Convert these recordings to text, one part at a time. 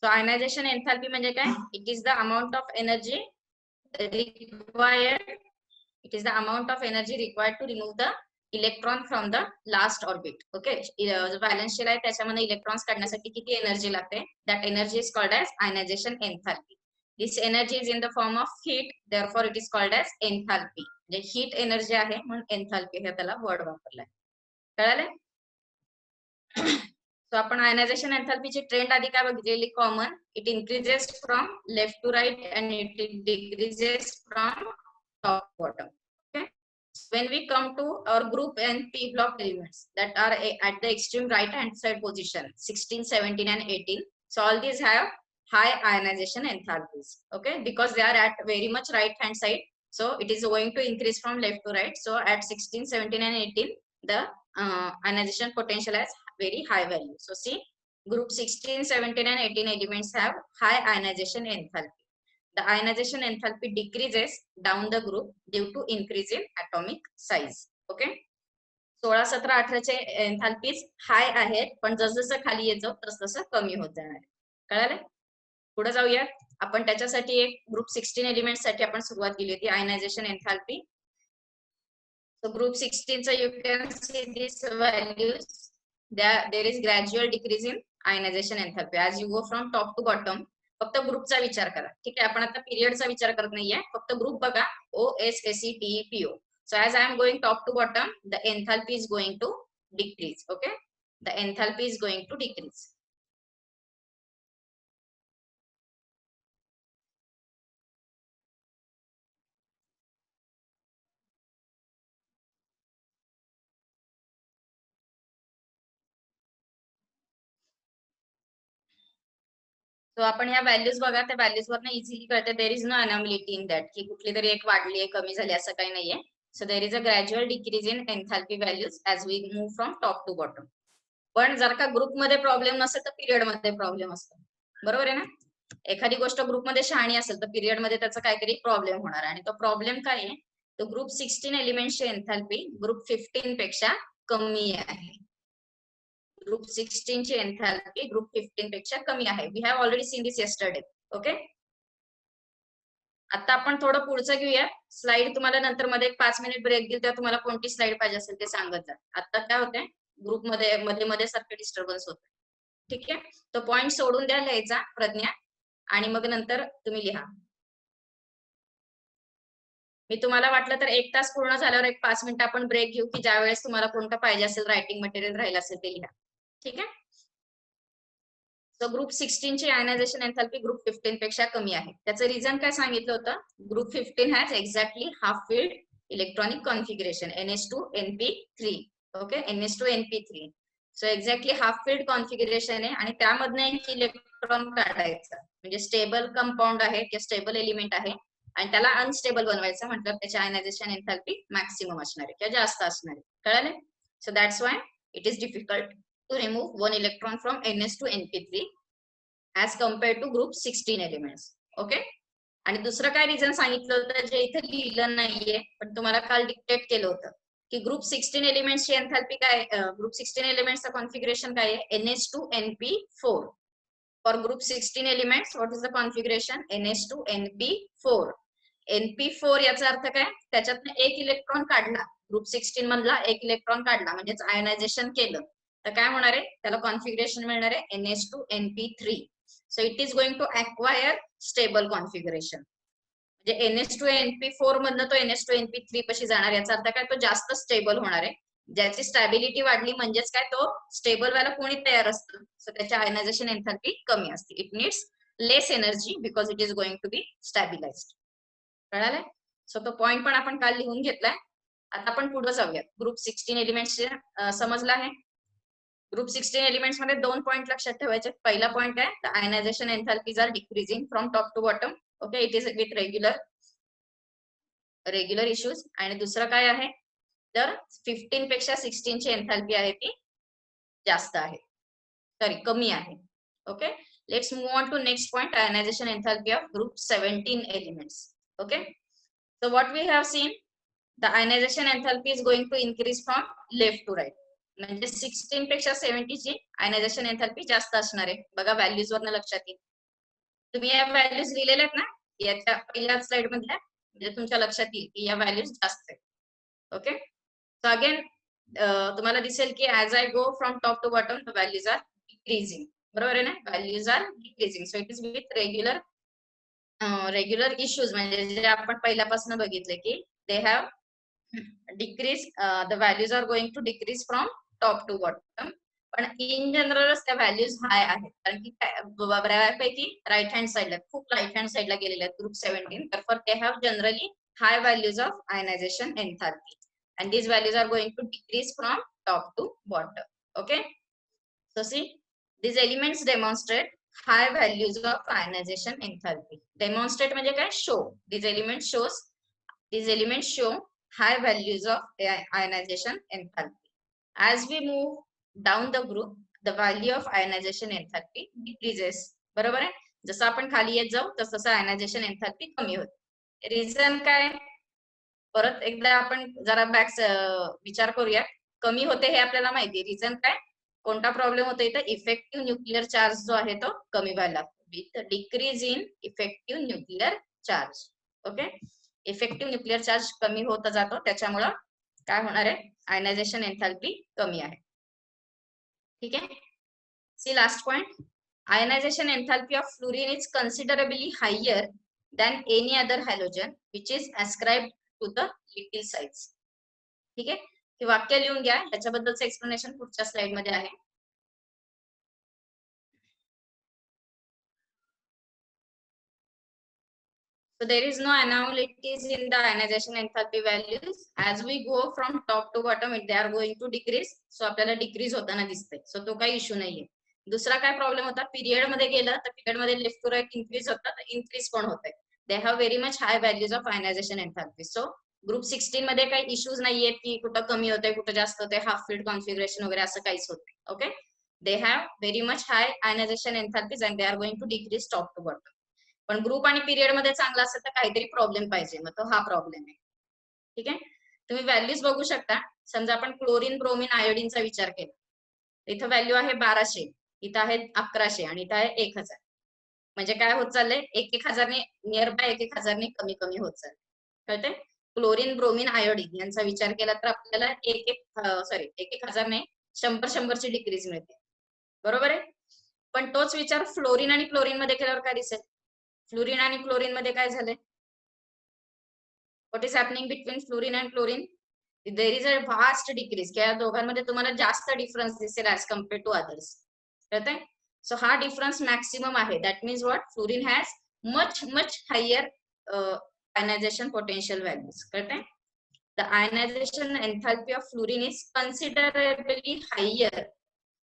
So ionization एन्थॅल्पी म्हणजे काय? It is the amount of energy required. It is the amount of energy required to remove the electron from the last orbit. Okay, जो valence shell आहे त्याच्यामध्ये electrons काढण्यासाठी किती energy लागते? That energy is called as ionization enthalpy. This energy is in the form of heat, therefore it is called as enthalpy. म्हणजे heat energy आहे म्हणून एन्थॅल्पी हे त्याला वर्ड वापरलाय. कळालं? सो आपण आयनायझेशन एन्थॅल्पीची ट्रेंड आधी काय बघितलेली? Common. It increases from left to right and it decreases from top bottom. Okay, when we come to our group and p block elements that are at the extreme right hand side position 16, 17 and 18, so all these have high ionization enthalpies. Okay, because they are at very much right hand side, so it is going to increase from left to right. So at 16, 17 and 18 the ionization potential has very high value. So see, group 16, 17 and 18 elements have high ionization enthalpy. The ionization enthalpy decreases down the group due to increase in atomic size. Okay, 16, 17, 18 चे एन्थॅल्पीज हाय आहेत, पण जसजसं खाली येत जाऊ तसतसं कमी होत जाणार आहे. कळालं? पुढे जाऊया. आपण त्याच्यासाठी एक ग्रुप 16 एलिमेंट्स साठी आपण सुरुवात केली होती आयनायझेशन एन्थॅल्पी. सो ग्रुप 16 चा you can see this values. There is gradual decrease in ionization enthalpy as you go from top to bottom. फक्त ग्रुपचा विचार करा. ठीक आहे, आपण आता पिरियडचा विचार करत नाहीये, फक्त ग्रुप बघा OSSETEPO. So as I am going top to bottom, the enthalpy is going to decrease. Okay, the enthalpy is going to decrease. So आपण ह्या व्हॅल्यूज बघा, त्या व्हॅल्यूज वरनं इझिली कळते there is no anomality in that, की कुठली तरी एक वाढली आहे कमी झाली असं काही नाहीये. So there is a gradual decrease in enthalpy values as we move from top to bottom. पण जर का ग्रुपमध्ये प्रॉब्लेम नसेल तर पिरियड मध्ये प्रॉब्लेम असतो. बरोबर आहे ना? एखादी गोष्ट ग्रुपमध्ये शहाणी असेल तर पिरियड मध्ये त्याचा काहीतरी प्रॉब्लेम होणार. आणि तो प्रॉब्लेम काय आहे? तो ग्रुप 16 एलिमेंटची एन्थॅल्पी ग्रुप 15 पेक्षा कमी आहे. ग्रुप 16 ची एन्थॅल्पी ग्रुप 15 पेक्षा कमी आहे. We have already seen this yesterday. Okay, आता आपण थोडं पुढचं घेऊया. स्लाइड तुम्हाला नंतर मध्ये 5 मिनिट ब्रेक देईल तेव्हा तुम्हाला कोणती स्लाइड पाहिजे असेल ते सांगत जा. आता काय होतंय, ग्रुप मध्ये मध्ये मध्ये सारखे डिस्टर्बन्स होत. ठीक आहे, तो पॉइंट सोडून द्या लिहायचा प्रज्ञा, आणि मग नंतर तुम्ही लिहा. मी तुम्हाला वाटलं तर 1 तास पूर्ण झाल्यावर एक 5 मिनिट आपण ब्रेक घेऊ, की ज्या वेळेस तुम्हाला कोणतं पाहिजे असेल रायटिंग मटेरियल राहिलं असेल ते लिहा. ठीक आहे. सो ग्रुप 16 ची आयनायझेशन एन्थॅल्पी ग्रुप 15 पेक्षा कमी आहे. त्याचं रिझन काय सांगितलं होतं? Group 15 has exactly half filled electronic configuration NH2NP3. Okay, NH2NP3. So exactly half filled configuration आहे आणि त्यामधनं एक इलेक्ट्रॉन काढायचा, म्हणजे स्टेबल कंपाऊंड आहे किंवा स्टेबल एलिमेंट आहे आणि त्याला अनस्टेबल बनवायचं म्हटलं त्याची आयनायझेशन एन्थॅल्पी मॅक्सिमम असणार आहे किंवा जास्त असणार आहे. कळाले? So that's why it is difficult to remove one electron from NH2NP3 as compared to group 16 elements. Okay, आणि दुसरं काय रिझन सांगितलं होतं जे इथे लिहिलं नाहीये पण तुम्हाला काल डिक्टेट केलं होतं, की ग्रुप 16 एलिमेंट्सची एन्थॅल्पी काय, ग्रुप 16 एलिमेंट्सचं कॉन्फिगरेशन काय आहे? NH2NP4. For group 16 elements what is the configuration? NH2NP4. NP4 याचा अर्थ काय? त्याच्यातनं एक इलेक्ट्रॉन काढला, ग्रुप 16 मधला एक इलेक्ट्रॉन काढला म्हणजेच आयनायझेशन केलं तर काय होणार आहे? त्याला कॉन्फिगरेशन मिळणार आहे NH2NP3. So it is going to acquire stable configuration. म्हणजे NH2NP4 मधनं तो NH2NP3 पाशी जाणार. याचा अर्थ काय? तो जास्त स्टेबल होणार आहे. ज्याची स्टॅबिलिटी वाढली म्हणजेच काय, तो स्टेबल व्हायला कोणी तयार असतं, सो त्याची आयनायझेशन एन्थॅल्पी कमी असते. It needs less energy because it is going to be stabilized. कळालंय? सो तो पॉइंट पण आपण काल लिहून घेतलाय. आता आपण पुढे जाऊया. ग्रुप 16 एलिमेंट्स समजला आहे. ग्रुप 16 एलिमेंट्स मध्ये 2 पॉइंट लक्षात ठेवायचे. पहिला पॉइंट आहे, the ionization enthalpies are decreasing from top to bottom. Okay, it is with regular issues. आणि दुसरं काय आहे, तर 15 पेक्षा 16 ची एन्थॅल्पी आहे ती जास्त आहे, सॉरी कमी आहे. Okay, let's move on to next point, ionization enthalpy of group 17 elements. Okay, so what we have seen, the ionization enthalpy is going to increase from left to right. म्हणजे 16 पेक्षा 70 ची आयनायझेशन एन्थॅल्पी जास्त असणार आहे. बघा values वरनं लक्षात येईल. तुम्ही या व्हॅल्यूज लिहिलेल्या आहेत ना याच्या पहिल्या स्लाइड मधल्या, म्हणजे तुमच्या लक्षात येईल की या व्हॅल्यूज जास्त आहेत. ओके, सो अगेन तुम्हाला दिसेल की as I go from top to bottom the values are decreasing. बरोबर आहे ना, values are decreasing. So it is with regular issues, म्हणजे जे आपण पहिल्यापासून बघितले की they have decrease, the values are going to decrease from top to bottom. पण इन जनरलच त्या व्हॅल्यूज हाय आहेत, कारण की बऱ्यापैकी राईट हँड साइडला, खूप राईट हँड साइडला गेलेले आहेत group 17. therefore they have generally high values of ionization enthalpy and these values are going to decrease from top to bottom. Okay, so see, these elements demonstrate high values of ionization enthalpy. Demonstrate म्हणजे काय, show. These elements show high values of ionization enthalpy. As we move down the group, the value of ionization enthalpy decreases. बरोबर आहे, जसं आपण खाली येत जाऊ तसं आयनायझेशन एन्थॅल्पी कमी होते. रिझन काय, परत एकदा आपण जरा बॅक विचार करूया. कमी होते हे आपल्याला माहिती, रिझन काय, कोणता प्रॉब्लेम होतो इथं, इफेक्टिव्ह न्यूक्लिअर चार्ज जो आहे तो कमी व्हायला लागतो, with decrease in effective nuclear charge. Okay, effective nuclear charge कमी होत जातो, त्याच्यामुळं काय होणार आहे, आयनायझेशन एन्थॅल्पी कमी आहे. ठीक आहे, see last point, ionization enthalpy of fluorine is considerably higher than any other halogen which is ascribed to the little size. ठीक आहे, हे वाक्य लिहून घ्या, याच्याबद्दलचं एक्सप्लेनेशन पुढच्या स्लाइड मध्ये आहे. So there is no anomalies in the ionization enthalpy values. As we go from top to bottom, they are going to decrease. So आपल्याला डिक्रीज होताना दिसते, सो तो काही इश्यू नाहीये. दुसरा काय प्रॉब्लेम होता, पिरियड मध्ये गेलं तर पिरियड मध्ये लेफ्ट टू राईट इन्क्रीज होतात, इन्क्रीज पण होत आहे. They have very much high values of ionization enthalpy. So group 16 मध्ये काही इश्यूज नाहीयेत की कुठं कमी होतंय कुठं जास्त होतंय, हाफ फील्ड कॉन्फिगरेशन वगैरे असं काहीच होत नाही. Okay, they have very much high ionization enthalpies and they are going to decrease top to bottom. पण ग्रुप आणि पिरियड मध्ये चांगला असेल तर काहीतरी प्रॉब्लेम पाहिजे, मग तो हा प्रॉब्लेम आहे. ठीक आहे, तुम्ही व्हॅल्यूज बघू शकता. समजा आपण क्लोरीन ब्रोमिन आयोडीनचा विचार केला, इथं व्हॅल्यू आहे 1200, इथं आहे 1100 आणि इथं आहे 1000. म्हणजे काय होत चाललंय, 1,000ने नियर बाय 1,000ने कमी कमी होत चाललंय. कळतंय, क्लोरीन ब्रोमिन आयोडीन यांचा विचार केला तर आपल्याला 1,000ने 100ची डिक्रीज मिळते. बरोबर आहे, पण तोच विचार फ्लोरीन आणि क्लोरीन मध्ये केल्यावर काय दिसेल, फ्लोरीन आणि क्लोरीन मध्ये काय झालंय, what is happening between fluorine and chlorine, there is a vast decrease. या दोघांमध्ये तुम्हाला जास्त डिफरन्स दिसेल ऍज कम्पेअर टू अदर्स. कळतंय, सो हा डिफरन्स मॅक्सिमम आहे. That means what, fluorine has much higher ionization potential values. कळतंय, the ionization enthalpy of fluorine is considerably higher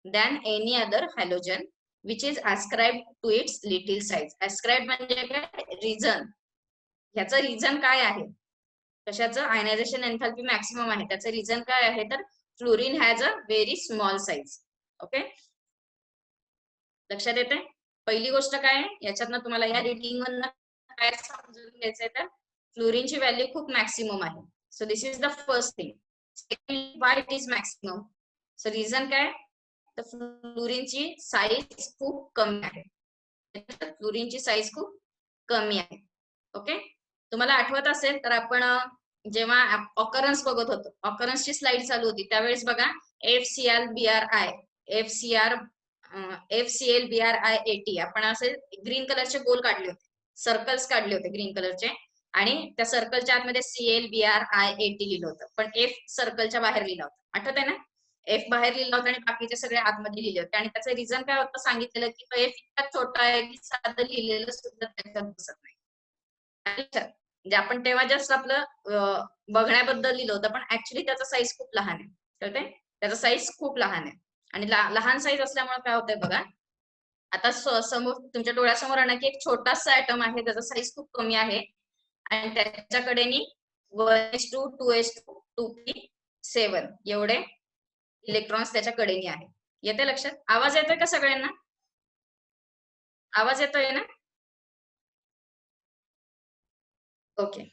than any other halogen which is ascribed to its little size. Ascribed म्हणजे काय, reason. ह्याचं reason काय आहे, कशाचं, ionization enthalpy maximum आहे, त्याचं reason काय आहे, तर fluorine has a very small size. Okay, लक्षात येते. पहिली गोष्ट काय आहे याच्यातनं तुम्हाला या रिडिंग मधनं काय समजून घ्यायचंय, तर फ्लोरीनची व्हॅल्यू खूप मॅक्सिमम आहे. So this is the first thing. Second, why it is maximum, so reason काय, तर फ्लोरीनची साईज खूप कमी आहे. फ्लोरीनची साईज खूप कमी आहे. ओके, तुम्हाला आठवत असेल तर आपण जेव्हा ऑकरन्स बघत होतो, ऑकरन्सची स्लाइड चालू होती त्यावेळेस बघा, FCl BrI आपण असे ग्रीन कलरचे गोल काढले होते, सर्कल्स काढले होते ग्रीन कलरचे, आणि त्या सर्कलच्या आतमध्ये ClBrI80 लिहिलं होतं, पण F सर्कलच्या बाहेर लिहिलं होतं. आठवत आहे ना, F बाहेर लिहिलं होतं आणि बाकीचे सगळे आतमध्ये लिहिले होते. आणि त्याचं रिझन काय होतं सांगितलेलं, की तो F इतका छोटा आहे की साधं लिहिलेलं सुद्धा त्याच्यात बसत नाही. म्हणजे आपण तेव्हा जस्ट आपलं बघण्याबद्दल लिहिलं होतं, पण ऍक्च्युली त्याचा साईज खूप लहान आहे. कळतंय, त्याचा साईज खूप लहान आहे. आणि लहान साईज असल्यामुळे काय होतंय बघा, आता समोर तुमच्या डोळ्यासमोर आणा की एक छोटासा ऍटम आहे, त्याचा साईज खूप कमी आहे आणि त्याच्याकडे 1s2 2s2 2p7 एवढे इलेक्ट्रॉन्स त्याच्या कडेने आहे. येते लक्षात, आवाज येतोय का सगळ्यांना, आवाज येतोय ना. ओके,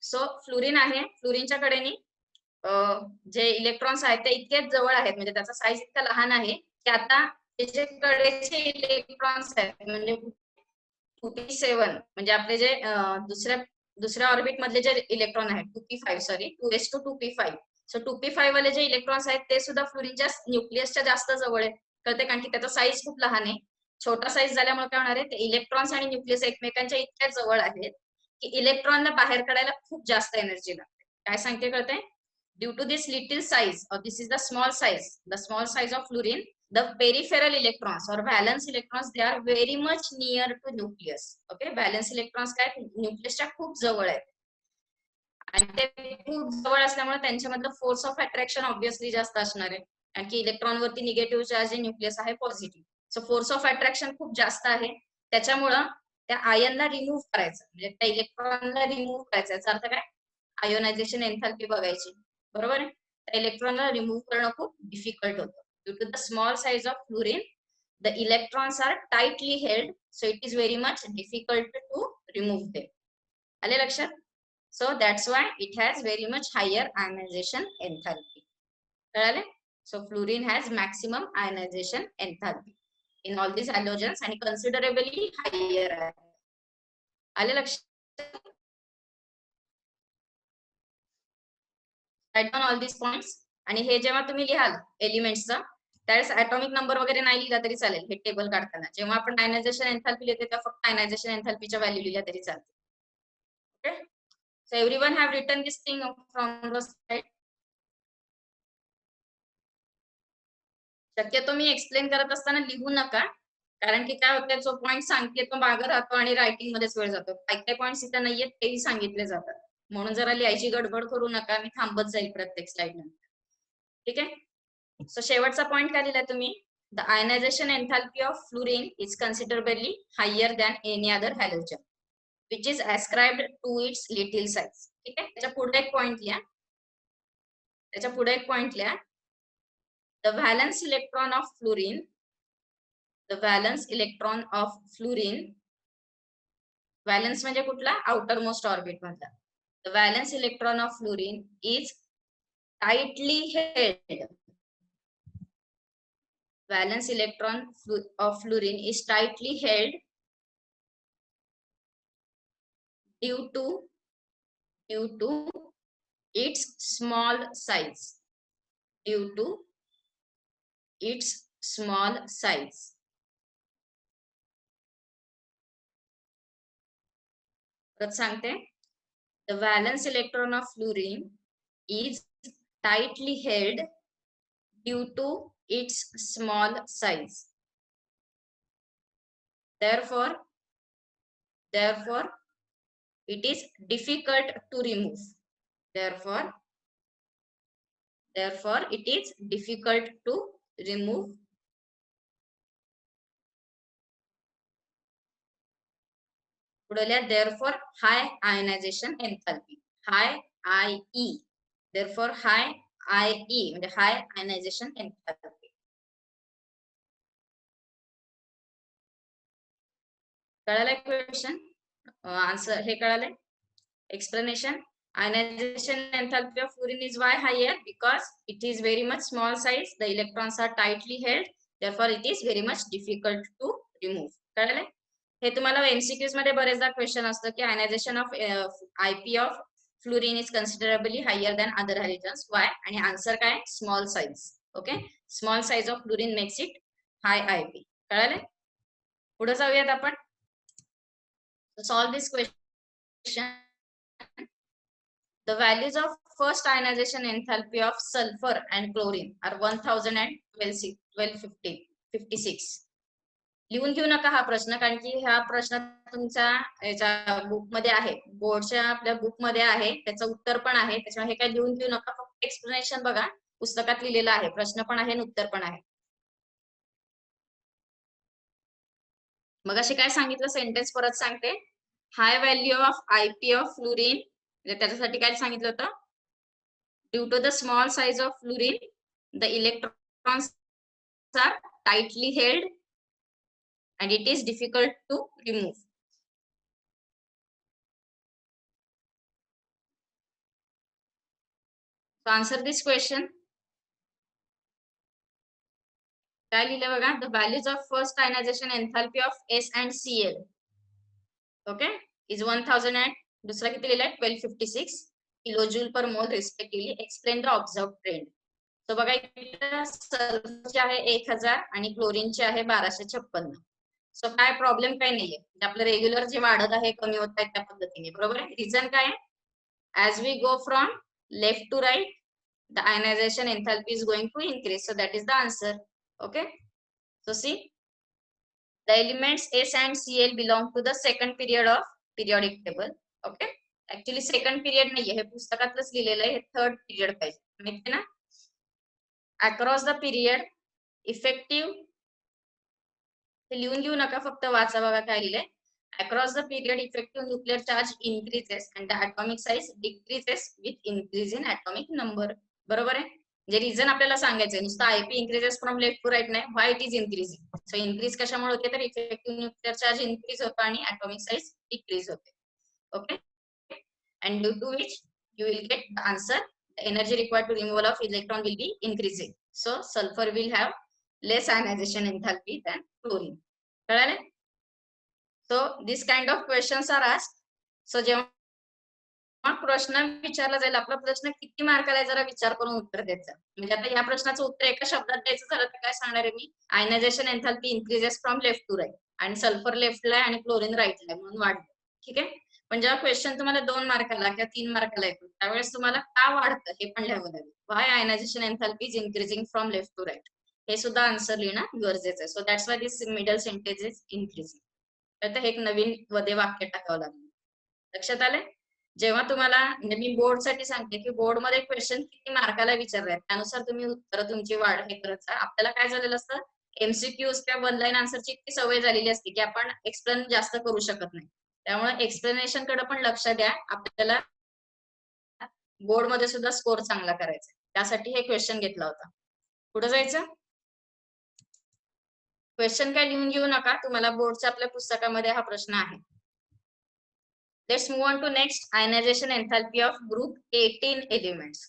सो फ्लोरीन आहे, फ्लोरीनच्या कडेने जे इलेक्ट्रॉन्स आहेत ते इतकेच जवळ आहेत, म्हणजे त्याचा साईज इतका लहान आहे की आता त्याच्या कडेचे इलेक्ट्रॉन्स आहेत म्हणजे 2p7 म्हणजे आपले जे दुसऱ्या ऑर्बिट मधले जे इलेक्ट्रॉन आहेत 2p5 sorry 2s2 2p5. So 2p5 वाले जे इलेक्ट्रॉन्स आहेत ते सुद्धा फ्लोरीनच्या न्यूक्लियसच्या जास्त जवळ आहेत. कळते कारण की त्याचा साईज खूप लहान आहे. छोटा साईज झाल्यामुळे काय होणार आहे, ते इलेक्ट्रॉन्स आणि न्यूक्लियस एकमेकांच्या इतक्या जवळ आहेत की इलेक्ट्रॉनला बाहेर काढायला खूप जास्त एनर्जी लागते. काय सांगते कळते? Due to this little size, or this is the small size of fluorine, the peripheral electrons or valence electrons, they are very much near to nucleus. Okay, valence electrons काय न्यूक्लियसच्या खूप जवळ आहेत आणि ते खूप जवळ असल्यामुळे त्यांच्यामधलं फोर्स ऑफ अट्रॅक्शन ऑब्विसली जास्त असणार आहे. कारण की इलेक्ट्रॉन वरती निगेटिव्ह चार्ज आहे, न्यूक्लियस आहे positive. So force of attraction खूप जास्त आहे. त्याच्यामुळं त्या आयनला रिमूव्ह करायचं, म्हणजे त्या इलेक्ट्रॉनला रिमूव्ह करायचं. याचा अर्थ काय? आयोनायझेशन एन्थॅल्पी बघायची. बरोबर आहे? त्या इलेक्ट्रॉनला रिमूव्ह करणं खूप डिफिकल्ट होतं. Due to the small size of fluorine, the electrons are tightly held, so it is very much difficult to remove them. आले लक्षात? So that's why it has very much higher ionization enthalpy. कळाले? So fluorine has maximum ionization enthalpy in all these halogens and considerably higher. आले लक्षात? Write down all these points. आणि हे जेव्हा तुम्ही लिहाल एलिमेंट्सचं, त्यावेळेस ॲटॉमिक नंबर वगैरे नाही लिहिला तरी चालेल. हे टेबल काढताना जेव्हा आपण आयनायझेशन एन्थॅल्पी लिहितो तेव्हा फक्त आयनायझेशन एन्थॅल्पीच्या व्हॅल्यू लिहिल्या तरी चालते. Okay, so everyone have written this thing from the side. शक्यतो मी एक्सप्लेन करत असताना लिहू नका, कारण की काय होतं, जो पॉईंट सांगते तो मागं राहतो आणि रायटिंग मध्येच वेळ जातो. काही काही पॉईंट्स इथं नाहीयेत तेही सांगितले जातात. म्हणून जरा लिहायची गडबड करू नका, मी थांबत जाईल प्रत्येक स्लाइड नंतर. ठीक आहे. सो शेवटचा पॉइंट काय लिहिला तुम्ही? The ionization enthalpy of fluorine is considerably higher than any other halogen which is ascribed to its little size. ठीक आहे. त्याच्या पुढे एक पॉइंट लिहा. The valence electron of fluorine, valence म्हणजे कुठला? आउटर मोस्ट ऑर्बिट मधला. The valence electron of fluorine is tightly held. Valence electron of fluorine is tightly held due to its small size. Due to its small size. परत सांगते, the valence electron of fluorine is tightly held due to its small size. Therefore, it is difficult to remove. Therefore, it is difficult to remove. Therefore, high ionization enthalpy. High IE. Therefore, high IE म्हणजे high ionization enthalpy. कळालं question? Answer हे कळाले? Explanation. Ionization enthalpy of fluorine is why higher? Because it is very much small size. The electrons are tightly held. Therefore, it is very much difficult to remove. कळाले? हे तुम्हाला MCQs मध्ये बरेचदा question असतं की ionization of IP of fluorine is considerably higher than other halogens. Why? आणि answer काय? Small size. Okay, small size of fluorine makes it high IP. कळाले? पुढे जाऊयात आपण. Solve this question. The values of first ionization enthalpy of sulfur and chlorine are 1000 and 1256. लिहून घेऊ नका हा प्रश्न, कारण की हा प्रश्न तुमच्या याच्या बुक मध्ये आहे, बोर्डच्या आपल्या बुक मध्ये आहे, त्याचं उत्तर पण आहे. त्याच्यामुळे हे काय लिहून घेऊ नका, फक्त एक्सप्लेनेशन बघा. पुस्तकात लिहिलेलं आहे, प्रश्न पण आहे आणि उत्तर पण आहे. मग असे काय सांगितलं सेंटेन्स परत सांगते. High value of IP of fluorine, त्याच्यासाठी काय सांगितलं होतं? Due to the small size of fluorine, the electrons are tightly held and it is difficult to remove. So answer this question. काय लिहिलं बघा? The values of first ionization enthalpy of S and Cl. Okay is 1000 and दुसरा किती लिहिलाय 1256 kilojoule पर मोल respectively explain the observe trend. तो बघा इथे सल्फरचे आहे 1000 आणि क्लोरीनचे आहे 1256. सो काय प्रॉब्लेम काय नाहीये, आपलं रेग्युलर जे वाढत आहे कमी होत आहे त्या पद्धतीने, बरोबर आहे. रिझन काय आहे, as we go from left to right the ionization enthalpy is going to increase, so that is the answer. Okay, so see the elements S and Cl belong to the second period of periodic table. Okay, actually second period नाहीये, हे पुस्तकातच लिहिलेलं आहे, हे third period पाहिजे, माहिती ना. Across the period effective, हे लिहून घेऊ नका, फक्त वाचा बघा काय लिहिलंय. Across the period effective nuclear charge increases and the atomic size decreases with increase in atomic number. बरोबर आहे. जे रिझन आपल्याला सांगायचंय, नुसतं IP increases from left to right नाही, why it is increasing. So increase कशामुळे होते, तर इफेक्टिव्ह न्यूक्लियर चार्ज इन्क्रीज होतो आणि atomic साइज डिक्रीज होते. Okay, and due to which you will get the answer, the energy required to removal of electron will be increasing. So sulfur will have less ionization enthalpy than chlorine. कळाले. So this kind of questions are asked. So जेव्हा प्रश्न विचारला जाईल, आपला प्रश्न किती मार्काला जरा विचार करून उत्तर द्यायचं. म्हणजे आता या प्रश्नाचं उत्तर एका शब्दात द्यायचं झालं तर काय सांगणार आहे मी, ionization enthalpy increases from left to right, आणि सल्फर लेफ्टला आहे आणि क्लोरीन राईटला आहे म्हणून वाढलं. ठीक आहे. पण जेव्हा क्वेश्चन तुम्हाला 2 मार्काला किंवा 3 मार्काला येतो, त्यावेळेस तुम्हाला का वाढतं हे पण लिहावं लागेल. Why ionization enthalpy is increasing from left to right, हे सुद्धा आन्सर लिहिणं गरजेचं आहे. So that's why this middle sentence is increasing. तर हे एक नवीन मध्ये वाक्य टाकावं लागेल. लक्षात आलंय. जेव्हा तुम्हाला, म्हणजे मी बोर्ड साठी सांगते की बोर्ड मध्ये क्वेश्चन किती मार्काला विचारलाय त्यानुसार तुम्ही उत्तर तुमची वाढ हे करत जा. आपल्याला काय झालेलं असतं, एमसीक्यूज किंवा वन लाईन आन्सरची इतकी सवय झालेली असते की आपण एक्सप्लेन जास्त करू शकत नाही. त्यामुळे एक्सप्लेनेशन कडे पण लक्ष द्या. आपल्याला बोर्ड मध्ये सुद्धा स्कोर चांगला करायचा, त्यासाठी हे क्वेश्चन घेतला होता. पुढे जायचं. क्वेश्चन काय लिहून घेऊ नका, तुम्हाला बोर्डच्या आपल्या पुस्तकामध्ये हा प्रश्न आहे. Let's move on to next, ionization enthalpy of group 18 elements.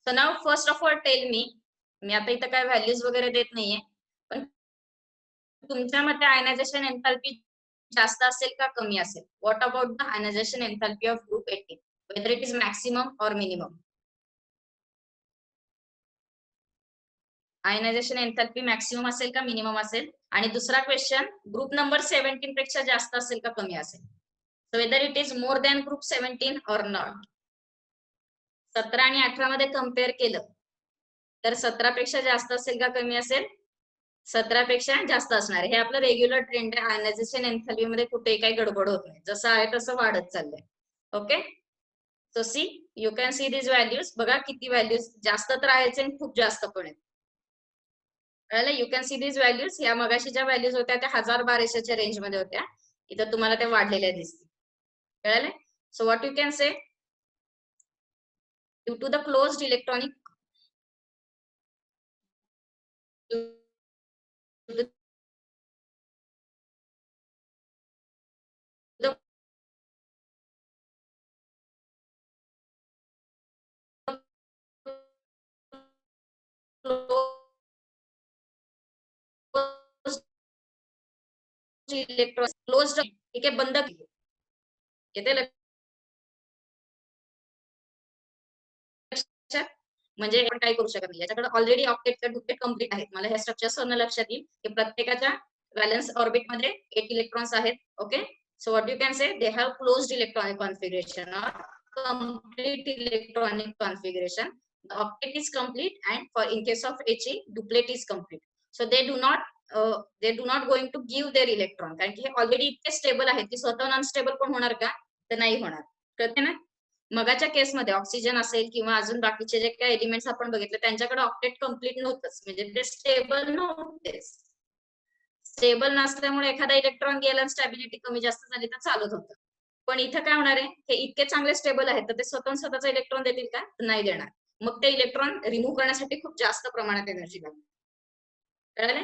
So now first of all tell me, मी आता इथं काय व्हॅल्यूज वगैरे देत नाहीये, पण तुमच्या मते आयनायझेशन एन्थॅल्पी जास्त असेल का कमी असेल. What about the ionization enthalpy of group 18, whether it is maximum और मिनिमम. आयनायझेशन एन्थॅल्पी मॅक्सिमम असेल का मिनिमम असेल. आणि दुसरा क्वेश्चन, ग्रुप नंबर 17 पेक्षा जास्त असेल का कमी असेल. So whether it is more than group 17 or not. 17 आणि 18 मध्ये कम्पेअर केलं तर 17 पेक्षा जास्त असेल का कमी असेल, 17 पेक्षा जास्त असणार. हे आपलं रेग्युलर ट्रेंड आहे. आयनायझेशन एन्थॅल्पी मध्ये कुठेही काही गडबड होत नाही, जसं आहे तसं वाढत चाललंय. Okay, so see you can see this values. बघा किती व्हॅल्यूज जास्त तर आहेच आणि खूप जास्त पण आहेत. You can see this values. या मगाशी ज्या व्हॅल्यूज होत्या त्या 1200च्या रेंज मध्ये होत्या, इथं तुम्हाला त्या वाढलेल्या दिसतील. कळलं. So what you can say, due to the closed electronic electron closed, ठीक आहे, बंद केले. येते म्हणजे आपण काय करू शकत नाही, याच्याकडे ऑलरेडी ऑक्टेट डुप्लेट कम्प्लीट आहेत. मला ह्या स्ट्रक्चर्स लक्षात येईल की प्रत्येकाच्या व्हॅलन्स ऑर्बिट मध्ये 8 इलेक्ट्रॉन्स आहेत. Okay, so what you can say, they have closed electronic configuration और complete electronic configuration. The octet is complete and for in case of He, duplet is complete. So they do not going to give their electron, कारण की हे already इतके stable आहेत की स्वतः unstable पण होणार का, तर नाही होणार. कळते ना. मगाच्या केसमध्ये ऑक्सिजन असेल किंवा अजून बाकीचे जे काही एलिमेंट्स आपण बघितले त्यांच्याकडे ऑक्टेट कम्प्लीट नव्हतंच, म्हणजे ते स्टेबल नव्हतेच. स्टेबल नसल्यामुळे एखादा इलेक्ट्रॉन गेला, स्टॅबिलिटी कमी जास्त झाली तर चालत होतं. पण इथं काय होणार आहे, हे इतके चांगले स्टेबल आहेत तर ते स्वतःचा इलेक्ट्रॉन देतील का, नाही देणार. मग ते इलेक्ट्रॉन रिमूव्ह करण्यासाठी खूप जास्त प्रमाणात एनर्जी लागते. कळलं.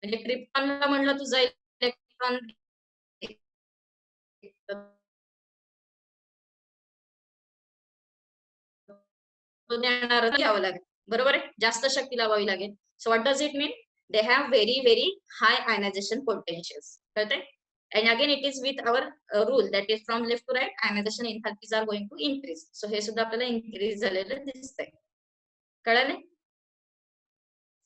म्हणजे क्रिप्टॉनला म्हणलं तुझा इलेक्ट्रॉन घ्यावं लागेल, बरोबर आहे, जास्त शक्ती लावावी लागेल. So what does it mean, they have very very high ionization potentials. कळते. And again it is with our rule that is from left to right ionization enthalpies are going to increase. So हे सुद्धा आपल्याला increase झालेलं दिसतंय. कळलं?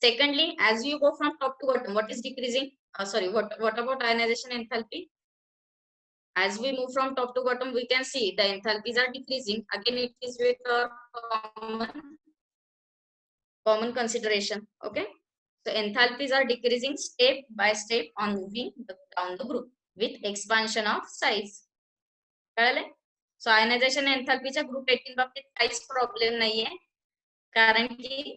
Secondly, as you go from top to bottom, what is decreasing? Sorry, what about ionization enthalpy? As we move from top to bottom, we can see the enthalpies are decreasing. Again, it is with common consideration. Okay, so enthalpies are decreasing step by step on moving down the group with expansion of size. कळले? So ionization enthalpyच्या group 18 बाबतीत काहीच problem नाहीये, कारण की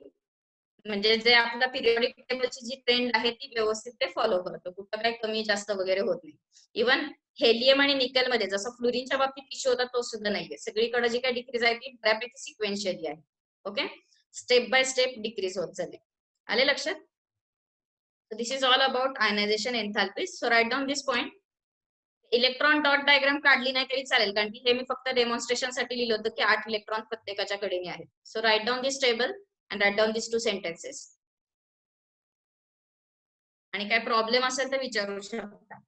म्हणजे जे आपला periodic टेबलची जी trend आहे ती व्यवस्थित ते फॉलो करतो, कुठं काही कमी जास्त वगैरे होत नाही. इव्हन हेलियम आणि निकेल मध्ये जसं फ्लोरीनच्या बाबतीत इश्यू होता तो सुद्धा नाहीये. सगळीकडे जी काही डिक्रीज आहे ती बऱ्यापैकी सिक्वेन्शियली आहे. Okay, step by step decrease होत चालले. आले लक्षात? So this is all about ionization enthalpies. So write down this point. Electron dot diagram काढली नाही तरी चालेल, कारण की हे मी फक्त डेमॉन्स्ट्रेशन साठी लिहिलं होतं की 8 इलेक्ट्रॉन प्रत्येकाच्या कडेने आहेत. So right down this table and right down this 2 sentences. आणि काय प्रॉब्लेम असेल तर विचारू शकता.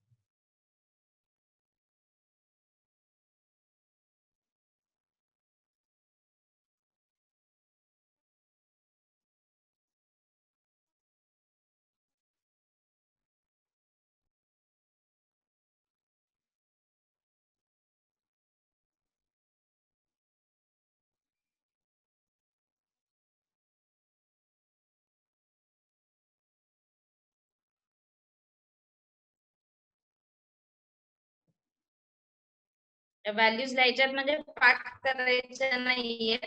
व्हॅल्यूज लिहायच्यात म्हणजे पाठ करायच्या नाहीये,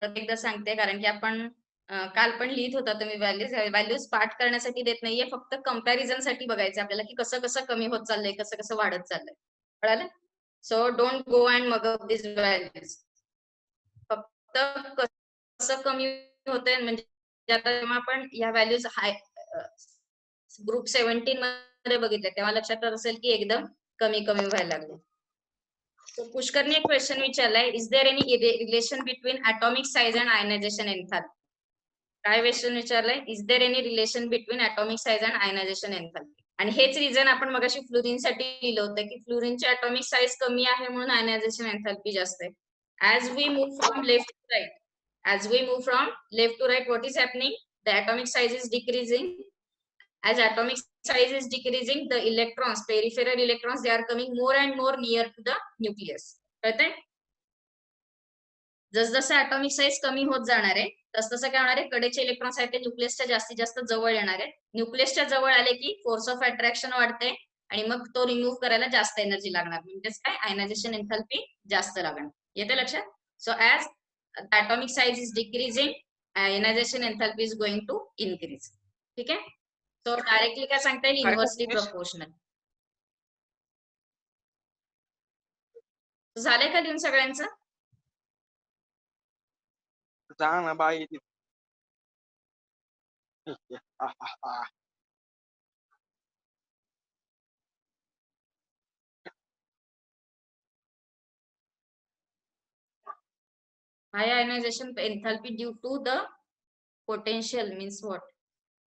एकदा सांगते, कारण की आपण काल पण लिहित होता तुम्ही व्हॅल्यूज पाठ करण्यासाठी देत नाहीये, फक्त कंपॅरिझन साठी बघायचं आपल्याला की कसं कसं कमी होत चाललंय, कसं कसं वाढत चाललंय. कळालं? So don't go and mug up this values. फक्त कसं कमी होतंय म्हणजे आता जेव्हा आपण या व्हॅल्यूज हाय ग्रुप 17 मध्ये बघितले तेव्हा लक्षात असेल की एकदम कमी कमी व्हायला लागले. So पुष्करने एक क्वेश्चन विचारलाय, is there any relation between atomic size and ionization enthalpy? काय क्वेश्चन विचारलाय? Is there any relation between atomic size and ionization enthalpy? आणि हेच रिझन आपण मगाशी फ्लोरीन साठी लिहिलं होतं की फ्लोरीनची atomic साइज कमी आहे म्हणून आयनायझेशन एन्थॅल्पी जास्त आहे. As we move from left to right, as we move from left to right, what is happening? The atomic size is decreasing. As atomic size is decreasing, the electrons, peripheral electrons, they are coming more and more near to the nucleus. कळतंय? जसजसं atomic size कमी होत जाणार आहे तसतसं काय होणार आहे, कडेचे इलेक्ट्रॉन्स आहेत ते न्यूक्लियसच्या जास्तीत जास्त जवळ येणार आहे. न्यूक्लियसच्या जवळ आले की फोर्स ऑफ अट्रॅक्शन वाढते आणि मग तो रिमूव्ह करायला जास्त एनर्जी लागणार, म्हणजेच काय आयनायझेशन एन्थॅल्पी जास्त लागणार. येते लक्षात? So as atomic size is decreasing, ionization enthalpy is going to increase. ठीक आहे? सो डायरेक्टली काय सांगता येईल? Inversely proportional. झालंय का लिहून सगळ्यांचं? ना बाई. High ionization enthalpy due to the potential means what?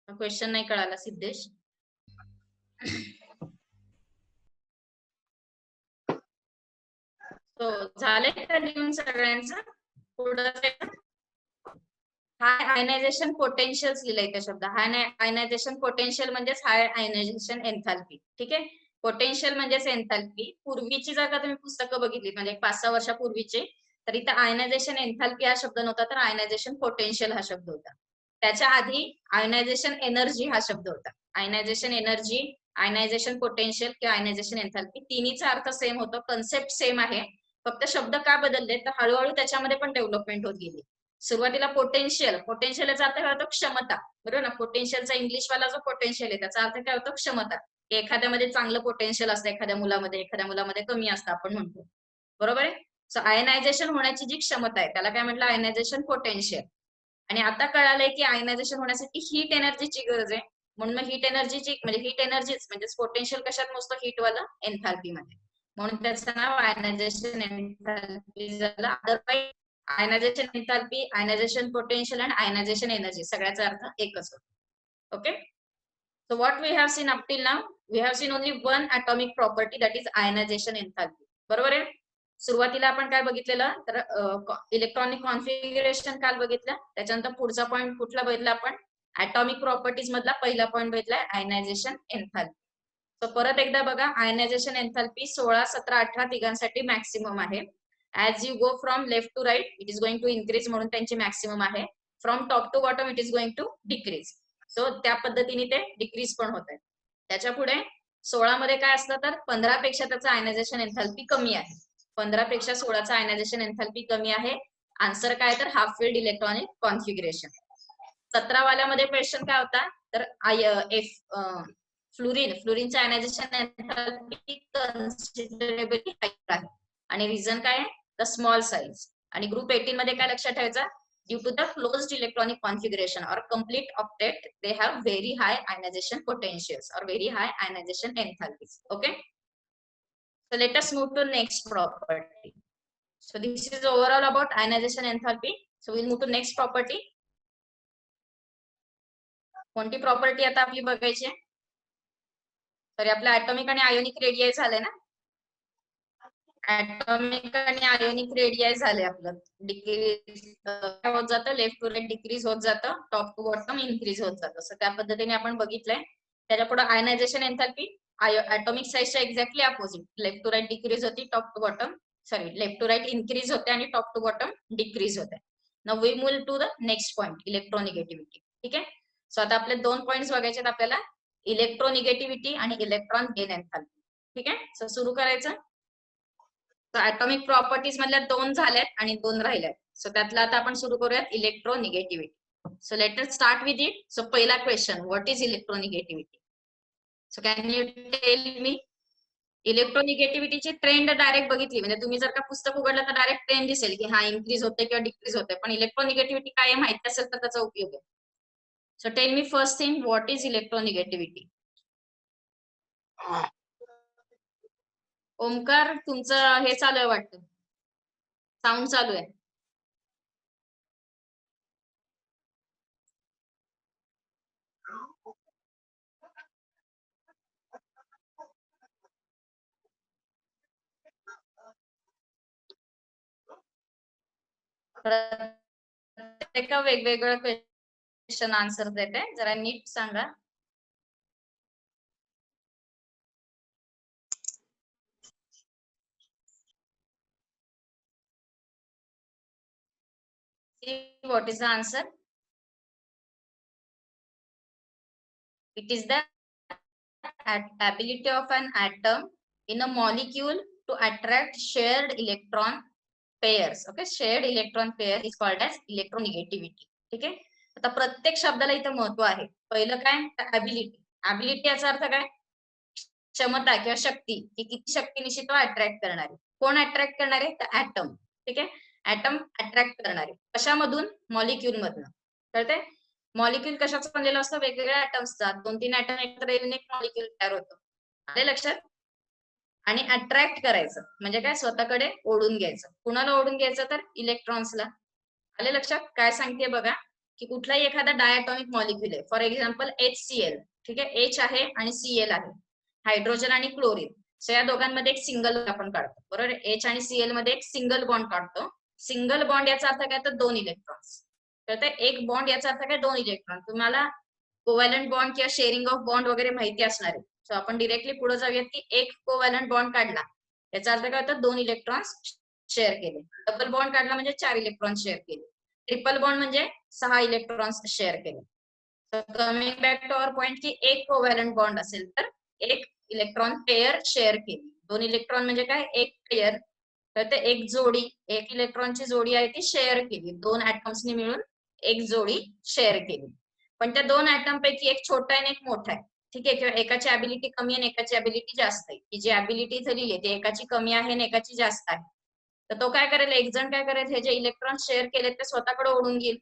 Question नाही कळाला सिद्धेश. सो झालंय का लिहून सगळ्यांचं? पुढं हाय आयनायझेशन पोटेन्शियल लिहिलंय त्या शब्द. हाय आयनायझेशन पोटेन्शियल म्हणजेच हाय आयनायझेशन एन्थॅल्पी. ठीक आहे? पोटेन्शियल म्हणजेच एन्थॅल्पी. पूर्वीची जर का तुम्ही पुस्तकं बघितली म्हणजे 5-6 वर्षापूर्वीचे, तर इथं आयनायझेशन एन्थॅल्पी हा शब्द नव्हता, तर आयनायझेशन पोटेन्शियल हा शब्द होता. त्याच्या आधी आयनायझेशन एनर्जी हा शब्द होता. आयनायझेशन एनर्जी, आयनायझेशन पोटेन्शियल किंवा आयनायझेशन एन्थॅल्पी तिन्हीचा अर्थ सेम होतो, कन्सेप्ट सेम आहे, फक्त शब्द का बदलले तर हळूहळू त्याच्यामध्ये पण डेव्हलपमेंट होत गेली. सुरुवातीला पोटेन्शियल, पोटेन्शियल याचा अर्थ काय होतो? क्षमता. बरोबर ना? पोटेन्शियलचा इंग्लिश वाला जो पोटेन्शियल आहे त्याचा अर्थ काय होतो? क्षमता. एखाद्यामध्ये चांगलं पोटेन्शियल असतं, एखाद्या मुलामध्ये कमी असतं आपण म्हणतो. बरोबर आहे? सो आयनायझेशन होण्याची जी क्षमता आहे त्याला काय म्हटलं? Ionization potential. आणि आता कळालंय की आयनायझेशन होण्यासाठी हीट एनर्जीची गरज आहे, म्हणून मग हीट एनर्जीची म्हणजे हीट एनर्जीच म्हणजे पोटेन्शियल कशात मोजतो? हीटवाला एन्थॅल्पी मध्ये, म्हणून त्याचं नाव आयनायझेशन एन्थॅल्पी झालं. अदरवाईज आयनायझेशन एन्थॅल्पी, आयनायझेशन पोटेन्शियल आणि आयनायझेशन एनर्जी सगळ्याचा अर्थ एकच होतो. Okay, So what we have seen up till now, we have seen only one atomic property, that is ionization enthalpy. बरोबर आहे. सुरुवातीला आपण काय बघितलेलं, तर इलेक्ट्रॉनिक कॉन्फिगरेशन काल बघितलं. त्याच्यानंतर पुढचा पॉइंट कुठला बघितला आपण, atomic प्रॉपर्टीज मधला पहिला पॉइंट बघितलाय आयनायझेशन एन्थाल्पी. सो परत एकदा बघा, आयनायझेशन एन्थाल्पी 16, 17, 18 तिघांसाठी मॅक्सिमम आहे. As you go from left to right it is going to increase, म्हणून त्यांची मॅक्सिमम आहे. From top to bottom it is going to decrease. So त्या पद्धतीने ते डिक्रीज पण होत आहे. त्याच्या पुढे 16 मध्ये काय असतं, तर 15 पेक्षा त्याचं आयनायझेशन एन्थाल्पी कमी आहे. 15 पेक्षा 16चा आयनायझेशन एन्थाल्पी कमी आहे. आन्सर काय, तर हाफ फिल्ड इलेक्ट्रॉनिक कॉन्फिगरेशन. 17 वाल्यामध्ये क्वेश्चन काय होता, तर फ्लोरीनच्या आयनायझेशन एन्थाल्पी कन्सिडरेबली हायर आहे. आणि रिझन काय आहे, द स्मॉल साइज. आणि ग्रुप 18 मध्ये काय लक्षात ठेवायचं, due to the closed electronic configuration or complete octet, they have very high ionization potentials or very high ionization enthalpies. Okay, so let us move to next property. So this is overall about ionization enthalpy. So we'll move to next property. कोणती property आता आपली बघायची आहे, तर आपलं atomic आणि ionic radii झाले ना. ऍटॉमिक आणि आयोनिक रेडियाई झाले आपलं. डिक्रीज होत जातं, लेफ्ट टू राईट डिक्रीज होत जातं, टॉप टू बॉटम इन्क्रीज होत जातं. असं त्या पद्धतीने आपण बघितलंय. त्याच्या पुढे आयनायझेशन एन्थाल्पी ऍटॉमिक साइजच्या exactly opposite, left to right decrease होती, top to bottom left to right increase होते आणि टॉप टू बॉटम डिक्रीज होते. Now we move to the next point, electronegativity. ठीक आहे. सो आता आपले दोन पॉइंट्स बघायचे आहेत आपल्याला, इलेक्ट्रोनिगेटिव्हिटी आणि इलेक्ट्रॉन गेन एन्थाल्पी. ठीक आहे. सो सुरू करायचं. ऍटॉमिक प्रॉपर्टीज मधल्या 2 झाल्यात आणि 2 राहिल्यात. सो त्यातला आता आपण सुरू करूयात electronegativity. So let us start with it. So पहिला question, what is electronegativity. So can you tell me, इलेक्ट्रोनिगेटिव्हिटीची ट्रेंड डायरेक्ट बघितली म्हणजे तुम्ही जर का पुस्तक उघडलं तर डायरेक्ट ट्रेंड दिसेल की हा इन्क्रीज होते किंवा डिक्रीज होते. पण इलेक्ट्रोनिगेटिव्हिटी काय माहिती असेल तर त्याचा उपयोग आहे. So tell me first thing, what is electronegativity. Omkar, तुमचं हे चालू आहे वाटतं, साऊंड चालू आहे. प्रत्येक वेगवेगळं क्वेश्चन आन्सर देते, जरा नीट सांगा. What is the answer? It is the ability of an atom in a molecule to attract shared electron pairs. Okay, shared electron pair is called as electronegativity. ठीक आहे. आता प्रत्येक शब्दाला इथं महत्व आहे. पहिलं काय, ऍबिलिटी. ऍबिलिटी याचा अर्थ काय, क्षमता किंवा शक्ती, की किती शक्तीनिशी तो अट्रॅक्ट करणार आहे. कोण अट्रॅक्ट करणार आहे, तर ऍटम. ठीक आहे. ऍटम अट्रॅक्ट करणार आहे कशामधून, मॉलिक्यूल मधून. कळते. मॉलिक्यूल कशाचं बनलेलं असतं, वेगवेगळ्या ऍटम्सचा 2-3 ऍटम एकत्र येऊन एक मॉलिक्यूल तयार होतो. आले लक्षात. आणि अट्रॅक्ट करायचं म्हणजे काय, स्वतःकडे ओढून घ्यायचं. कुणाला ओढून घ्यायचं, तर इलेक्ट्रॉन्सला. आले लक्षात. काय सांगते बघा, की कुठलाही एखादा डायटॉमिक मॉलिक्यूल आहे, फॉर एक्झाम्पल HCl. ठीक आहे, H आहे आणि Cl आहे, हायड्रोजन आणि क्लोरीन. सो या दोघांमध्ये एक सिंगल आपण काढतो, बरोबर. H आणि Cl मध्ये एक सिंगल बॉन्ड काढतो. सिंगल बॉन्ड याचा अर्थ काय, तर 2 इलेक्ट्रॉन्स. तर एक बॉन्ड याचा अर्थ काय, 2 इलेक्ट्रॉन. तुम्हाला कोव्हॅलंट बॉन्ड किंवा शेअरिंग ऑफ बॉन्ड वगैरे माहिती असणार आहे. सो आपण डिरेक्टली पुढे जाऊयात, की एक कोव्हॅलंट बॉन्ड काढला याचा अर्थ काय होतं, 2 इलेक्ट्रॉन्स शेअर केले. डबल बॉन्ड काढला म्हणजे 4 इलेक्ट्रॉन शेअर केले. ट्रिपल बॉन्ड म्हणजे 6 इलेक्ट्रॉन्स शेअर केले. Coming back to our point, की एक कोव्हॅलंट बॉन्ड असेल तर एक इलेक्ट्रॉन पेअर शेअर केली. 2 इलेक्ट्रॉन म्हणजे काय, एक पेअर. तर ते एक जोडी, एक इलेक्ट्रॉनची जोडी आहे ती शेअर केली. 2 ऍटम्सनी मिळून एक जोडी शेअर केली. पण त्या 2 ऍटम पैकी एक छोटा आहे आणि एक मोठा आहे. ठीक आहे. किंवा एकाची ऍबिलिटी कमी आणि एकाची ऍबिलिटी जास्त आहे. की जी ऍबिलिटी इथे लिहिली ती एकाची कमी आहे आणि एकाची जास्त आहे. तर तो काय करेल, एक जण काय करेल, हे जे इलेक्ट्रॉन शेअर केले ते स्वतःकडे ओढून घेईल.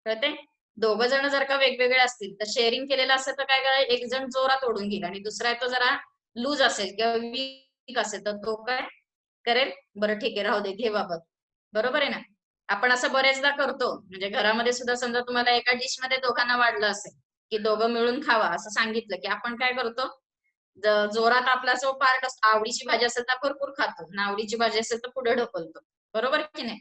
कळते. दोघं जण जर का वेगवेगळे असतील तर शेअरिंग केलेलं असेल तर काय करेल, एक जण जोरात ओढून घेईल आणि दुसरा तो जरा लूज असेल किंवा वीक असेल तर तो काय करेल, बरं ठीक आहे राहू दे, घे बाबा. बरोबर आहे ना. आपण असं बरेचदा करतो. म्हणजे घरामध्ये सुद्धा समजा तुम्हाला एका डिश मध्ये दोघांना वाढलं असेल की दोघं मिळून खावा असं सांगितलं की आपण काय करतो, जोरात आपला जो पार्ट असतो, आवडीची भाजी असेल तर भरपूर खातो, नावडीची भाजी असेल तर पुढे ढकलतो, बरोबर की नाही?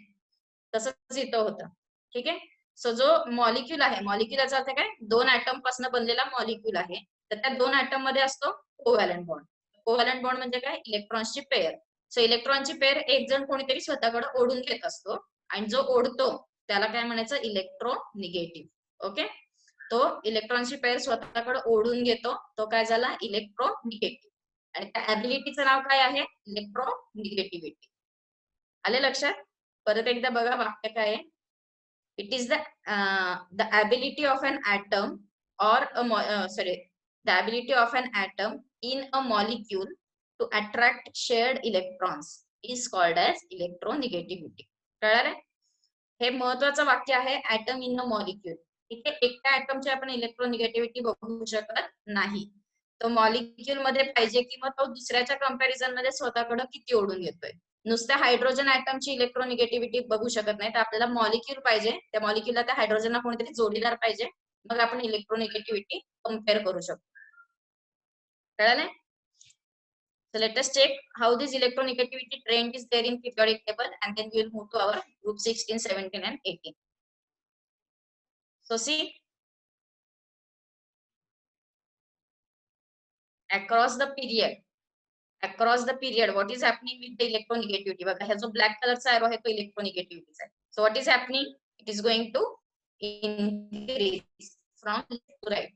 तसंच इथं होतं. ठीक आहे. सो जो मॉलिक्यूल आहे, मॉलिक्युलचा अर्थ काय, 2 ऍटम पासून बनलेला मॉलिक्यूल आहे. तर त्या 2 ऍटम मध्ये असतो कोव्हॅलंट बॉन्ड. कोव्हॅलंट बॉन्ड म्हणजे काय, इलेक्ट्रॉन्सची पेअर. सो इलेक्ट्रॉनची पेअर एक जण कोणीतरी स्वतःकडे ओढून घेत असतो आणि जो ओढतो त्याला काय म्हणायचं, इलेक्ट्रोनिगेटिव्ह. ओके. तो इलेक्ट्रॉनची पेअर स्वतःकडे ओढून घेतो, तो काय झाला, इलेक्ट्रोनिगेटिव्ह. आणि त्या ऍबिलिटीचं नाव काय आहे, इलेक्ट्रोनिगेटिव्हिटी. आले लक्षात? परत एकदा बघा वाक्य काय आहे. It is the ability of an atom or the ability of an atom in a molecule to attract shared electrons is called as electronegativity. कळलं? हे महत्वाचं वाक्य आहे, ऍटम इन अ मॉलिक्यूल. इथे एकट्या ऍटमची आपण इलेक्ट्रोनिगेटिव्हिटी बघू शकत नाही. तो मॉलिक्यूल मध्ये पाहिजे किंवा तो दुसऱ्याच्या कंपॅरिझन मध्ये स्वतःकडे किती ओढून घेतोय. नुसत्या हायड्रोजन ऍटमची इलेक्ट्रोनिगेटिव्हिटी बघू शकत नाही, तर आपल्याला मॉलिक्यूल पाहिजे, त्या मॉलिक्यूलला त्या हायड्रोजनला कोणीतरी जोडीदार पाहिजे, मग आपण इलेक्ट्रोनिगेटिव्हिटी कम्पेअर करू शकतो. कळलं? So let us check how this electronegativity trend is there in periodic table, and then we will move to our group 16, 17 and 18. So see, across the period what is happening with the electronegativity. बघा, हा जो black कलरचा arrow आहे तो इलेक्ट्रोनिगेटिव्हिटीचा आहे. So what is happening, it is going to increase from left to right.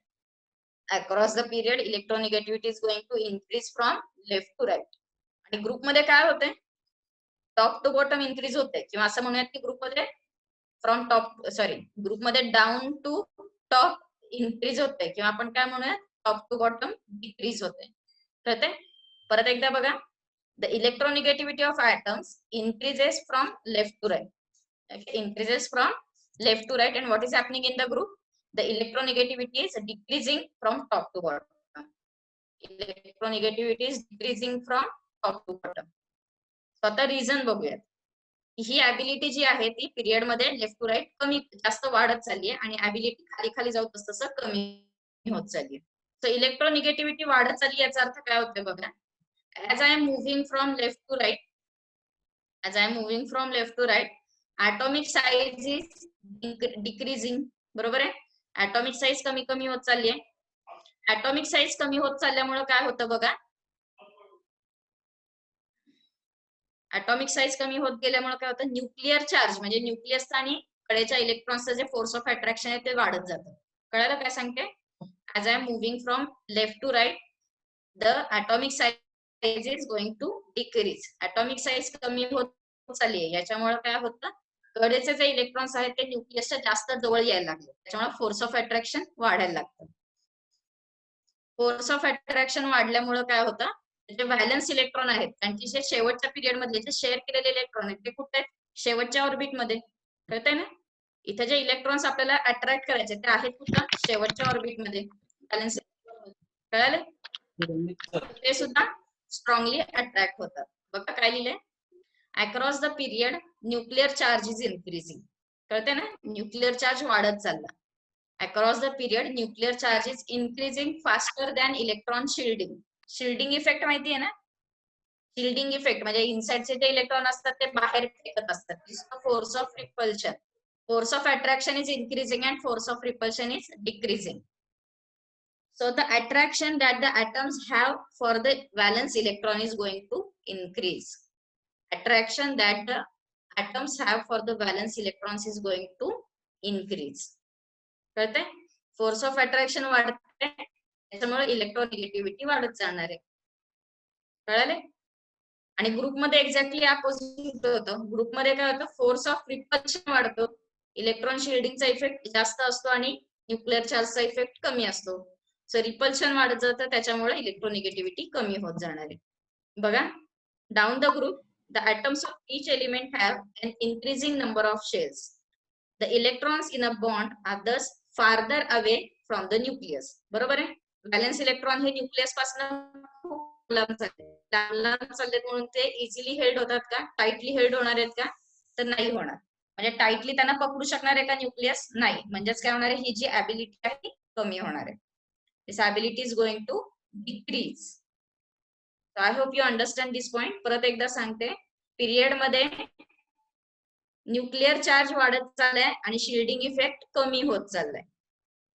Across the period electronegativity is going to increase from left to right. आणि group मध्ये काय होते, टॉप टू बॉटम इन्क्रीज होते, किंवा असं म्हणूयात की ग्रुपमध्ये ग्रुपमध्ये डाऊन टू टॉप इन्क्रीज होते, किंवा आपण काय म्हणूयात, टॉप टू बॉटम डिक्रीज होते. कळते? परत एकदा बघा, the electronegativity of atoms increases from left to right. Okay, increases from left to right, and what is happening in the group, the electronegativity is decreasing from top to bottom. Electronegativity is decreasing from top to bottom. So आता reason बघूयात. ही ability जी आहे ती period मध्ये left to right कमी जास्त वाढत चालली आहे, आणि ऍबिलिटी खाली खाली जाऊन तसं कमी होत चालली आहे. सो इलेक्ट्रोनिगेटिव्हिटी वाढत चालली, याचा अर्थ काय होतोय बघा, as I am moving from left to right, atomic size is decreasing. बरोबर आहे, atomic size कमी कमी होत चालली आहे. atomic size कमी होत चालल्यामुळे काय होतं बघा, atomic size कमी होत गेल्यामुळे काय होतं, न्यूक्लिअर चार्ज म्हणजे न्यूक्लियस आणि कडेच्या इलेक्ट्रॉन्सचं जे फोर्स ऑफ अट्रॅक्शन आहे ते वाढत जातं. कळलं काय सांगते? as I am moving from left to right, the atomic size is going to decrease. atomic size कमी होत चालली आहे, याच्यामुळे काय होतं, कडेचे जे इलेक्ट्रॉन्स आहेत ते न्यूक्लियसच्या जास्त जवळ यायला लागले, त्याच्यामुळे फोर्स ऑफ अट्रॅक्शन वाढायला लागतं. फोर्स ऑफ अट्रॅक्शन वाढल्यामुळे काय होतं, जे व्हॅलन्स इलेक्ट्रॉन आहेत त्यांची जे शेवटच्या पिरियड मधले जे शेअर केलेले इलेक्ट्रॉन आहेत ते कुठे आहेत, शेवटच्या ऑर्बिट मध्ये. कळतंय ना, इथे जे इलेक्ट्रॉन्स आपल्याला अट्रॅक्ट करायचे ते आहेत कुठं, शेवटच्या ऑर्बिट मध्ये. व्हॅलन्स कळाले, ते सुद्धा स्ट्रॉंगली अट्रॅक्ट होतात. बघा काय लिहिलंय, across the period nuclear charge is increasing. कळते ना, न्यूक्लिअर चार्ज वाढत चालला. Across the period nuclear charge is increasing faster than electron shielding. Shielding effect माहिती आहे ना, शिल्डिंग इफेक्ट म्हणजे इनसाइडचे जे इलेक्ट्रॉन असतात ते बाहेर फेकत असतात. Force of repulsion, force of attraction is increasing and force of repulsion is decreasing. So the attraction that the atoms have for the valence electron is going to increase. Attraction that the atoms have for the valence electrons is going to increase. कळते? Force of attraction वाढते, त्याच्यामुळे electronegativity वाढत जाणार आहे. कळाले? आणि ग्रुपमध्ये exactly opposite होतं. ग्रुपमध्ये काय होतं, फोर्स ऑफ रिपल्शन वाढतो, इलेक्ट्रॉन शिल्डिंगचा इफेक्ट जास्त असतो आणि न्यूक्लिअर चार्जचा इफेक्ट कमी असतो. सो रिपल्शन वाढत जातं, त्याच्यामुळे इलेक्ट्रोनिगेटिव्हिटी कमी होत जाणार आहे. बघा, down the group the atoms of each element have an increasing number of shells. The electrons in a bond are thus farther away from the nucleus. बरोबर आहे, व्हॅलेन्स इलेक्ट्रॉन हे न्यूक्लियस पासून लांब चाललेत म्हणून ते इझिली हेल्ड होतात का, टाइटली हेल्ड होणार आहेत का, तर नाही होणार. म्हणजे टाइटली त्यांना पकडू शकणार आहे का न्यूक्लियस, नाही. म्हणजेच काय होणार आहे, ही जी ऍबिलिटी आहे कमी होणार आहे. This ability is going to decrease. I hope you understand this point. परत एकदा सांगते, पिरियड मध्ये न्यूक्लिअर चार्ज वाढत चाललाय आणि शिल्डिंग इफेक्ट कमी होत चाललाय.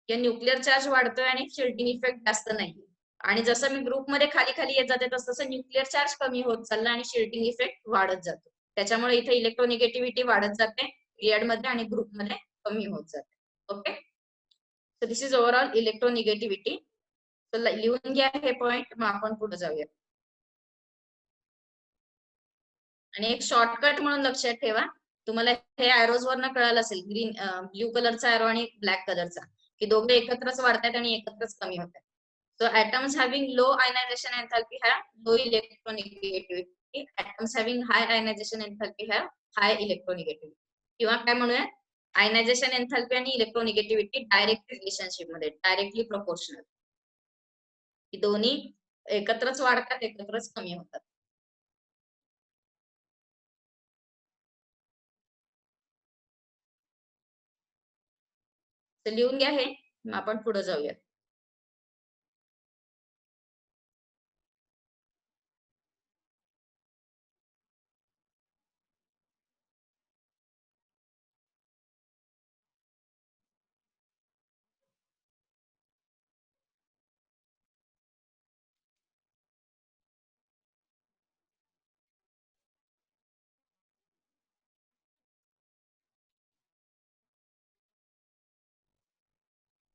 किंवा न्यूक्लिअर चार्ज वाढतोय आणि शिल्डिंग इफेक्ट जास्त नाही. आणि जसं मी ग्रुपमध्ये खाली खाली येत जाते तसं न्यूक्लिअर चार्ज कमी होत चालला आणि शिल्डिंग इफेक्ट वाढत जातो. त्याच्यामुळे इथे इलेक्ट्रोनिगेटिव्हिटी वाढत जाते पिरियड मध्ये आणि ग्रुपमध्ये कमी होत जाते. Okay, so this is overall electronegativity. तर लिहून घ्या हे पॉइंट, मग आपण पुढे जाऊया. आणि एक शॉर्टकट म्हणून लक्षात ठेवा, तुम्हाला हे एरोज वरनं कळालं असेल, ग्रीन ब्ल्यू कलरचा एरो आणि ब्लॅक कलरचा, की दोघे एकत्रच वाढतात आणि एकत्रच कमी होतात. So atoms having low ionization enthalpy have low electronegativity. Atoms having high ionization enthalpy have high electronegativity. किंवा काय म्हणूया, आयनायझेशन एन्थॅल्पी आणि इलेक्ट्रोनिगेटिव्हिटी डायरेक्ट रिलेशनशिप मध्ये, डायरेक्टली प्रोपोर्शनल. की दोन्ही एकत्रच वाढतात, एकत्रच कमी होतात. तर लिहून घ्या हे, मग आपण पुढे जाऊया.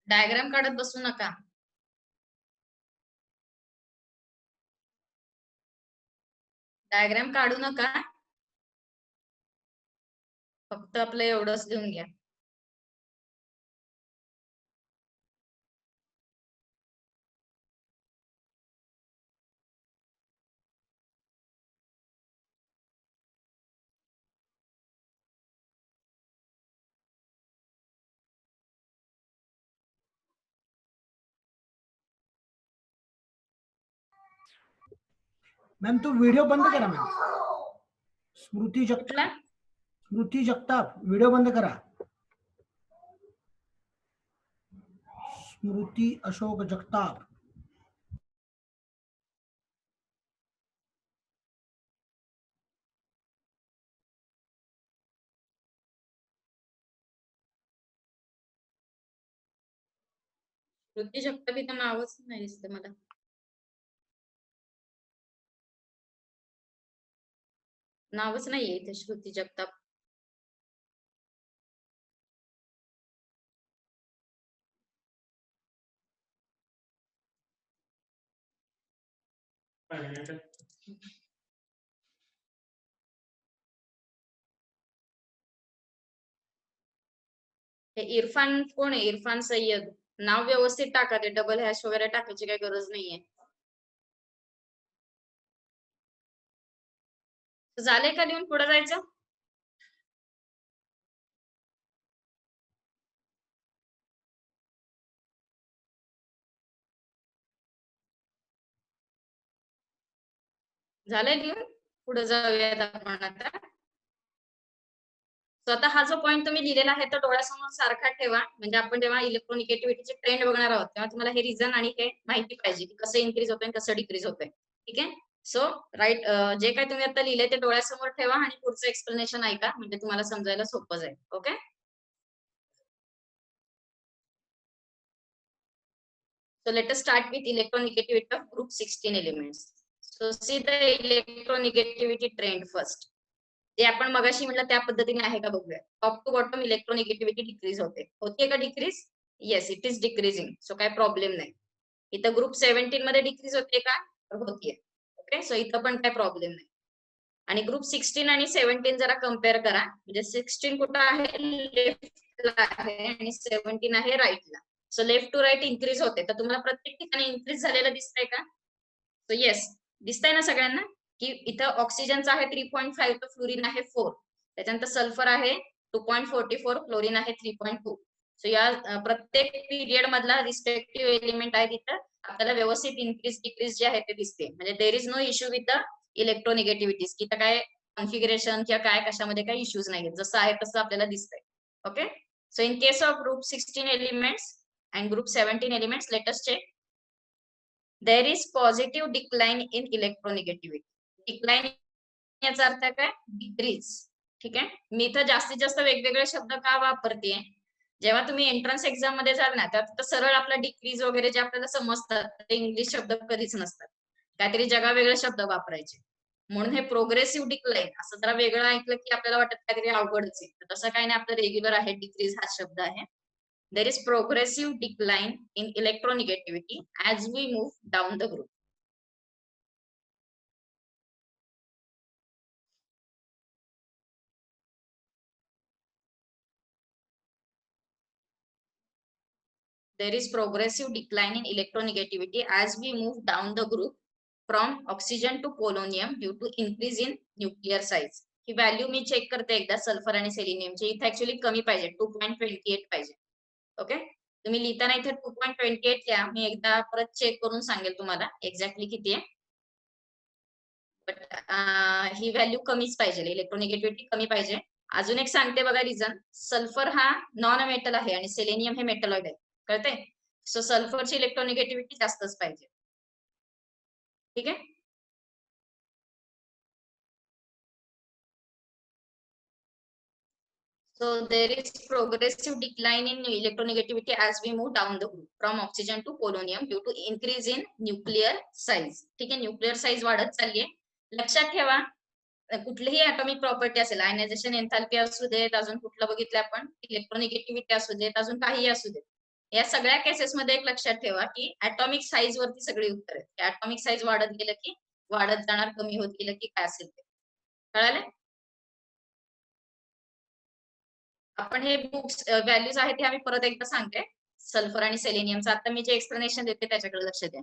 डायग्राम काढत बसू नका. डायग्राम काढू नका, फक्त आपलं एवढंच लिहून घ्या. मॅम तो व्हिडिओ बंद करा मॅम. स्मृती कुठला? जगताप व्हिडिओ बंद करा. स्मृती अशोक जगताप. श्रुती जगतापीचं नावच नाही दिसत मला. नावच नाहीये इथे श्रुती जगताप. हे इरफान कोण आहे? इरफान सय्यद. नाव व्यवस्थित टाका, ते डबल हॅश वगैरे टाकायची काही गरज नाहीये. झालंय का लिहून? पुढे जायचं. झालंय लिहून? पुढे जाऊयात आपण आता. स्वतः हा जो पॉईंट तुम्ही लिहिलेला आहे तो डोळ्यासमोर सारखा ठेवा, म्हणजे आपण जेव्हा इलेक्ट्रोनिगेटिव्हिटीचे ट्रेंड बघणार आहोत तेव्हा तुम्हाला हे रिझन आणि हे माहिती पाहिजे की कसं इन्क्रीज होतंय कसं डिक्रीज होतंय. ठीक आहे. सो राईट, जे काही तुम्ही आता लिहिलंय ते डोळ्यासमोर ठेवा आणि पुढचं एक्सप्लेनेशन ऐका, म्हणजे तुम्हाला समजायला सोपं जाईल. Okay. So let us start with electronegativity of group 16 elements. So see the electronegativity trend first. जे आपण मगाशी म्हटलं त्या पद्धतीने आहे का बघूया. Top to bottom electronegativity decrease होते का decrease? Yes, it is decreasing. So काय प्रॉब्लेम नाही. इथं ग्रुप 17 मध्ये डिक्रीज होते का? होतीये. ओके, सो इथं पण काय प्रॉब्लेम नाही. आणि ग्रुप 16 आणि 17 जरा कम्पेअर करा, म्हणजे 16 कुठं आहे? लेफ्टला आहे आणि 17 आहे राईटला. So left to right increase होते, तर तुम्हाला प्रत्येक ठिकाणी इन्क्रीज झालेलं दिसतंय का? सो येस, दिसतंय ना सगळ्यांना की इथं ऑक्सिजनचा आहे 3.5, तर फ्लोरीन आहे 4, त्याच्यानंतर सल्फर आहे 2.44, फ्लोरीन आहे 3.2. सो या प्रत्येक पिरियड मधला रिस्पेक्टिव्ह एलिमेंट आहे तिथं आपल्याला व्यवस्थित इन्क्रीज डिक्रीज जे आहे ते दिसते, म्हणजे there is no issue with the electronegativities, की काय कॉन्फिगरेशन किंवा काय कशामध्ये काही इश्यूज नाहीये, जसं आहे तसं आपल्याला दिसतंय. Okay. So in case of group 16 elements and group 17 elements, let us check. There is positive decline in electronegativity. Decline याचा अर्थ काय? डिक्रीज. ठीक आहे. मी इथं जास्तीत जास्त वेगवेगळे शब्द का वापरते? जेव्हा तुम्ही एंट्रन्स एक्झाम मध्ये जाल ना, त्यात सरळ आपला डिक्रीज वगैरे जे आपल्याला समजतात ते इंग्लिश शब्द कधीच नसतात. काहीतरी जगावेगळे शब्द वापरायचे. म्हणून हे प्रोग्रेसिव्ह डिक्लाइन असं जरा वेगळं ऐकलं की आपल्याला वाटत काहीतरी अवघडच आहे. तसं काही नाही, आपलं रेग्युलर आहे. डिक्रीज हा शब्द आहे. There is progressive decline in electronegativity as we move down the group. There is progressive decline in electronegativity as we move down the group from oxygen to polonium due to increase in nuclear size. ही value मी check करते एकदा sulphur आणि सेलेनियमची. इथे actually कमी पाहिजे, 2.28 पाहिजे. Okay, तुम्ही लिहिताना इथे 2.28 लिहा. मी एकदा परत चेक करून सांगेल तुम्हाला एक्झॅक्टली किती आहे. बट ही व्हॅल्यू कमीच पाहिजे, इलेक्ट्रोनिगेटिव्हिटी कमी पाहिजे. अजून एक सांगते बघा रिझन. सल्फर हा नॉन मेटल आहे आणि सेलेनियम हे मेटलॉइड आहे. कळते? सो सल्फरची इलेक्ट्रोनिगेटिव्हिटी जास्तच पाहिजे. ठीक आहे. So there is progressive decline in electronegativity as we move down the group from oxygen to polonium due to increase in nuclear size. ठीक आहे, न्यूक्लिअर साईज वाढत चालली आहे. लक्षात ठेवा, कुठलीही ऍटॉमिक प्रॉपर्टी असेल, आयनायझेशन एन्थाल्पी असू देत, अजून कुठलं बघितलं आपण, इलेक्ट्रोनिगेटिव्हिटी असू देत, अजून काही असू देत, या सगळ्या केसेसमध्ये एक लक्षात ठेवा की ऍटॉमिक साईज वरती सगळी उत्तर आहेत. ऍटॉमिक साईज वाढत गेलं की वाढत जाणार, कमी होत गेलं की काय असेल ते. कळाले? आपण हे बुक्स व्हॅल्यूज आहेत ते आम्ही परत एकदा सांगते. सल्फर आणि सेलेनियमचं आता मी जे एक्सप्लेनेशन देते त्याच्याकडे लक्ष द्या.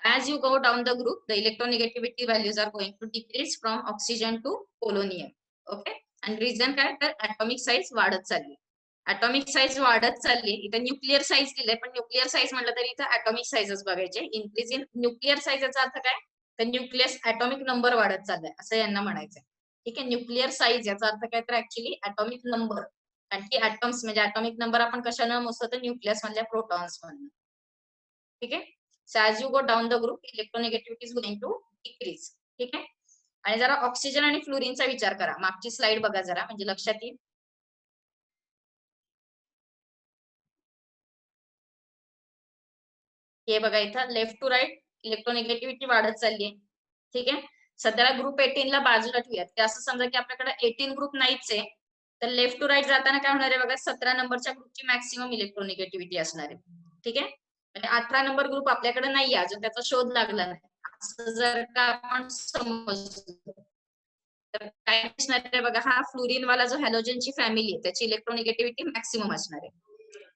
As you go down the group, the electronegativity values are going to decrease from oxygen to polonium. Okay, and reason काय, तर atomic size वाढत चालली. atomic size वाढत चालली. इथे न्यूक्लिअर साईज दिले, पण न्यूक्लिअर साईज म्हटलं तरी इथं atomic साईजच बघायचे. इन्क्रीज इन न्यूक्लिअर साईज याचा अर्थ काय, तर न्यूक्लियस atomic नंबर वाढत चाललाय असं यांना म्हणायचंय. ठीक आहे, न्यूक्लिअर साईज याचा अर्थ काय, तर ऍक्च्युली atomic नंबर. कारण की atoms म्हणजे atomic नंबर आपण कशानं मोजतो, तर न्यूक्लियस मधल्या प्रोटॉन्स मधनं. ठीक आहे. So as you go down the group, electronegativity is going to decrease. ठीक आहे. आणि जरा ऑक्सिजन आणि फ्लोरीनचा विचार करा. मागची स्लाइड बघा जरा, म्हणजे लक्षात येईल. हे बघा इथं लेफ्ट टू राईट इलेक्ट्रोनेगेटिव्हिटी वाढत चालली आहे. ठीक आहे. सध्याला ग्रुप 18 ला बाजूला ठेवूयात. ते असं समजा की आपल्याकडे 18 ग्रुप नाहीच आहे, तर लेफ्ट टू राईट जाताना काय होणार आहे बघा, 17 नंबरच्या ग्रुपची मॅक्सिमम इलेक्ट्रोनेगेटिव्हिटी असणार आहे. ठीक आहे. म्हणजे 18 नंबर ग्रुप आपल्याकडे नाहीये अजून, त्याचा शोध लागला नाही असं जर का आपण समजलं तर काय असणार आहे बघा, हा फ्लोरीन वाला जो हॅलोजनची फॅमिली आहे त्याची इलेक्ट्रोनेगेटिव्हिटी मॅक्सिमम असणार आहे.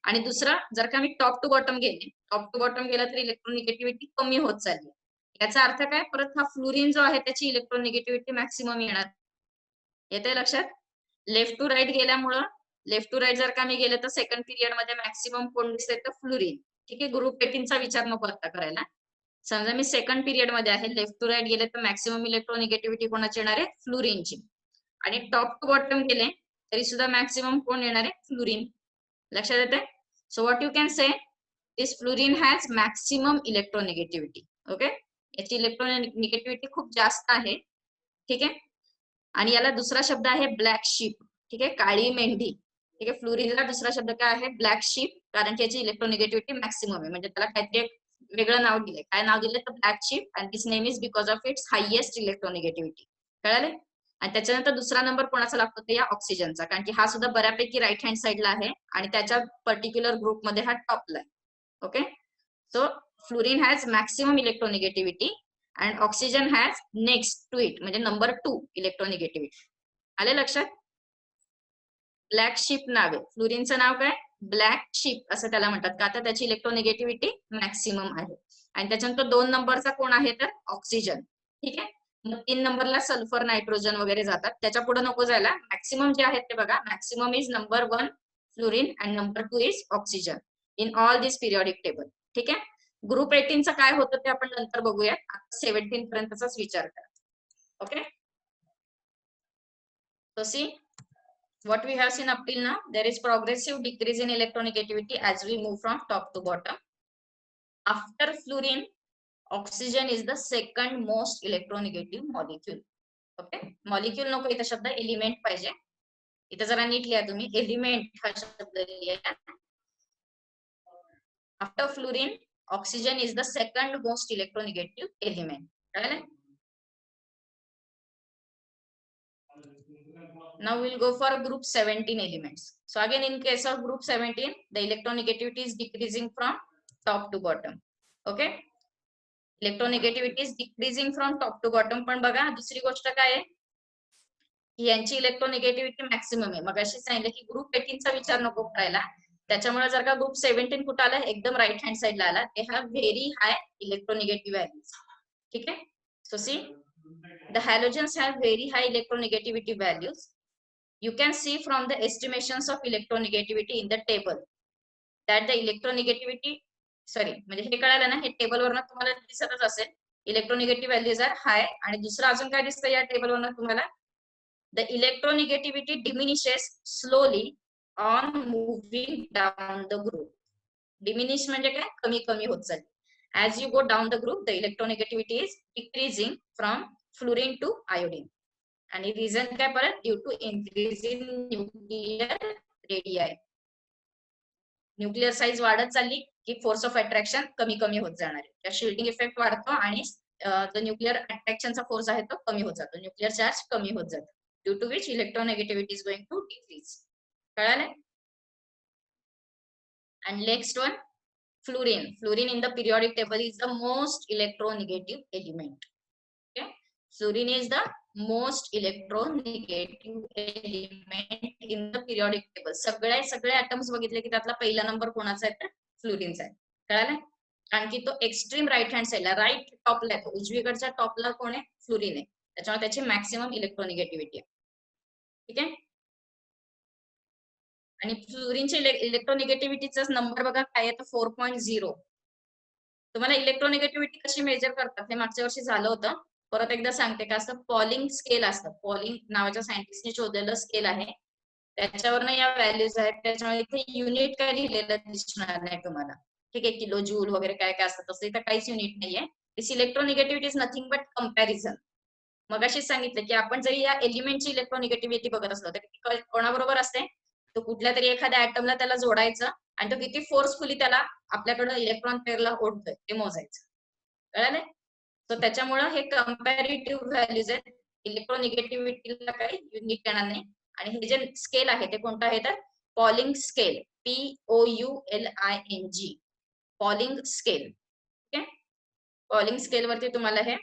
आणि दुसरा, जर का मी टॉप टू बॉटम गेला तर इलेक्ट्रोनिगेटिव्हिटी कमी होत चालली. याचा अर्थ काय, परत हा फ्लोरीन जो आहे त्याची इलेक्ट्रोनिगेटिव्हिटी मॅक्सिमम येणार. येते लक्षात? लेफ्ट टू राईट गेल्यामुळं, लेफ्ट टू राईट जर का मी गेले तर सेकंड पिरियड मध्ये मॅक्सिमम कोण दिसते, तर फ्लोरीन. ठीक आहे, ग्रुप 18 चा विचार नको आता करायला. समजा मी सेकंड पिरियड मध्ये आहे, लेफ्ट टू राईट गेले तर मॅक्सिमम इलेक्ट्रोनिगेटिव्हिटी कोणाची येणार आहे, फ्लोरीनची. आणि टॉप टू बॉटम गेले तरी सुद्धा मॅक्सिमम कोण येणार आहे, फ्लोरीन. लक्षात येते? So what you can say, this fluorine has maximum electronegativity. Okay, याची इलेक्ट्रोनिगेटिव्हिटी खूप जास्त आहे. ठीक आहे. आणि याला दुसरा शब्द आहे ब्लॅक शीप. ठीक आहे, काळी मेंढी. ठीक आहे, फ्लोरीनला दुसरा शब्द काय आहे, ब्लॅक शीप, कारण की याची इलेक्ट्रोनिगेटिव्हिटी मॅक्सिमम आहे. म्हणजे त्याला काहीतरी वेगळं नाव दिले. काय नाव दिले, तर black sheep, and this name is because of its highest electronegativity. कळाले? आणि त्याच्यानंतर दुसरा नंबर कोणाचा लागतो, ते या ऑक्सिजनचा, कारण की हा सुद्धा बऱ्यापैकी राईट हँड साईडला आहे आणि त्याच्या पर्टिक्युलर ग्रुपमध्ये हा टॉपला आहे. Okay, so fluorine has maximum electronegativity and oxygen has next to it, म्हणजे नंबर 2 इलेक्ट्रोनिगेटिव्हिटी. आले लक्षात? ब्लॅक शिप नाव आहे. फ्लोरीनचं नाव काय, ब्लॅक शिप असं त्याला म्हणतात, का तर त्याची इलेक्ट्रोनिगेटिव्हिटी मॅक्सिमम आहे. आणि त्याच्यानंतर 2 नंबरचा कोण आहे, तर ऑक्सिजन. ठीक आहे. मग 3 नंबरला सल्फर, नायट्रोजन वगैरे जातात. त्याच्या पुढे नको जायला. मॅक्सिमम जे आहेत ते बघा, maximum is number 1 fluorine and number 2 is oxygen in all this periodic table. ठीक आहे. ग्रुप 18 काय होतं ते आपण नंतर बघूया. 17 पर्यंतचाच विचार करा. Okay, so see, what we have seen up till now, there is progressive decrease in electronegativity as we move from top to bottom. After fluorine, oxygen is the second most electronegative molecule. Okay, molecule नको इथं शब्द element पाहिजे. इथं जरा नीट लिहा तुम्ही, element हा शब्द लिहा. After fluorine, oxygen is the second most electronegative element. कळलं? Now we'll go for group 17 elements. So again, in case of group 17, the electronegativity is decreasing from top to bottom. Okay, electronegativity is decreasing from top to bottom. पण बघा दुसरी गोष्ट काय आहे, यांची electronegativity maximum आहे. मग अशी सांगितलं की ग्रुप 18 चा विचार नको करायला. त्याच्यामुळे जर का ग्रुप 17 कुठं आला, एकदम राईट हँड साइडला आला, ते have very high electronegative values. ठीक आहे, so see the halogens have very high electronegativity values. You can see from the estimations of electronegativity in the table that the electronegativity, sorry, म्हणजे हे कळालं ना, हे टेबल वरनं तुम्हाला दिसतच असेल, इलेक्ट्रोनेगेटिव्ह व्हॅल्यूज आर हाय. आणि दुसरं अजून काय दिसतं या टेबल वरनं तुम्हाला, the electronegativity diminishes slowly on moving down the group. Diminish म्हणजे काय, कमी कमी होत जाते. As you go down the group, the electronegativity is decreasing from fluorine to iodine. आणि रिझन काय परत, due to increase in nuclear radii. Nuclear size वाढत चालली की फोर्स ऑफ अट्रॅक्शन कमी कमी होत जाणार आहे. त्या शिल्डिंग इफेक्ट वाढतो आणि जो न्यूक्लियर अट्रॅक्शनचा फोर्स आहे तो कमी होत जातो, न्यूक्लियर चार्ज कमी होत जातो, due to which electronegativity is going to decrease. कळालं? And next one, fluorine. Fluorine in the periodic table is the most electronegative element. Okay, fluorine is the most electronegative element in the periodic table. सगळे atoms बघितले की त्यातला पहिला number कोणाचा आहे तर फ्लोरीनचा आहे. कळालं? कारण की तो एक्स्ट्रीम राईट हँड साइडला, राईट टॉपला आहे, उजवीकडच्या टॉपला कोण आहे, फ्लोरीन आहे. त्याच्यामुळे त्याची मॅक्सिमम इलेक्ट्रोनेगेटिव्हिटी आहे. ठीक आहे, आणि फ्लोरीनचे इलेक्ट्रोनेगेटिव्हिटीचा नंबर बघा काय आहे, 4.0. तुम्हाला इलेक्ट्रोनेगेटिव्हिटी कशी मेजर करतात हे मागच्या वर्षी झालं होतं, परत एकदा सांगते. का असतं, पॉलिंग स्केल असतं, पॉलिंग नावाच्या सायंटिस्टने शोधलेलं स्केल आहे, त्याच्यावरनं या व्हॅल्यूज आहेत. त्याच्यामुळे इथे युनिट काय लिहिलेलं दिसणार नाही तुम्हाला. ठीक आहे, किलो जूल वगैरे काय काय असतं, तसं इथं काहीच युनिट नाहीये. This electronegativity is nothing but comparison. मग अशीच सांगितलं की आपण जरी या एलिमेंटची इलेक्ट्रोनेगेटिव्हिटी बघत असलो तर कोणाबरोबर असते, तो कुठल्या तरी एखाद्या ऍटमला त्याला जोडायचं आणि तो किती फोर्सफुली त्याला आपल्याकडे इलेक्ट्रॉन पेअरला ओढतोय ते मोजायचं. कळालं? तर त्याच्यामुळे हे कम्पॅरिटिव्ह व्हॅल्यूज आहेत. इलेक्ट्रोनेगेटिव्हिटीला काही युनिट येणार नाही. आणि हे जे स्केल आहे ते कोणतं आहे तर polling scale, POULING, polling scale. ठीक आहे, पॉलिंग स्केल वरती तुम्हाला हे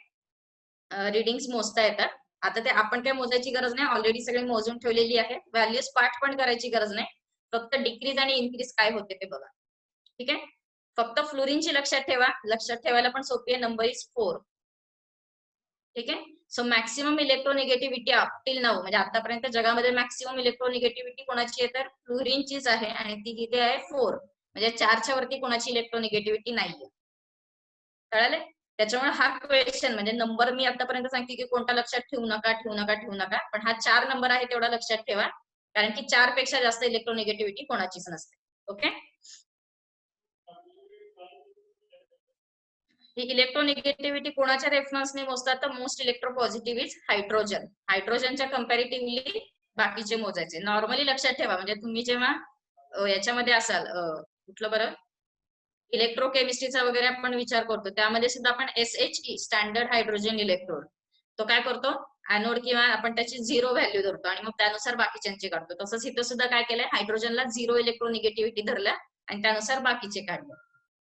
रिडिंग्स मोजता येतात. आता ते आपण काय मोजायची गरज नाही, ऑलरेडी सगळी मोजून ठेवलेली आहे. व्हॅल्यूज पाठ पण करायची गरज नाही, फक्त डिक्रीज आणि इन्क्रीज काय होते ते बघा. ठीक आहे, फक्त फ्लोरीनची लक्षात ठेवा, लक्षात ठेवायला पण सोपी आहे, नंबर इज 4. ठीक आहे, so maximum electronegativity up till now, म्हणजे आतापर्यंत जगामध्ये मॅक्सिमम इलेक्ट्रोनेगेटिव्हिटी कोणाची आहे तर फ्लोरीनचीच आहे, आणि ती किती आहे 4. म्हणजे 4च्या वरती कोणाची इलेक्ट्रोनेगेटिव्हिटी नाहीये. कळाले? त्याच्यामुळे हा क्वेश्चन म्हणजे नंबर मी आतापर्यंत सांगते की कोणता लक्षात ठेवू नका ठेवू नका ठेवू नका, पण हा 4 नंबर आहे तेवढा लक्षात ठेवा, कारण की 4 पेक्षा जास्त इलेक्ट्रोनेगेटिव्हिटी कोणाचीच नसते. ओके, ही इलेक्ट्रोनेगेटिव्हिटी कोणाच्या रेफरन्सने मोजतात तर मोस्ट इलेक्ट्रोपॉझिटिव्ह इज हायड्रोजन. हायड्रोजनच्या कम्पॅरेटिव्हली बाकीचे मोजायचे. नॉर्मली लक्षात ठेवा, म्हणजे तुम्ही जेव्हा याच्यामध्ये असाल, कुठलं बरं, इलेक्ट्रोकेमिस्ट्रीचा वगैरे आपण विचार करतो, त्यामध्ये सुद्धा आपण SHE, स्टँडर्ड हायड्रोजन इलेक्ट्रोड, तो काय करतो, एनोड किंवा आपण त्याची 0 व्हॅल्यू धरतो आणि मग त्यानुसार बाकीच्यांची काढतो. तसंच इथं सुद्धा काय केलंय, हायड्रोजनला 0 इलेक्ट्रोनिगेटिव्हिटी धरलं आणि त्यानुसार बाकीचे काढलं.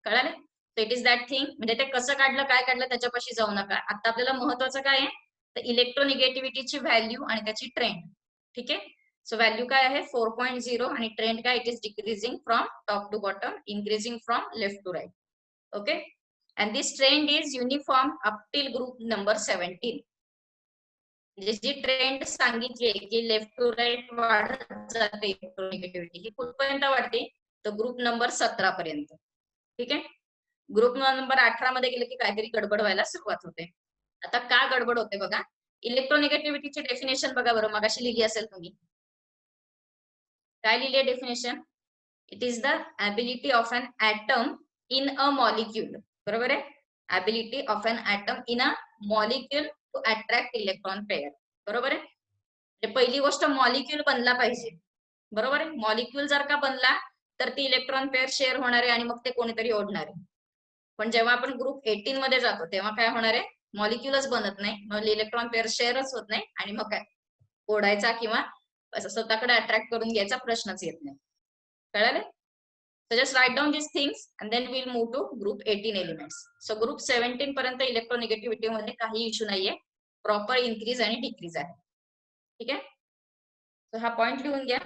कळाले? So it is that thing. म्हणजे ते कसं काढलं काय काढलं त्याच्यापाशी जाऊ नका. आता आपल्याला महत्वाचं काय आहे तर इलेक्ट्रोनिगेटिव्हिटीची व्हॅल्यू आणि त्याची ट्रेंड. ठीक आहे, सो व्हॅल्यू काय आहे 4.0 आणि ट्रेंड काय, it is decreasing from top to bottom, increasing from left to right. Okay, and this trend is uniform up till group number 17. म्हणजे जी ट्रेंड सांगितली की लेफ्ट टू राईट वाढत जाते इलेक्ट्रोनिगेटिव्हिटी, ही कुठपर्यंत वाढते तर ग्रुप नंबर 17 पर्यंत. ठीक आहे, ग्रुप नंबर 18 मध्ये गेले की काहीतरी गडबड व्हायला सुरुवात होते. आता का गडबड होते बघा, इलेक्ट्रोनेगेटिव्हिटीची डेफिनेशन बघा बरं, मगाशी लिहिली असेल तुम्ही. काय लिहिली definition? It is the ability of an atom in a molecule. बरोबर आहे, ability of an atom in a molecule to attract electron pair. बरोबर आहे, म्हणजे पहिली गोष्ट मॉलिक्यूल बनला पाहिजे. बरोबर आहे, मॉलिक्यूल जर का बनला तर ती इलेक्ट्रॉन पेअर शेअर होणार आहे आणि मग ते कोणीतरी ओढणार आहे. पण जेव्हा आपण ग्रुप 18 मध्ये जातो तेव्हा काय होणार आहे? मॉलिक्यूलच बनत नाही, मग इलेक्ट्रॉन पेअर शेअरच होत नाही आणि मग काय ओढायचा किंवा असं स्वतःकडे अट्रॅक्ट करून घ्यायचा प्रश्नच येत नाही. कळाले? So just write down these things and then we'll move to group 18 elements. So group 17 पर्यंत इलेक्ट्रोनिगेटिव्हिटी मध्ये काही इश्यू नाहीये, प्रॉपर इन्क्रीज आणि डिक्रीज आहे. ठीक आहे, so हा पॉइंट लिहून घ्या.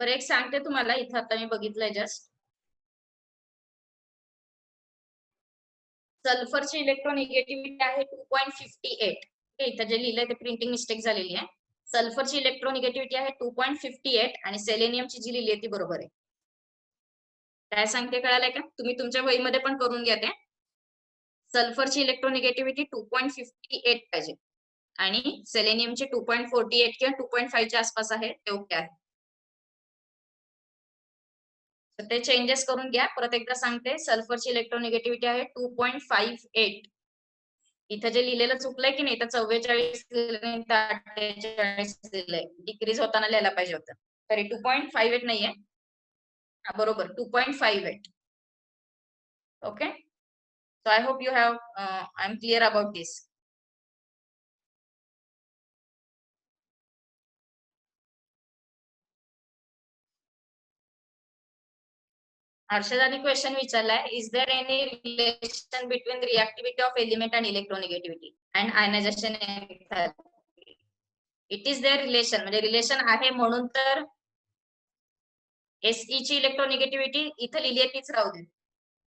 तर एक सांगते तुम्हाला, इथं आता मी बघितलंय जस्ट, सल्फरची इलेक्ट्रोनिगेटिव्हिटी आहे 2.58. इथं जे लिहिलंय ते प्रिंटिंग मिस्टेक झालेली आहे. सल्फरची इलेक्ट्रोनिगेटिव्हिटी आहे 2.58 आणि सेलेनियमची जी लिहिली आहे ती बरोबर आहे. काय सांगते कळालंय का? तुम्ही तुमच्या वहीमध्ये पण करून घ्या ते. सल्फरची इलेक्ट्रोनिगेटिव्हिटी 2.58 पाहिजे आणि सेलेनियमची 2.48 किंवा 2.5 च्या आसपास आहे, ते ओके आहे. तर ते चेंजेस करून घ्या. परत एकदा सांगते, सल्फरची इलेक्ट्रोनिगेटिव्हिटी आहे 2.58. इथं जे लिहिलेलं चुकलंय की नाही, तर 44 48 लिहिलंय, डिक्रीज होताना लिहायला पाहिजे होतं. तरी 2.58 नाहीये, बरोबर 2.58. Okay, so I hope you have I am clear about this. हर्षदानी क्वेश्चन विचारलाय, is there any relation between reactivity of element and electronegativity and ionization enthalpy? It is there relation, म्हणजे रिलेशन आहे म्हणून तर एसई ची electronegativity इथं लिहिली आहे तीच राहू दे.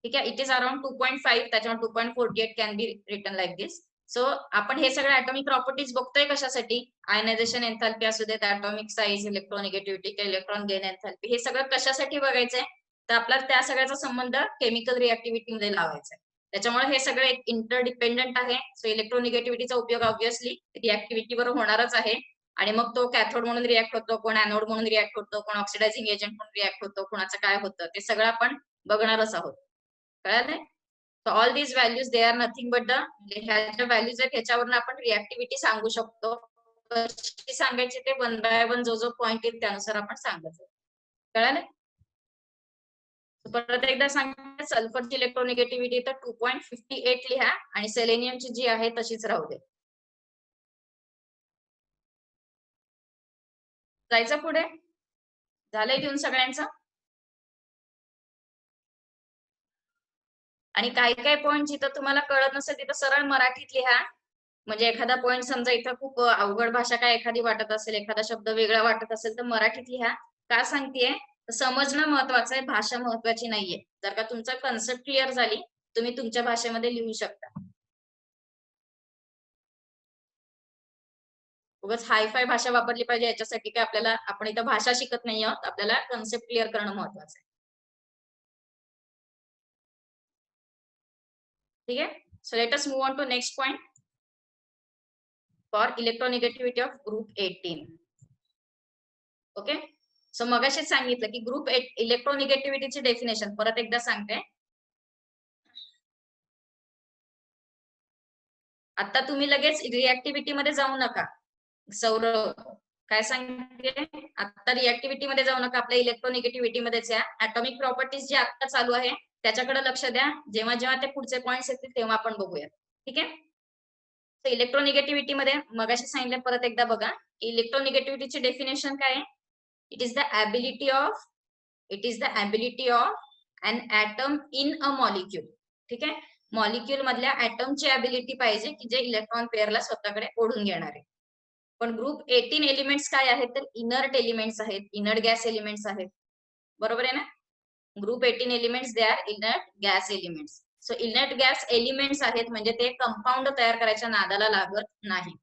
ठीक आहे, इट इज अराउंड 2.5, त्याच्यामुळे 2.48 can be written like this. So आपण हे सगळे ॲटॉमिक प्रॉपर्टीज बघतोय कशासाठी? आयनायझेशन एंथॅल्पी असू देत, ॲटॉमिक साईज, इलेक्ट्रोनिगेटिव्हिटी किंवा इलेक्ट्रॉन गेन एंथॅल्पी, हे सगळं कशासाठी बघायचंय? तर आपल्याला त्या सगळ्याचा संबंध केमिकल रिएक्टिव्हिटी मध्ये लावायचा आहे. त्याच्यामुळे हे सगळे इंटरडिपेंडंट आहे. सो इलेक्ट्रोनिगेटिव्हिटीचा उपयोग ऑब्व्हियसली रिएक्टिव्हिटीवर होणारच आहे आणि मग तो कॅथोड म्हणून रिॲक्ट होतो, कोण ॲनोड म्हणून रिॲक्ट होतो, कोण ऑक्सिडायझिंग एजंट म्हणून रिॲक्ट होतो, कोणाचं काय होतं ते सगळं आपण बघणारच आहोत. कळालंय? So all these values they are nothing but the, ह्या ज्या व्हॅल्यूज आहेत ह्याच्यावरून आपण रिएक्टिव्हिटी सांगू शकतो. कशी सांगायची ते 1 बाय 1 जो जो पॉइंट येईल त्यानुसार आपण सांगत. कळालंय? परत एकदा सांगते, सल्फरची इलेक्ट्रोनिगेटिव्हिटी तर 2.58 लिहा आणि सेलेनियमची जी आहे तशीच राहू दे. जायचं पुढे? झालंय घेऊन सगळ्यांचं? आणि काही काही पॉइंट जिथं तुम्हाला कळत नसेल तिथं सरळ मराठीत लिहा. म्हणजे एखादा पॉइंट समजा इथं खूप अवघड भाषा काय एखादी वाटत असेल, एखादा शब्द वेगळा वाटत असेल तर मराठीत लिहा. का सांगतेय? समजणं महत्वाचं आहे, भाषा महत्वाची नाहीये. जर का तुमचा कन्सेप्ट क्लिअर झाली, तुम्ही तुमच्या भाषेमध्ये लिहू शकता. उगाच हायफाय भाषा वापरली पाहिजे याच्यासाठी काय आपल्याला, आपण इथं भाषा शिकत नाही आहोत, आपल्याला कन्सेप्ट क्लिअर करणं महत्वाचं आहे. ठीक आहे, so let us move on to next point for electronegativity of group 18. Okay, so मगाशीच सांगितलं की ग्रुप इलेक्ट्रोनिगेटिव्हिटीची डेफिनेशन परत एकदा सांगते. आता तुम्ही लगेच रिएक्टिव्हिटी मध्ये जाऊ नका. सौरभ काय सांगते? आता रिएक्टिव्हिटी मध्ये जाऊ नका, आपल्या इलेक्ट्रोनिगेटिव्हिटी मध्येच या. ॲटॉमिक प्रॉपर्टीज जे आता चालू आहे त्याच्याकडे लक्ष द्या. जेव्हा जेव्हा ते पुढचे पॉइंट्स येतील तेव्हा आपण बघूया. ठीक आहे, इलेक्ट्रोनिगेटिव्हिटी मध्ये मगाशी सांगितलं, परत एकदा बघा. इलेक्ट्रोनिगेटिव्हिटीची डेफिनेशन काय आहे? It is the ability of an atom in a molecule. ठीक आहे. मॉलिक्यूल मधल्या ऍटमची ऍबिलिटी पाहिजे की जे इलेक्ट्रॉन पेअरला स्वतःकडे ओढून घेणार आहे. पण ग्रुप 18 एलिमेंट्स काय आहेत तर इनर्ट एलिमेंट्स आहेत, इनर्ट गॅस एलिमेंट्स आहेत. बरोबर आहे ना. Group 18 elements they are inert gas elements. So inert gas elements आहेत म्हणजे ते कंपाऊंड तयार करायच्या नादाला लागत नाही.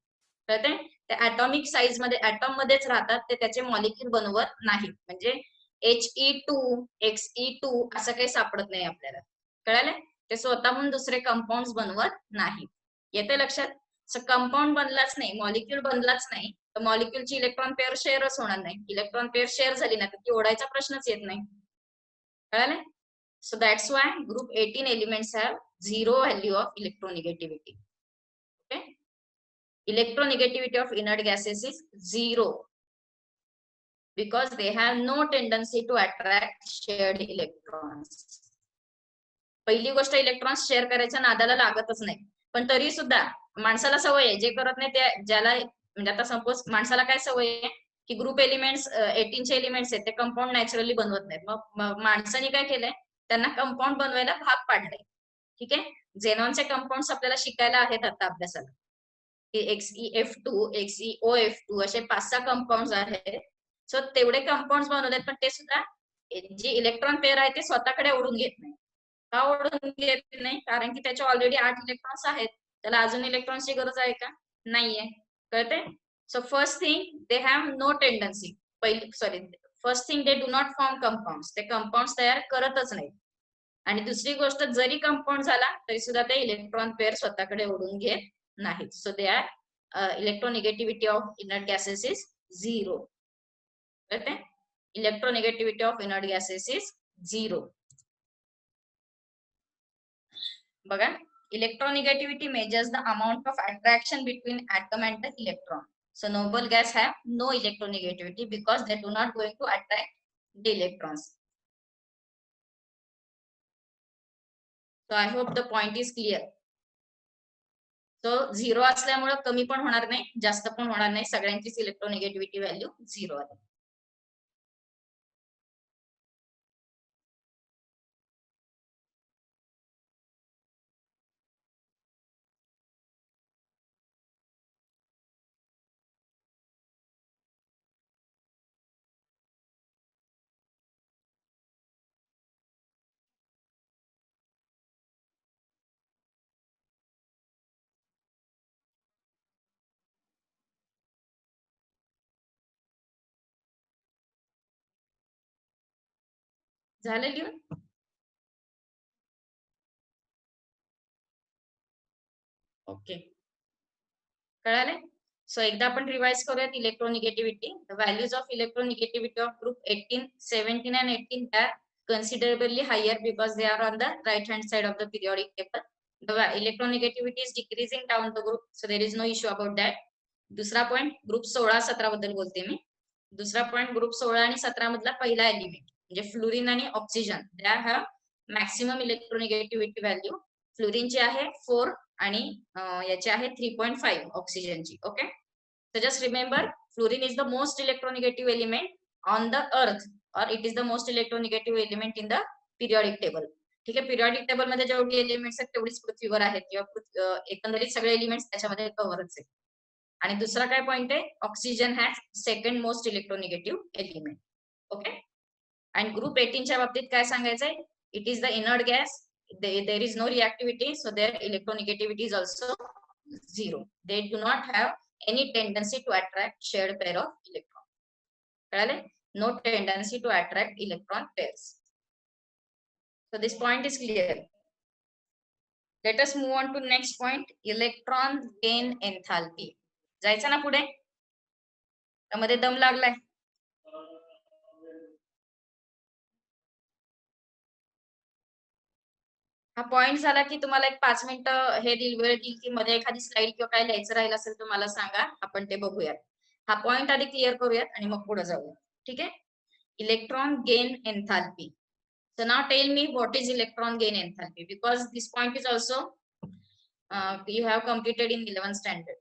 कळते. ते ऍटॉमिक साईज मध्ये ऍटॉम मध्येच राहतात, ते त्याचे मॉलिक्यूल बनवत नाहीत. म्हणजे He2 Xe2 असं काही सापडत नाही आपल्याला. कळालं. ते स्वतःहून दुसरे कंपाऊंड बनवत नाही. येते लक्षात. सो कंपाऊंड बनलाच नाही, मॉलिक्यूल बनलाच नाही, तर मॉलिक्यूलची इलेक्ट्रॉन पेअर शेअरच होणार नाही. इलेक्ट्रॉन पेअर शेअर झाली ना तर ती ओढायचा प्रश्नच येत नाही. कळालं. So that's why group 18 elements have zero value of electronegativity. Okay. Electronegativity of inert gases is zero because they have no tendency to attract shared electrons. पहिली गोष्ट इलेक्ट्रॉन्स शेअर करायच्या नादाला लागतच नाही. पण तरी सुद्धा माणसाला सवय आहे, जे करत नाही ते ज्याला म्हणजे आता सपोज माणसाला काय सवय आहे की ग्रुप एलिमेंट्स 18 चे एलिमेंट्स आहेत ते कंपाऊंड नॅचरली बनवत नाहीत. मग माणसाने काय केलंय त्यांना कंपाऊंड बनवायला भाग पाडलंय. ठीक आहे. झेनॉनचे कंपाऊंड्स आपल्याला शिकायला आहेत आता अभ्यासाला. XeF2 XeOF2 असे 5-6 कंपाऊंड्स आहेत. सो तेवढे कंपाऊंड्स बनवलेत पण ते सुद्धा जे इलेक्ट्रॉन पेअर आहे ते स्वतःकडे ओढून घेत नाही. का ओढून घेत नाही कारण की त्याचे ऑलरेडी 8 इलेक्ट्रॉन्स आहेत. त्याला अजून इलेक्ट्रॉन्सची गरज आहे का नाहीये. कळते. So first thing they have no tendency. First thing they do not form compounds. ते कंपाऊंड्स तयार करतच नाही. आणि दुसरी गोष्ट जरी कंपाऊंड झाला तरी सुद्धा ते इलेक्ट्रॉन पेअर स्वतःकडे ओढून घेत नाहीत. So they are electronegativity of inert gases is zero. कळते. Electronegativity of inert gases is zero. बघा. Electronegativity measures the amount of attraction between atom and the electron. So noble gas have no electronegativity because they do not going to attract the electrons. So I hope the point is clear. So zero असल्यामुळे कमी पण होणार नाही, जास्त पण होणार नाही, सगळ्यांचीच इलेक्ट्रोनेगेटिव्हिटी व्हॅल्यू झिरो आहे. झालं लिहून. ओके. कळाले. सो एकदा आपण रिवाइज करूयात electronegativity. The values of electronegativity of group 18, 17 and 18 are considerably higher because they are on the right hand side of the periodic table. The electronegativity is decreasing down the group, so there is no issue about that. दुसरा point group 16-17 बद्दल बोलते मी. दुसरा point group 16 आणि 17 मधला पहिला element म्हणजे fluorine आणि oxygen, they have maximum electronegativity value. फ्लोरीनची आहे 4 आणि याची आहे 3.5 ऑक्सिजनची. Okay. So just remember, fluorine is the most electronegative element on the earth or it is the most electronegative element in the periodic table. ठीक आहे. Periodic table मध्ये जेवढी एलिमेंट्स आहेत तेवढीच पृथ्वीवर आहेत किंवा एकंदरीत सगळे एलिमेंट्स त्याच्यामध्ये कव्हरच आहेत. आणि दुसरा काय पॉइंट आहे, oxygen has second most electronegative element. Okay. आणि ग्रुप 18 च्या बाबतीत काय सांगायचंय, it is the inert gas, there is no reactivity, so their electronegativity is also zero. They do not have any tendency to attract shared pair of electron. कळाले. No tendency to attract electron pairs. So this point is clear. Let us move on to next point, electron gain enthalpy. जायचं ना पुढे. त्यामध्ये दम लागलाय. हा point झाला की तुम्हाला एक 5 मिनिटं हे वेळ देईल की मध्ये एखादी स्लाइड किंवा काय लिहायचं राहिलं असेल तर मला सांगा, आपण ते बघूयात. हा पॉइंट आधी क्लिअर करूयात आणि मग पुढे जाऊया. ठीक आहे. Electron gain enthalpy. So now tell me what is electron gain enthalpy, because this point is also you have completed in 11th standard.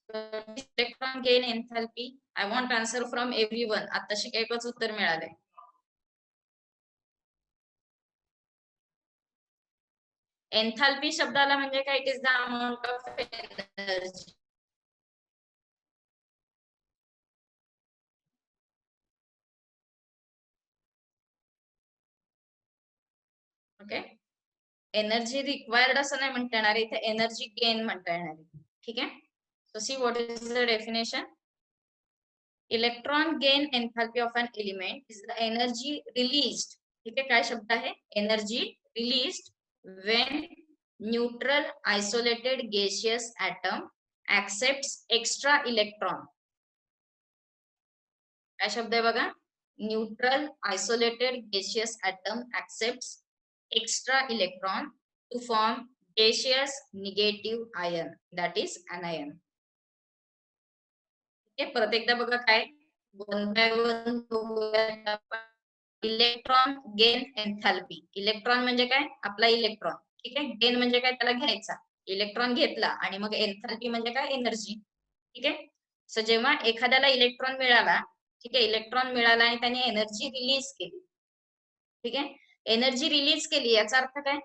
So electron electron gain एन्थॅल्पी. I want answer from everyone. आताशी एकच उत्तर मिळालंय. एन्थॅल्पी शब्दाला म्हणजे काय? It is the amount of energy. Okay, energy required असं नाही म्हणता येणार, इथे एनर्जी गेन म्हणता येणार. ठीक आहे. So see what is the definition. Electron gain enthalpy of an element is the energy released. ठीक आहे, काय शब्द आहे? Energy released when neutral isolated gaseous atom accepts extra electron. काय शब्द आहे बघा? Neutral isolated gaseous atom accepts extra electron to form gaseous negative ion, that is anion. Okay, परत एकदा बघा काय वन बाय वन बघूया. Electron gain एन्थॅल्पी. इलेक्ट्रॉन म्हणजे काय? आपला इलेक्ट्रॉन. ठीक आहे, गेन म्हणजे काय? त्याला घ्यायचा. इलेक्ट्रॉन घेतला आणि मग एन्थॅल्पी म्हणजे काय? एनर्जी. ठीक आहे. सो जेव्हा एखाद्याला इलेक्ट्रॉन मिळाला, ठीक आहे, इलेक्ट्रॉन मिळाला आणि त्याने एनर्जी रिलीज केली. ठीक आहे, एनर्जी रिलीज केली याचा अर्थ काय?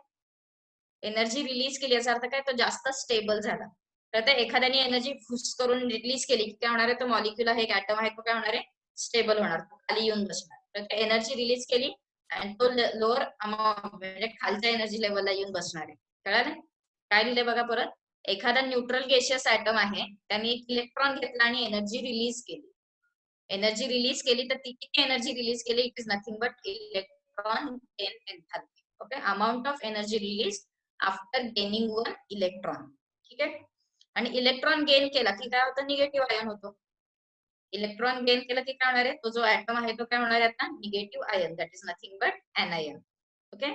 एनर्जी रिलीज केली याचा अर्थ काय? तो जास्त स्टेबल झाला. तर एखाद्याने एनर्जी फुस करून रिलीज केली की काय होणार आहे? तो मॉलिक्युल आहे, एक ऍटम आहे, तो काय होणार आहे? स्टेबल होणार, खाली येऊन बसणार. तर एनर्जी रिलीज केली आणि तो लोअर अमाऊंट म्हणजे खालच्या एनर्जी लेवलला येऊन बसणार आहे. कळलं? काय लिहिले बघा परत. एखादा न्यूट्रल गॅसियस ॲटम आहे, त्याने एक इलेक्ट्रॉन घेतला आणि एनर्जी रिलीज केली. एनर्जी रिलीज केली तर ती किती एनर्जी रिलीज केली? It is nothing but electron gain एन्थॅल्पी. Okay, amount of energy release after gaining one electron. ठीक आहे, आणि इलेक्ट्रॉन गेन केला की काय होतं? निगेटिव्ह आयन होतो. इलेक्ट्रॉन गेन केला की काय होणार आहे? तो जो ऍटम आहे तो काय होणार आहे आता? Negative ion, that is nothing but anion. Okay,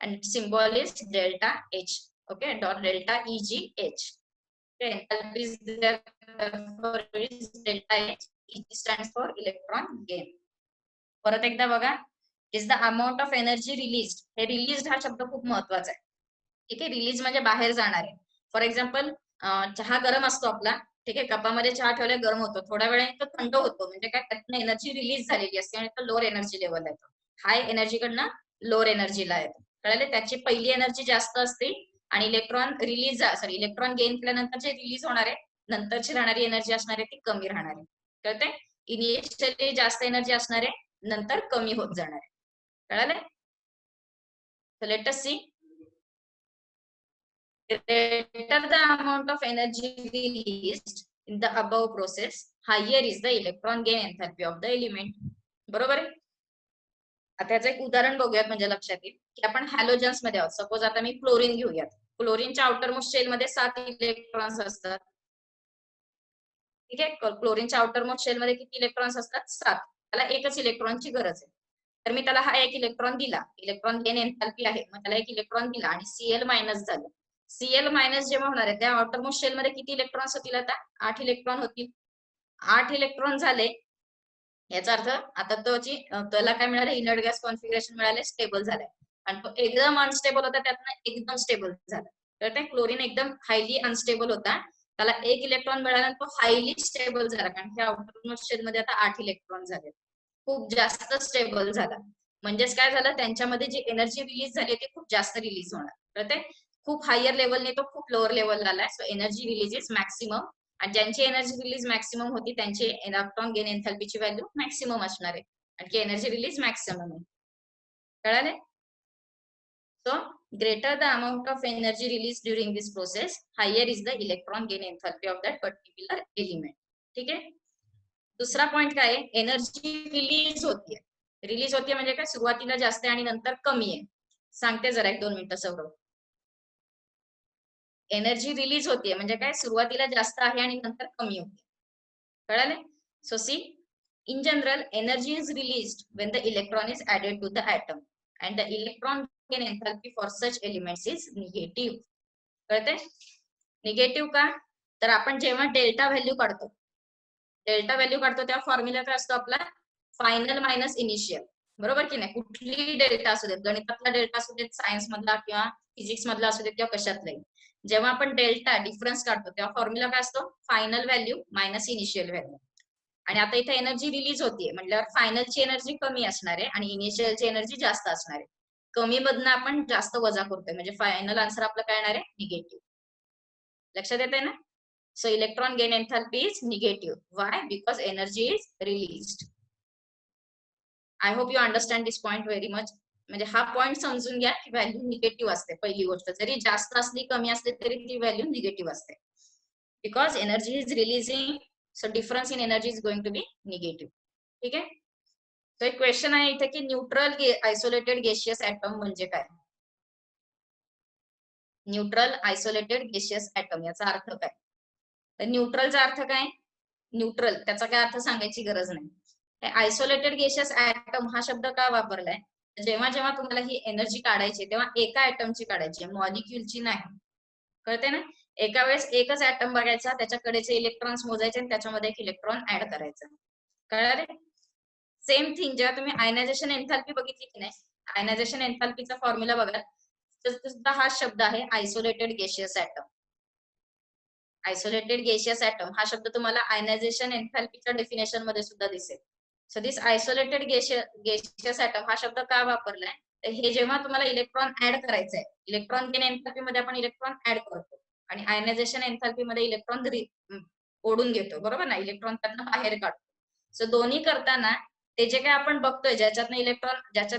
and symbol is delta H. Okay, dot delta EGH. Okay, enthalpy is therefore is delta H. EG stands for electron gain. परत एकदा बघा, is the amount of energy released. हे release हा शब्द खूप महत्वाचा आहे. ठीक आहे, रिलीज म्हणजे बाहेर जाणार आहे. फॉर एक्झाम्पल चहा गरम असतो आपला. ठीक आहे, कपामध्ये चहा ठेवला गरम होतो, थोड्या वेळाने तो थंड होतो, म्हणजे काय? त्यातनं एनर्जी रिलीज झालेली असते आणि तो लोअर एनर्जी लेवलला येतो. हाय एनर्जीकडनं लोअर एनर्जीला येतो. कळले? त्याची पहिली एनर्जी जास्त असते आणि इलेक्ट्रॉन गेन केल्यानंतर जे रिलीज होणार आहे, नंतरची राहणारी एनर्जी असणार आहे ती कमी राहणार आहे. कळते? इनिशियली जास्त एनर्जी असणार आहे, नंतर कमी होत जाणार आहे. कळाले? So let us see. Greater the amount of energy released in the above process, higher is the electron gain enthalpy of the element. बरोबर आहे? आता याचं एक उदाहरण बघूयात म्हणजे लक्षात येईल की आपण हॅलोजन्स मध्ये आहोत. सपोज आता मी क्लोरीन घेऊयात. क्लोरीनच्या आउटर मोस्ट शेल मध्ये 7 इलेक्ट्रॉन्स असतात. ठीक आहे, क्लोरीनच्या आउटर मोस्ट शेल मध्ये किती इलेक्ट्रॉन्स असतात? 7. त्याला एकच इलेक्ट्रॉनची गरज आहे. तर मी त्याला हा एक इलेक्ट्रॉन दिला. इलेक्ट्रॉन गेन एन्थॅल्पी आहे, मग त्याला एक इलेक्ट्रॉन दिला आणि Cl मायनस झालं. Cl मायनस जेव्हा होणार आहे त्या आउटर मोस्ट शेल मध्ये किती इलेक्ट्रॉन्स होतील? आता 8 इलेक्ट्रॉन होतील. 8 इलेक्ट्रॉन झाले याचा अर्थ आता त्याला काय मिळालं? इनर्ट गॅस कॉन्फिगरेशन मिळाले, स्टेबल झालाय. आणि तो एकदम अनस्टेबल होता, त्यातनं एकदम स्टेबल झाला. तर ते क्लोरीन एकदम हायली अनस्टेबल होता, त्याला एक इलेक्ट्रॉन मिळाला, तो हायली स्टेबल झाला, कारण त्या आउटर मोस्ट शेल मध्ये आता 8 इलेक्ट्रॉन झाले, खूप जास्त स्टेबल झाला. म्हणजेच काय झालं? त्यांच्यामध्ये जी एनर्जी रिलीज झाली ती खूप जास्त रिलीज होणार. तर ते खूप हायर लेवलने तो खूप लोअर लेवलला आलाय. So energy release is maximum, आणि ज्यांची एनर्जी रिलीज मॅक्सिमम होती त्यांची इलेक्ट्रॉन गेन एन्थॅल्पीची व्हॅल्यू मॅक्सिमम असणार आहे, आणि एनर्जी रिलीज मॅक्सिमम आहे. कळाले? So greater the amount of energy released during this process, higher is the electron gain enthalpy of that particular element. ठीक आहे. दुसरा पॉइंट काय आहे? एनर्जी रिलीज होतीये. रिलीज होतीये म्हणजे काय? सुरुवातीला जास्त आहे आणि नंतर कमी आहे. सांगते जरा 1-2 मिनिटं सौरभ. एनर्जी रिलीज होतीये म्हणजे काय? सुरुवातीला जास्त आहे आणि नंतर कमी होते. कळाले? So see, in general energy is released when the electron is added to the atom and the electron gain enthalpy for such elements is negative. कळते? निगेटिव्ह का? तर आपण जेव्हा डेल्टा व्हॅल्यू काढतो तेव्हा फॉर्म्युला काय असतो आपला? Final minus initial. बरोबर की नाही? कुठलीही डेल्टा असू देत, गणितातला डेल्टा असू देत, सायन्स मधला किंवा फिजिक्स मधला असू देत किंवा कशातलाही, जेव्हा आपण डेल्टा डिफरन्स काढतो तेव्हा फॉर्म्युला काय असतो, final value minus initial value. आणि आता इथे एनर्जी रिलीज होतीये म्हटल्यावर फायनलची एनर्जी कमी असणार आहे आणि इनिशियलची एनर्जी जास्त असणार आहे. कमी मधनं आपण जास्त वजा करतोय म्हणजे फायनल आन्सर आपलं काय येणार आहे, निगेटिव्ह. लक्षात येते ना? So electron gain enthalpy is negative. Why? Because energy is released. I hope you understand this point very much. म्हणजे हा पॉइंट समजून घ्या की व्हॅल्यू निगेटिव्ह असते. पहिली गोष्ट, जरी जास्त असली कमी असली तरी ती व्हॅल्यू निगेटिव्ह असते, because energy is releasing. So difference in energy is going to be negative. ठीक आहे. तो एक क्वेश्चन आहे इथे की न्यूट्रल आयसोलेटेड गेशियस ऍटम म्हणजे काय? न्यूट्रल आयसोलेटेड गेशियस ऍटम याचा अर्थ काय? तर न्यूट्रलचा अर्थ काय? न्यूट्रल, त्याचा काय अर्थ सांगायची गरज नाही. आयसोलेटेड गेशियस ऍटम हा शब्द का वापरलाय? जेव्हा जेव्हा तुम्हाला ही एनर्जी काढायची तेव्हा एका ऍटमची काढायची, मॉलिक्युलची नाही. कळते ना? एका वेळेस एकच ऍटम बघायचा, त्याच्याकडेचे इलेक्ट्रॉन्स मोजायचे आणि त्याच्यामध्ये एक इलेक्ट्रॉन ऍड करायचा. कळाले? सेम थिंग जेव्हा तुम्ही आयनायझेशन एन्थॅल्पी बघितली की नाही, आयनायझेशन एन्थॅल्पीचा फॉर्म्युला बघा, तर सुद्धा हा शब्द आहे isolated gaseous atom. Isolated gaseous atom हा शब्द तुम्हाला आयनायझेशन एन्थॅल्पीच्या डेफिनेशन मध्ये सुद्धा दिसेल. So this isolated gaseous atom हा शब्द का वापरलाय? तर हे जेव्हा तुम्हाला इलेक्ट्रॉन ऍड करायचं आहे, इलेक्ट्रॉन गेन एन्थॅल्पी मध्ये आपण इलेक्ट्रॉन ऍड करतो आणि आयनायझेशन एन्थॅल्पी मध्ये इलेक्ट्रॉन ओढून घेतो, बरोबर ना? इलेक्ट्रॉन त्यातनं बाहेर काढतो. सो दोन्ही करताना ते जे काय आपण बघतोय, ज्याच्यात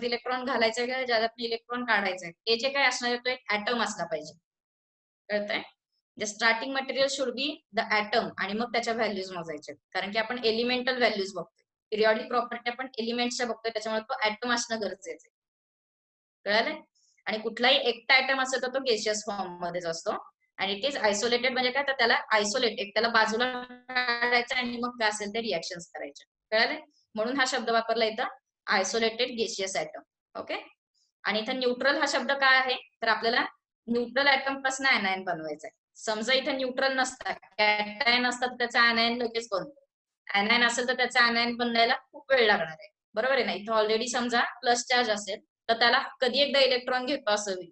इलेक्ट्रॉन घालायचंय किंवा ज्याच्यात इलेक्ट्रॉन काढायचंय, ते जे काय असणार तो एक ऍटम असला पाहिजे. कळतंय? The starting material should be the atom आणि मग त्याच्या व्हॅल्यूज मोजायचे, कारण की आपण एलिमेंटल व्हॅल्यूज बघतोय. पिरियॉडिक प्रॉपर्टी आपण एलिमेंट्सच्या बघतोय, त्याच्यामुळे तो ऍटम असणं गरजेचं आहे. कळालंय? आणि कुठलाही एकटा ऍटम असेल तर तो गेशियस फॉर्म मध्येच असतो. आणि इट इज आयसोलेटेड म्हणजे काय, तर त्याला आयसोलेट, त्याला बाजूला काढायचं आणि मग काय असेल ते रिएक्शन्स करायचे. कळालंय? म्हणून हा शब्द वापरला इथं, आयसोलेटेड गेशियस ऍटम. ओके. आणि इथं न्यूट्रल हा शब्द काय आहे, तर आपल्याला न्यूट्रल ऍटम पासून ऍनायन बनवायचा आहे. समजा इथे न्यूट्रल नसतात, कॅटायन असतात, त्याचा ऍनायन लगेच बनतो. ऍनायन असेल तर त्याचा ऍनायन बनवायला खूप वेळ लागणार आहे, बरोबर आहे ना? इथं ऑलरेडी समजा प्लस चार्ज असेल तर त्याला कधी एकदा इलेक्ट्रॉन घेतो असं होईल.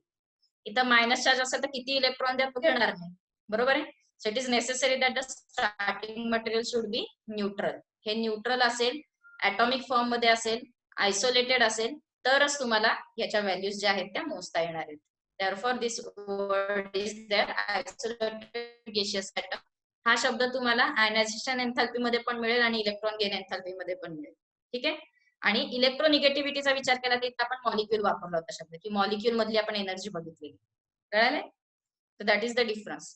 इथं मायनस चार्ज असेल तर किती इलेक्ट्रॉन द्या तो घेणार नाही, बरोबर आहे? So it is necessary that the starting material should be neutral. हे न्यूट्रल असेल, ऍटॉमिक फॉर्म मध्ये असेल, आयसोलेटेड असेल, तरच तुम्हाला याच्या व्हॅल्यूज ज्या आहेत त्या मोजता येणार आहेत. Therefore, this word is there, isolated gaseous atom. हा शब्द तुम्हाला आयनायझेशन एन्थॅल्पी मध्ये पण मिळेल आणि इलेक्ट्रॉन गेन एन्थॅल्पी मध्ये पण मिळेल. ठीक आहे. आणि इलेक्ट्रोनिगेटिव्हिटीचा विचार केला तर आपण मॉलिक्युल वापरला होता शब्द, की मॉलिक्युल मधली आपण एनर्जी बघितली. कळाले? So that is the difference.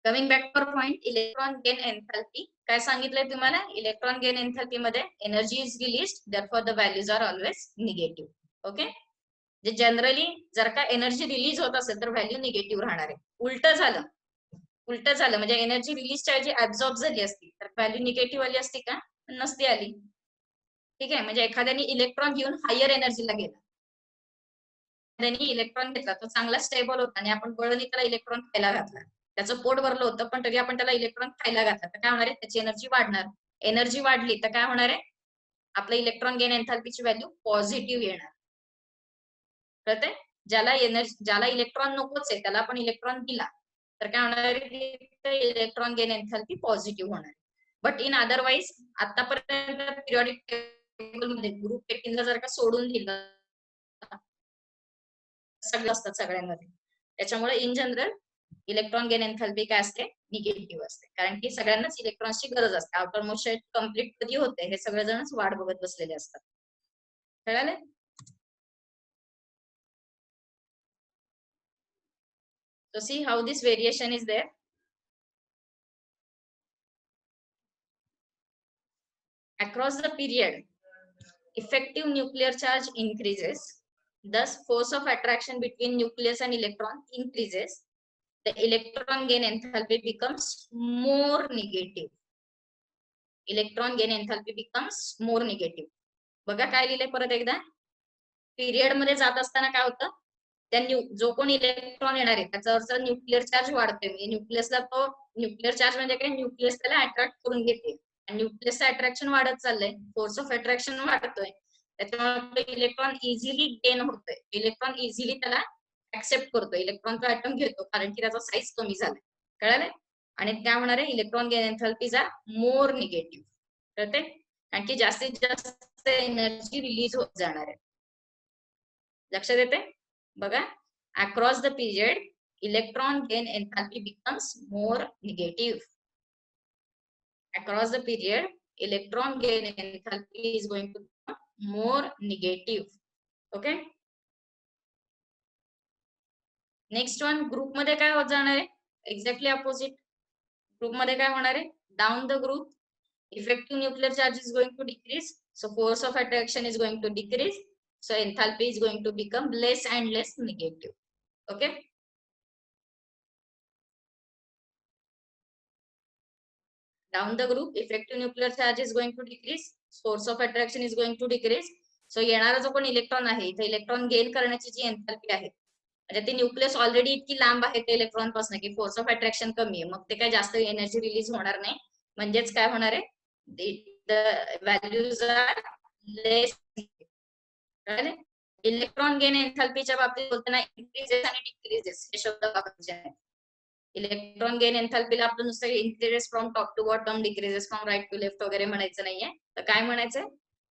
Coming back to point, electron gain enthalpy काय सांगितलंय तुम्हाला? इलेक्ट्रॉन गेन एन्थॅल्पी मध्ये energy is released, therefore the values are always negative. Okay. जे जनरली जर का एनर्जी रिलीज होत असेल तर व्हॅल्यू निगेटिव्ह राहणार आहे. उलट झालं म्हणजे एनर्जी रिलीजच्या ऐवजी ऍब्झॉर्ब झाली असती तर व्हॅल्यू निगेटिव्ह आली असती का? नसती आली. ठीक आहे. म्हणजे एखाद्याने इलेक्ट्रॉन घेऊन हायर एनर्जीला गेला, एखाद्याने इलेक्ट्रॉन घेतला, तो चांगला स्टेबल होता आणि आपण बळनी त्याला इलेक्ट्रॉन खायला घातला, त्याचं पोट भरलं होतं पण तरी आपण त्याला इलेक्ट्रॉन खायला घातला, तर काय होणार आहे? त्याची एनर्जी वाढणार. एनर्जी वाढली तर काय होणार आहे? आपलं इलेक्ट्रॉन गेन एन्थॅल्पीची व्हॅल्यू पॉझिटिव्ह येणार. कळतंय? ज्याला इलेक्ट्रॉन नकोच आहे त्याला आपण इलेक्ट्रॉन दिला तर काय होणार आहे? इलेक्ट्रॉन गेन एन्थॅल्पी पॉझिटिव्ह होणार. बट इन अदरवाईज आतापर्यंत पिरियॉडिक टेबल मध्ये ग्रुप 18 जर का सोडून दिलं, सगळं असतात सगळ्यांमध्ये, त्याच्यामुळे in general electron gain enthalpy काय असते? निगेटिव्ह असते, कारण की सगळ्यांनाच इलेक्ट्रॉन्सची गरज असते. आउटर मोस्ट कम्प्लीट कधी होते हे सगळेजणच वाट बघत बसलेले असतात. कळाले? So see how this variation is there. Across the period, effective nuclear charge increases. Thus, force of attraction between nucleus and electron increases. The electron gain enthalpy becomes more negative. Electron gain enthalpy becomes more negative. बघा काय लिहिलंय परत एकदा. Period मध्ये जात असताना काय होतं? त्या जो कोण इलेक्ट्रॉन येणार आहे त्याचा न्यूक्लिअर चार्ज वाढतोय. न्यूक्लियसला तो न्यूक्लिअर चार्ज म्हणजे काय? न्यूक्लियस त्याला अट्रॅक्ट करून घेते. न्यूक्लियसचं अट्रॅक्शन वाढत चाललंय, फोर्स ऑफ अट्रॅक्शन वाढतोय, त्याच्यामुळे इलेक्ट्रॉन इझिली गेन होतोय. इलेक्ट्रॉन इझिली त्याला ऍक्सेप्ट करतो, इलेक्ट्रॉनचा ऍटम घेतो, कारण की त्याचा साईज कमी झाला. कळालं? आणि काय होणार आहे, electron gain enthalpies are more negative. कळते? कारण की जास्तीत जास्त एनर्जी रिलीज होत जाणार आहे. लक्षात येते? बघा, across the period electron gain एन्थॅल्पी becomes more negative. Across the period, electron gain enthalpy is going to become more negative. Okay. Next one, group मध्ये काय होत जाणार आहे, एक्झॅक्टली अपोजिट. ग्रुप मध्ये काय होणार आहे, down the group effective nuclear charge is going to decrease, so force of attraction is going to decrease, so enthalpy is going to become less and less negative. Okay. Down the group, effective nuclear charge is going to decrease, force of attraction is going to decrease. So येणारा जो पण electron आहे, इथे electron gain करण्याची जी एन्थॅल्पी आहे, म्हणजे ती nucleus already इतकी लांब आहे त्या इलेक्ट्रॉन पासून की फोर्स ऑफ अट्रॅक्शन कमी आहे, मग ते काय जास्त एनर्जी रिलीज होणार नाही. म्हणजेच काय होणार आहे, व्हॅल्यूज आर लेस. इलेक्ट्रॉन गेन एन्थॅल्पीच्या बाबतीत बोलताना इन्क्रीजेस आणि डिक्रीजेस हे शब्द वापरायचे आहेत. इलेक्ट्रॉन गेन एन्थॅल्पीला आपण नुसतं increases from top to bottom, decreases from right to left वगैरे म्हणायचं नाहीये. तर काय म्हणायचंय,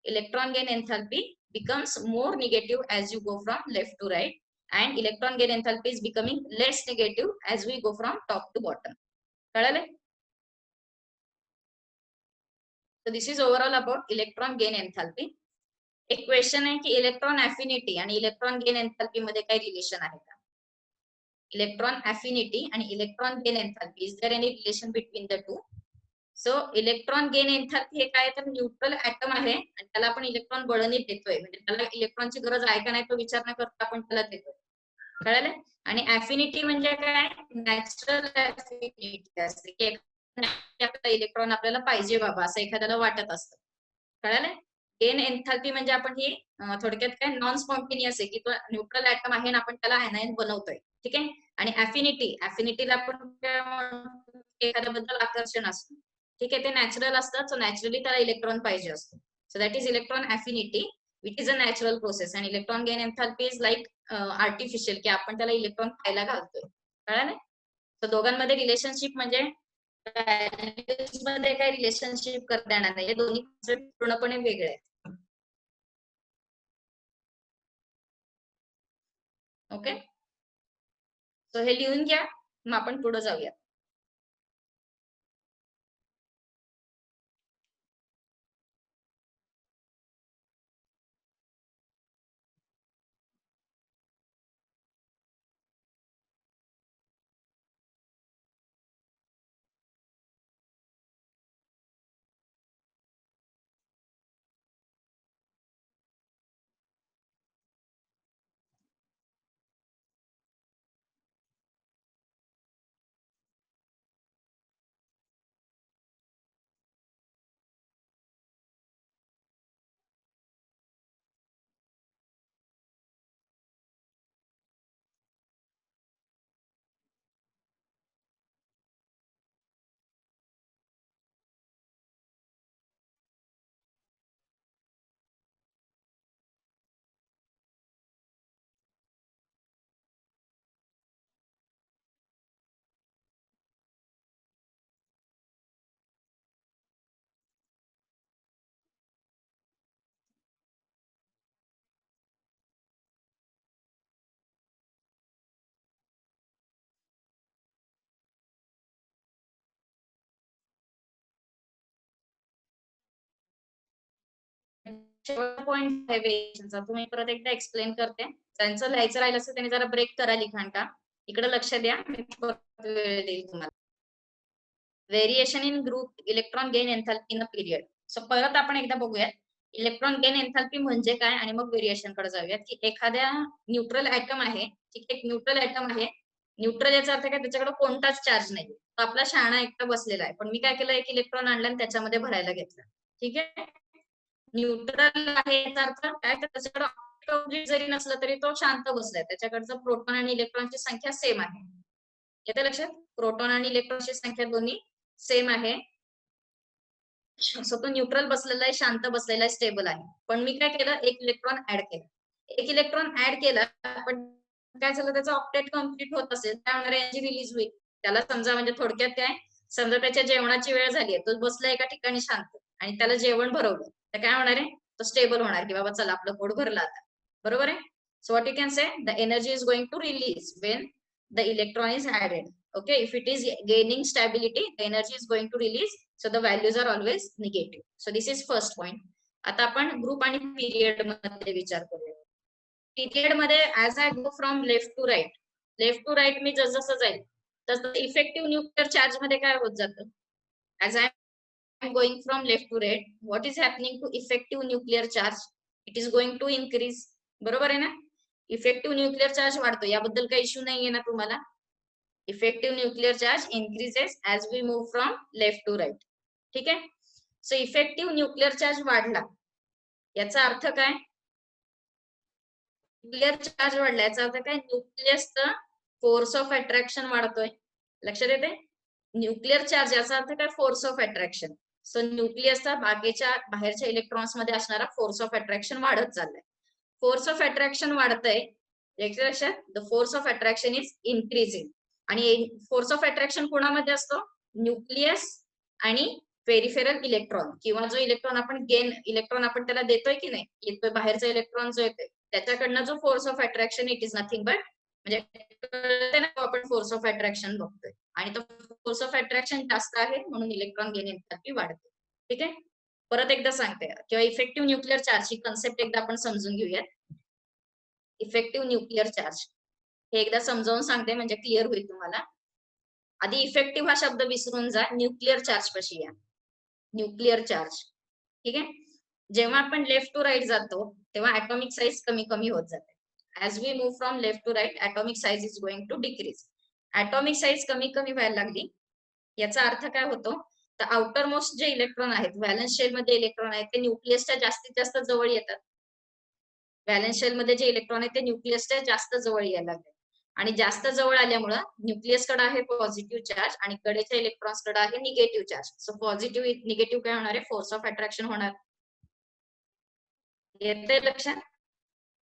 electron gain enthalpy becomes more negative as you go from left to right, and electron gain enthalpy is becoming less negative as we go from top to bottom. कळाले? So this is overall about electron gain enthalpy. एक question आहे की electron affinity आणि electron gain enthalpy मध्ये काय relation आहे का? Electron affinity आणि electron gain enthalpy, is there any relation between the two? So electron gain enthalpy हे काय, तर न्यूट्रल ऍटम आहे आणि त्याला आपण इलेक्ट्रॉन बळणी देतोय, म्हणजे त्याला इलेक्ट्रॉनची गरज आहे का नाही तो विचार न करता आपण त्याला देतोय. कळालं? आणि अफिनिटी म्हणजे काय, नॅचरल अफिनिटी असते की इलेक्ट्रॉन आपल्याला पाहिजे बाबा असं एखाद्याला वाटत असतं. कळालं? गेन एन्थॅल्पी म्हणजे आपण ही थोडक्यात काय नॉन स्पॉन्टेनियस आहे की तो न्यूट्रल ऍटम आहे आणि आपण त्याला आयनायन बनवतोय. ठीक आहे. आणि अफिनिटीला आपण एखाद्याबद्दल आकर्षण असतं. ठीक आहे, ते नॅचरल असतात, सो नॅचरली त्याला इलेक्ट्रॉन पाहिजे असतो. So that is electron affinity which is a natural process. आणि electron gain enthalpy is like artificial की आपण त्याला इलेक्ट्रॉन खायला घालतोय. कळालं? तर दोघांमध्ये रिलेशनशिप म्हणजे मध्ये काही रिलेशनशिप करता येणार नाही, दोन्ही पूर्णपणे वेगळे आहेत. ओके, सो हे लिहून घ्या, मग आपण पुढे जाऊया. पॉइंट तुम्ही परत एकदा एक्सप्लेन करते. त्यांचं लिहायचं राहिलं असं त्यांनी जरा ब्रेक करा लिखाण का. इकडे लक्ष द्या, मी वेळ देईल तुम्हाला. Variation in group electron gain एन्थॅल्पी in a period. So परत आपण एकदा बघूयात इलेक्ट्रॉन गेन एन्थॅल्पी म्हणजे काय आणि मग व्हेरिएशन कडे जाऊयात. की एखाद्या न्यूट्रल ऍटम आहे, ठीक आहे, एक न्यूट्रल ऍटम आहे. न्यूट्रल याचा अर्थ काय, त्याच्याकडे कोणताच चार्ज नाही, तो आपला शहाणा एकटा बसलेला आहे. पण मी काय केलं, एक इलेक्ट्रॉन आणला आणि त्याच्यामध्ये भरायला घेतला. ठीक आहे, न्यूट्रल आहे याचा अर्थ काय, तर त्याच्याकडे जरी नसलं तरी तो शांत बसलाय, त्याच्याकडचं प्रोटॉन आणि इलेक्ट्रॉनची संख्या सेम आहे. येते लक्षात? प्रोटॉन आणि इलेक्ट्रॉनची संख्या दोन्ही सेम आहे. सो तो न्यूट्रल बसलेला आहे, शांत बसलेला आहे, स्टेबल आहे. पण मी काय केलं, एक इलेक्ट्रॉन ऍड केला. एक इलेक्ट्रॉन ऍड केला, पण काय झालं त्याचा ऑक्टेट कम्प्लीट होत असेल काय होणार एनर्जी रिलीज होईल. त्याला समजा म्हणजे थोडक्यात काय समजा त्याच्या जेवणाची वेळ झाली आहे तो बसला एका ठिकाणी शांत आणि त्याला जेवण भरवलं तर काय होणार आहे तो स्टेबल होणार की बाबा चला आपलं पोट भरलं आता. बरोबर आहे. So what you can say the energy is going to release when the electron is added. Okay, if it is gaining stability, the energy is going to release. So the values are always negative. So this is first point. आता आपण group आणि period मध्ये विचार करूया. Period मध्ये as I go from left to right मी जसं जाईल तसं इफेक्टिव्ह न्यूक्लिअर चार्ज मध्ये काय होत जातं. As I am going from left to right what is happening to effective nuclear charge. It is going to increase. बरोबर आहे ना. इफेक्टिव्ह न्यूक्लिअर चार्ज वाढतो याबद्दल काही इश्यू नाहीये ना तुम्हाला. Effective nuclear charge increases as we move from left to right. ठीक आहे. सो इफेक्टिव्ह न्यूक्लिअर चार्ज वाढला याचा अर्थ काय. न्यूक्लिअर चार्ज वाढला याचा अर्थ काय न्यूक्लियसचा फोर्स ऑफ अट्रॅक्शन वाढतोय. लक्षात येते. न्यूक्लिअर चार्ज याचा अर्थ काय फोर्स ऑफ अट्रॅक्शन. सो न्यूक्लियसचा बाहेरच्या इलेक्ट्रॉन्स मध्ये असणारा फोर्स ऑफ अट्रॅक्शन वाढत चाललाय. फोर्स ऑफ अट्रॅक्शन वाढतंय याच्या लक्षात the force of attraction is increasing. आणि फोर्स ऑफ अट्रॅक्शन कोणामध्ये असतो न्यूक्लियस आणि पेरिफेरल इलेक्ट्रॉन किंवा जो इलेक्ट्रॉन आपण इलेक्ट्रॉन आपण त्याला देतोय की नाही येतोय बाहेरचा इलेक्ट्रॉन जो येतोय त्याच्याकडनं जो force of attraction it is nothing but म्हणजे आपण फोर्स ऑफ अट्रॅक्शन बघतोय आणि तो फोर्स ऑफ अट्रॅक्शन जास्त आहे म्हणून इलेक्ट्रॉन गेन एंथॅल्पी वाढते. ठीक आहे. परत एकदा सांगते किंवा इफेक्टिव्ह न्यूक्लिअर चार्ज ही कन्सेप्ट एकदा आपण समजून घेऊयात. इफेक्टिव्ह न्यूक्लिअर चार्ज हे एकदा समजावून सांगते म्हणजे क्लिअर होईल तुम्हाला. आधी इफेक्टिव्ह हा शब्द विसरून जा न्यूक्लिअर चार्ज पाशी या. Nuclear charge. ठीक आहे. जेव्हा आपण लेफ्ट टू राईट जातो तेव्हा ऍटॉमिक साईज कमी कमी होत जाते. As we move from left to right atomic size is going to decrease. Atomic size कमी कमी व्हायला लागली याचा अर्थ काय होतो तर आउटर मोस्ट जे इलेक्ट्रॉन आहेत व्हॅलन्स शेल मध्ये इलेक्ट्रॉन आहेत ते न्यूक्लियसच्या जास्तीत जास्त जवळ येतात. व्हॅलन्स शेल मध्ये जे इलेक्ट्रॉन आहेत ते न्यूक्लियसच्या जास्त जवळ यायला लागले आणि जास्त जवळ आल्यामुळे न्यूक्लियस कडे आहे पॉझिटिव्ह चार्ज आणि कडेच्या इलेक्ट्रॉन्स कडे आहे negative charge. So positive negative काय होणार आहे फोर्स ऑफ अट्रॅक्शन होणार. येते लक्षात.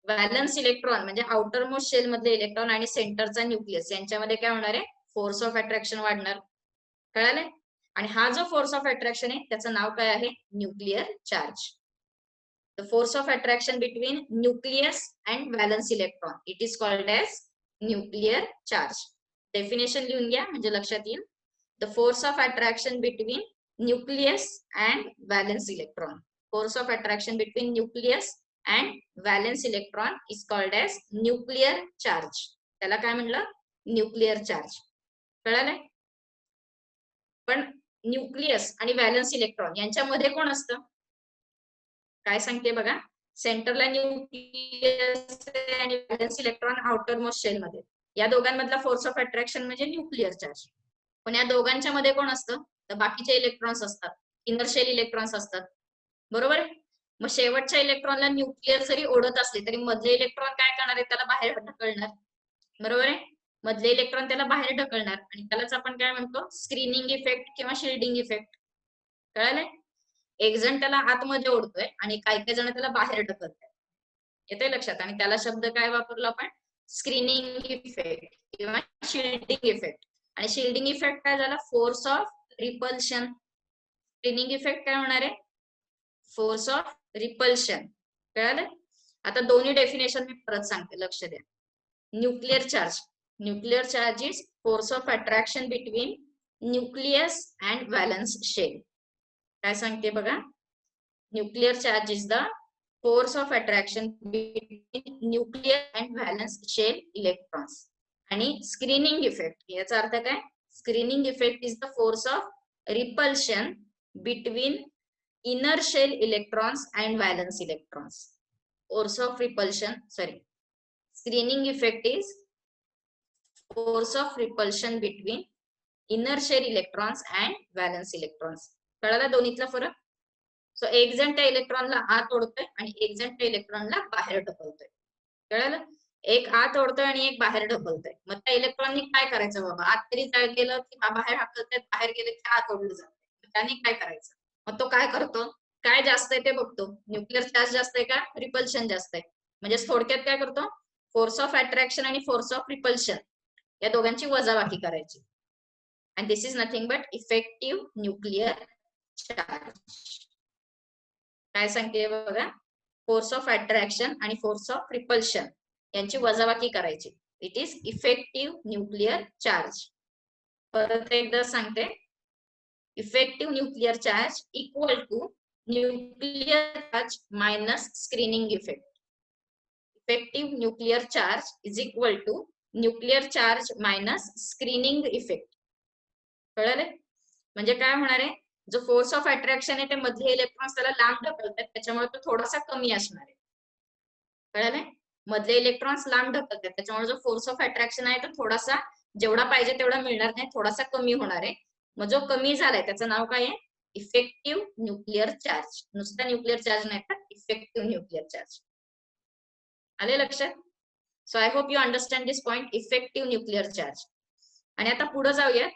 व्हॅलन्स इलेक्ट्रॉन म्हणजे आउटर मोस्ट शेल मधले इलेक्ट्रॉन आणि सेंटरचा न्यूक्लियस यांच्यामध्ये काय होणार आहे फोर्स ऑफ अट्रॅक्शन वाढणार. कळाले. आणि हा जो फोर्स ऑफ अट्रॅक्शन आहे त्याचं नाव काय आहे nuclear charge. The force of attraction between nucleus and valence electron. It is called as nuclear charge. Definition लिहून घ्या म्हणजे लक्षात येईल. The force of attraction between nucleus and valence electron. Force of attraction between nucleus and valence electron is called as nuclear charge. त्याला काय म्हणलं nuclear charge. कळालंय. पण nucleus आणि व्हॅलन्स इलेक्ट्रॉन यांच्यामध्ये कोण असतं काय सांगते बघा. सेंटरला न्यूक्लियस आणि valence electron outer most shell मध्ये या दोघांमधला फोर्स ऑफ अट्रॅक्शन म्हणजे न्यूक्लिअर चार्ज. पण या दोघांच्या मध्ये कोण असतं तर बाकीचे इलेक्ट्रॉन्स असतात इनर शेल इलेक्ट्रॉन्स असतात. बरोबर. मग शेवटच्या इलेक्ट्रॉनला न्यूक्लिअर जरी ओढत असले तरी मधले इलेक्ट्रॉन काय करणार आहे त्याला बाहेर ढकलणार. बरोबर आहे. मधले इलेक्ट्रॉन त्याला बाहेर ढकलणार आणि त्यालाच आपण काय म्हणतो स्क्रीनिंग इफेक्ट किंवा शिल्डिंग इफेक्ट. कळालंय. एक जण त्याला आतमध्ये ओढतोय आणि काही जण त्याला बाहेर ढकलतोय. येते लक्षात. आणि त्याला शब्द काय वापरलो आपण स्क्रीनिंग इफेक्ट किंवा शिल्डिंग इफेक्ट. आणि शिल्डिंग इफेक्ट काय झाला force of repulsion. Screening effect काय होणार आहे फोर्स ऑफ रिपल्शन. कळालं. आता दोन्ही डेफिनेशन मी परत सांगते लक्ष द्या. Nuclear charge is force of attraction between nucleus and valence shell. काय सांगते बघा. Nuclear charge is the force of attraction between nuclear and valence shell electrons. आणि स्क्रीनिंग इफेक्ट याचा अर्थ काय screening effect is the force of repulsion between inner shell electrons and valence electrons. Force of repulsion screening effect is force of repulsion between inner shell electrons and valence electrons. कळाला दोन्हीतला फरक. So एक जण त्या इलेक्ट्रॉनला आत ओढतोय आणि एक जण त्या इलेक्ट्रॉनला बाहेर ढकलतोय. कळालं. एक आत ओढतोय आणि एक बाहेर ढकलतोय. मग त्या इलेक्ट्रॉननी काय करायचं बाबा आत तरी गेलं की बाहेर ढकलतोय बाहेर गेले की आत ओढलं जातं. त्याने काय करायचं मग तो काय करतो काय जास्त आहे ते बघतो. न्यूक्लिअर चार्ज जास्त आहे का रिपल्शन जास्त आहे म्हणजे थोडक्यात काय करतो फोर्स ऑफ अट्रॅक्शन आणि फोर्स ऑफ रिपल्शन या दोघांची वजाबाकी करायची. And this is nothing but effective nuclear charge. काय सांगते बघा, फोर्स ऑफ अट्रॅक्शन आणि फोर्स ऑफ रिपल्शन यांची वजाबाकी करायची. It is effective nuclear charge. परत एकदा सांगते, effective nuclear charge equal to nuclear charge minus screening effect. Effective nuclear charge is equal to nuclear charge minus screening effect. कळलं? म्हणजे काय होणार आहे, जो फोर्स ऑफ अट्रॅक्शन आहे ते मधले इलेक्ट्रॉन्स त्याला लांब ढकलतात, त्याच्यामुळे तो थोडासा कमी असणार आहे. कळलं? मधले इलेक्ट्रॉन्स लांब ढकलतात, त्याच्यामुळे जो फोर्स ऑफ अट्रॅक्शन आहे तो थोडासा जेवढा पाहिजे तेवढा मिळणार नाही, थोडासा कमी होणार आहे. मग जो कमी झालाय त्याचं नाव काय आहे, इफेक्टिव्ह न्यूक्लिअर चार्ज. नुसता न्यूक्लिअर चार्ज नाही तर इफेक्टिव्ह न्यूक्लिअर चार्ज. आले लक्षात? So I hope you understand this point, effective nuclear charge. आणि आता पुढे जाऊया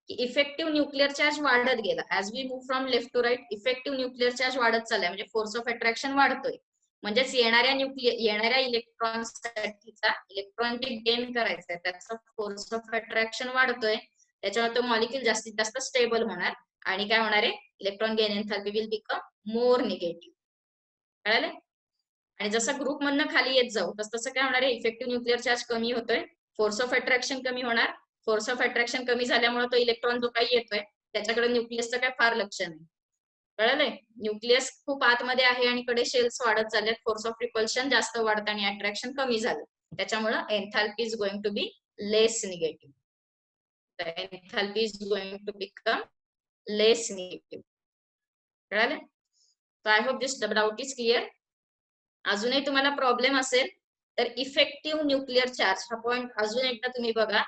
की इफेक्टिव्ह न्यूक्लिअर चार्ज वाढत गेला. As we move from left to right, effective nuclear charge वाढत चाललाय, म्हणजे फोर्स ऑफ अट्रॅक्शन वाढतोय. म्हणजेच येणाऱ्या इलेक्ट्रॉनसाठीचा इलेक्ट्रॉन जे गेन करायचंय त्याचा फोर्स ऑफ अट्रॅक्शन वाढतोय. त्याच्यामुळे तो मॉलिक्यूल जास्तीत जास्त स्टेबल होणार आणि काय होणार आहे, electron gain एन्थॅल्पी will become more negative. कळालं? आणि जसं ग्रुप मधनं खाली येत जाऊ तसं काय होणार आहे, इफेक्टिव्ह न्यूक्लिअर चार्ज कमी होतोय, फोर्स ऑफ अट्रॅक्शन कमी होणार. फोर्स ऑफ अट्रॅक्शन कमी झाल्यामुळे तो इलेक्ट्रॉन जो काही येतोय त्याच्याकडे न्यूक्लियसचं काय फार लक्ष नाही. कळलंय? न्यूक्लियस खूप आतमध्ये आहे आणि कडे शेल्स वाढत चाललेत, फोर्स ऑफ रिपल्शन जास्त वाढत आणि अट्रॅक्शन कमी झालं, त्याच्यामुळे enthalpy is going to be less negative. Enthalpy is going to become less negative. कळालं? So I hope this doubt is clear. अजूनही तुम्हाला प्रॉब्लेम असेल तर इफेक्टिव्ह न्यूक्लिअर चार्ज हा पॉइंट अजून एकदा तुम्ही बघा.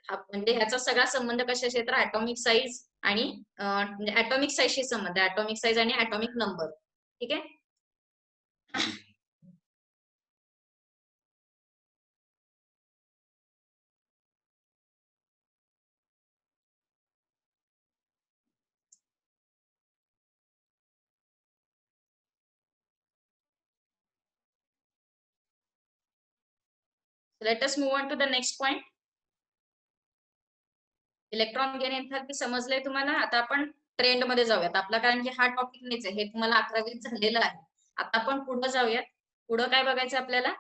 म्हणजे ह्याचा सगळा संबंध कशाशी तर ऍटॉमिक साईज आणि ऍटॉमिक साईजशी संबंध आहे, ऍटॉमिक साईज आणि ऍटॉमिक नंबर. ठीक आहे. Let us move on to the next point. Electron gain enthalpy समजलंय तुम्हाला. आता आपण ट्रेंड मध्ये जाऊयात आपला, कारण की हा टॉपिक नाहीच आहे, हे तुम्हाला 11वीत झालेलं आहे. आता आपण पुढे जाऊयात. पुढे काय बघायचं आपल्याला,